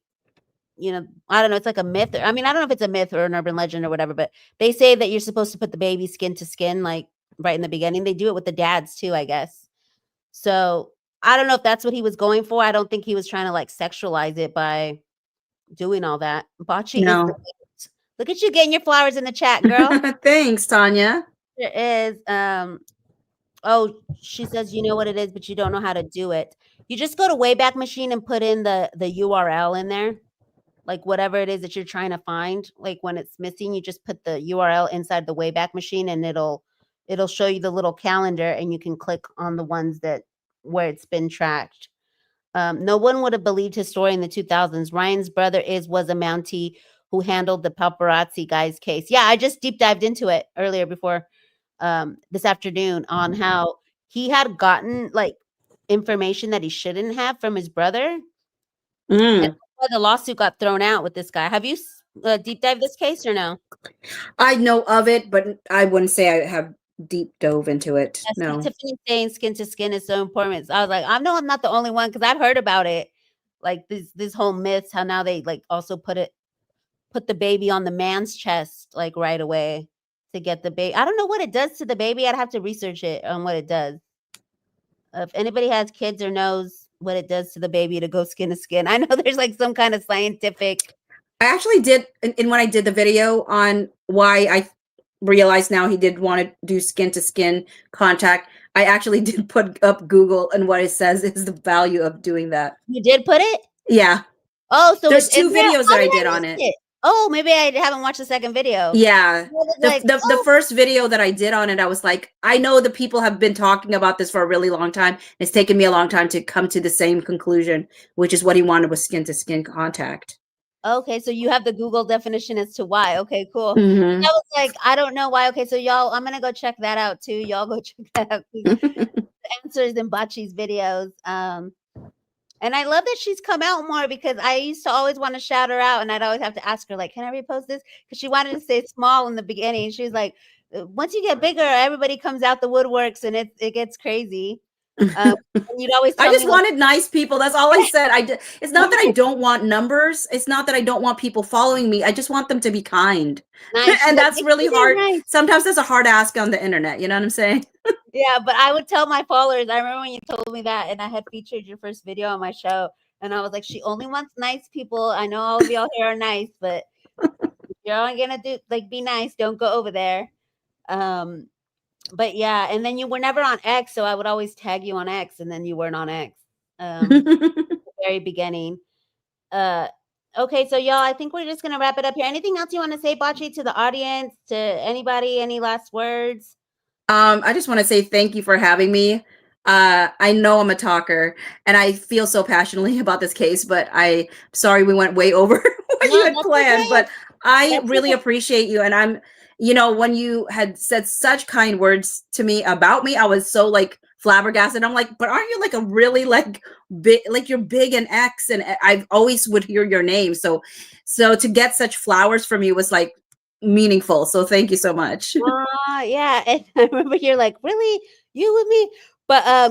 you know, I don't know. It's like a myth. I mean, I don't know if it's a myth or an urban legend or whatever, but they say that you're supposed to put the baby skin to skin, like right in the beginning. They do it with the dads too, I guess. So I don't know if that's what he was going for. I don't think he was trying to like sexualize it by doing all that. Bocce No. is look at you getting your flowers in the chat, girl. Thanks, Tanya. There is oh, she says you know what it is, but you don't know how to do it. You just go to Wayback Machine and put in the URL in there. Like whatever it is that you're trying to find, like when it's missing, you just put the URL inside the Wayback Machine and it'll show you the little calendar and you can click on the ones that where it's been tracked. No one would have believed his story in the 2000s. Ryan's brother was a Mountie who handled the paparazzi guy's case. Yeah, I just deep dived into it earlier before this afternoon on how he had gotten like information that he shouldn't have from his brother. And that's why the lawsuit got thrown out with this guy. Have you deep dived this case or no? I know of it, but I wouldn't say I have deep dove into it. Yes, no. Tiffany saying skin to skin is so important. So I was like, I know I'm not the only one because I've heard about it. Like this whole myths, how now they like also put the baby on the man's chest like right away to get the baby. I don't know what it does to the baby. I'd have to research it on what it does. If anybody has kids or knows what it does to the baby to go skin to skin, I know there's like some kind of scientific. I actually did, and when I did the video on why I realized now he did want to do skin to skin contact, I actually did put up Google, and what it says is the value of doing that. You did put it? Yeah. Oh, so there's two videos that I did on it. Oh, maybe I haven't watched the second video. Yeah. The first video that I did on it, I was like, I know the people have been talking about this for a really long time. It's taken me a long time to come to the same conclusion, which is what he wanted with skin to skin contact. Okay, so you have the Google definition as to why. Okay, cool. Mm-hmm. I was like, I don't know why. Okay, so y'all, I'm gonna go check that out too. Y'all go check that out. The answers in Bocce's videos. And I love that she's come out more because I used to always want to shout her out and I'd always have to ask her, like, can I repost this? Because she wanted to stay small in the beginning. She was like, once you get bigger, everybody comes out the woodworks and it gets crazy. And you'd always tell I just me, like, wanted nice people. That's all I said. I did. It's not that I don't want numbers. It's not that I don't want people following me. I just want them to be kind. nice. And Like, that's "Make really sure they're hard. nice." Sometimes that's a hard ask on the internet. You know what I'm saying? Yeah, but I would tell my followers. I remember when you told me that, and I had featured your first video on my show, and I was like, "She only wants nice people. I know all of y'all here are nice, but if you're only gonna do like be nice. Don't go over there." But yeah, and then you were never on X, so I would always tag you on X, and then you weren't on X. The very beginning. Okay, so y'all, I think we're just gonna wrap it up here. Anything else you want to say, Bocce, to the audience, to anybody? Any last words? I just want to say thank you for having me. I know I'm a talker and I feel so passionately about this case, but I'm sorry we went way over what you No, had that's planned, okay. but I That's really okay. appreciate you. And I'm, when you had said such kind words to me about me, I was so like flabbergasted. I'm like, but aren't you like a really like big, like you're big and X, and I always would hear your name. So to get such flowers from you was like meaningful. So thank you so much. Yeah, and I remember you're like, "Really? You with me?" But, I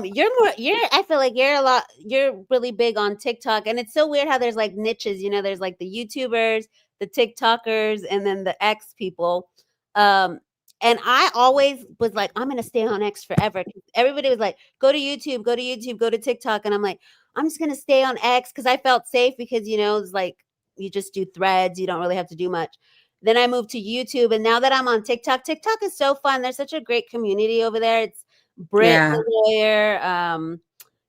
feel like you're really big on TikTok, and it's so weird how there's, like, niches, there's, like, the YouTubers, the TikTokers, and then the X people. Um, and I always was like, "I'm gonna stay on X forever." 'Cause everybody was like, "Go to YouTube, go to YouTube, go to TikTok," and I'm like, "I'm just gonna stay on X because I felt safe because, it's like, you just do threads, you don't really have to do much. Then I moved to YouTube, and now that I'm on TikTok, TikTok is so fun. There's such a great community over there. It's Britt, Yeah. the lawyer.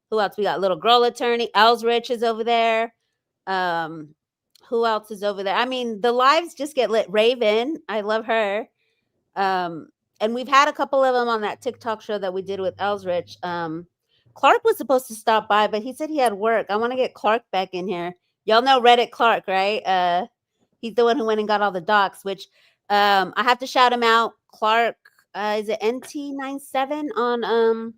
Who else? We got little girl attorney. Rich is over there. Um, who else is over there? I mean, the lives just get lit. Raven, I love her. And we've had a couple of them on that TikTok show that we did with Rich. Clark was supposed to stop by, but he said he had work. I want to get Clark back in here. Y'all know Reddit Clark, right? He's the one who went and got all the docs, which I have to shout him out. Clark, is it NT97 on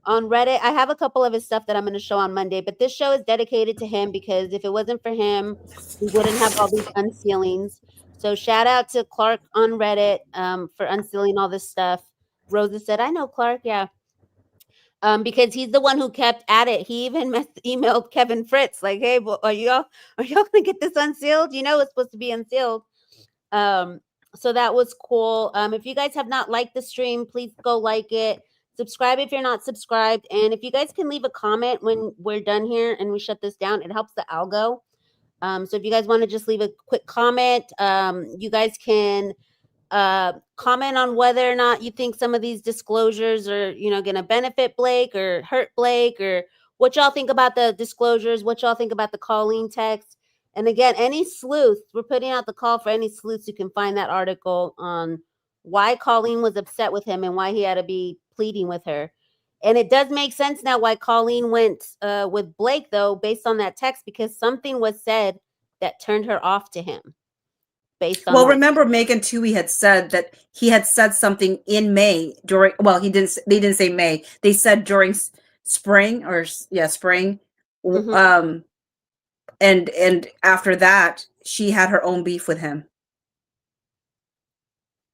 Reddit? I have a couple of his stuff that I'm going to show on Monday, but this show is dedicated to him because if it wasn't for him, we wouldn't have all these unsealings. So shout out to Clark on Reddit for unsealing all this stuff. Rosa said, "I know Clark, yeah." Because he's the one who kept at it. He even emailed Kevin Fritz like, "Hey, are y'all gonna get this unsealed? It's supposed to be unsealed." So that was cool. If you guys have not liked the stream, please go like it. Subscribe if you're not subscribed, and if you guys can leave a comment when we're done here and we shut this down, it helps the algo. So if you guys want to just leave a quick comment, you guys can comment on whether or not you think some of these disclosures are, going to benefit Blake or hurt Blake, or what y'all think about the disclosures, what y'all think about the Colleen text. And again, any sleuths, we're putting out the call for any sleuths who can find that article on why Colleen was upset with him and why he had to be pleading with her. And it does make sense now why Colleen went with Blake, though, based on that text, because something was said that turned her off to him. Based on Well, remember Megan Twohey had said that he had said something in May during, well, they didn't say May. They said during spring spring. Mm-hmm. And after that, she had her own beef with him.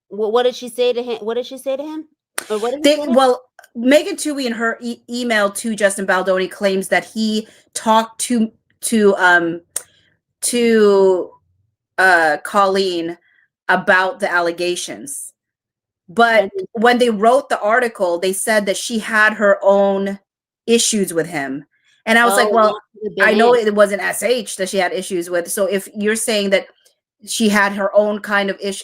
What did she say to him? Or what did he say to him? Well, Megan Twohey in her email to Justin Baldoni claims that he talked to Colleen about the allegations. But when they wrote the article, they said that she had her own issues with him. And I was like, well, I know it wasn't SH that she had issues with. So if you're saying that she had her own kind of issue,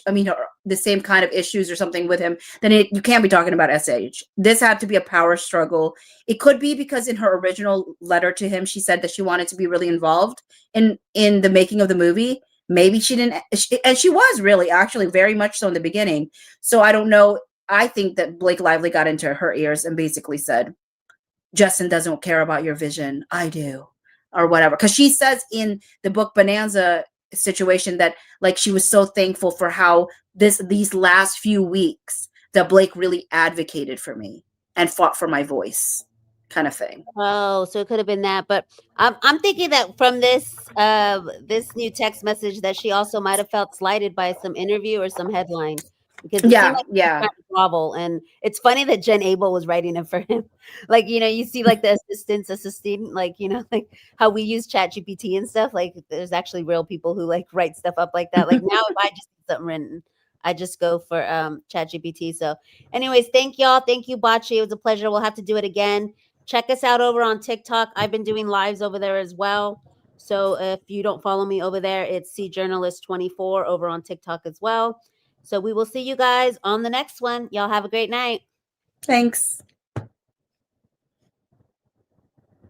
the same kind of issues or something with him, then you can't be talking about SH. This had to be a power struggle. It could be because in her original letter to him, she said that she wanted to be really involved in the making of the movie. Maybe she didn't, and she was really actually very much so in the beginning. So I don't know. I think that Blake Lively got into her ears and basically said, Justin doesn't care about your vision. I do, or whatever. Because she says in the book Bonanza situation that like she was so thankful for how these last few weeks that Blake really advocated for me and fought for my voice, kind of thing. Oh, so it could have been that. But I'm thinking that from this new text message that she also might have felt slighted by some interview or some headline. because it Yeah, seemed like he was yeah. trying to grovel. And it's funny that Jen Abel was writing it for him. Like, you know, you see like the assistant, like, you know, like how we use ChatGPT and stuff. Like there's actually real people who like write stuff up like that. Like now if I just need something written, I just go for ChatGPT. So anyways, thank y'all. Thank you, Bocce. It was a pleasure. We'll have to do it again. Check us out over on TikTok. I've been doing lives over there as well. So if you don't follow me over there, it's cjournalist24 over on TikTok as well. So we will see you guys on the next one. Y'all have a great night. Thanks.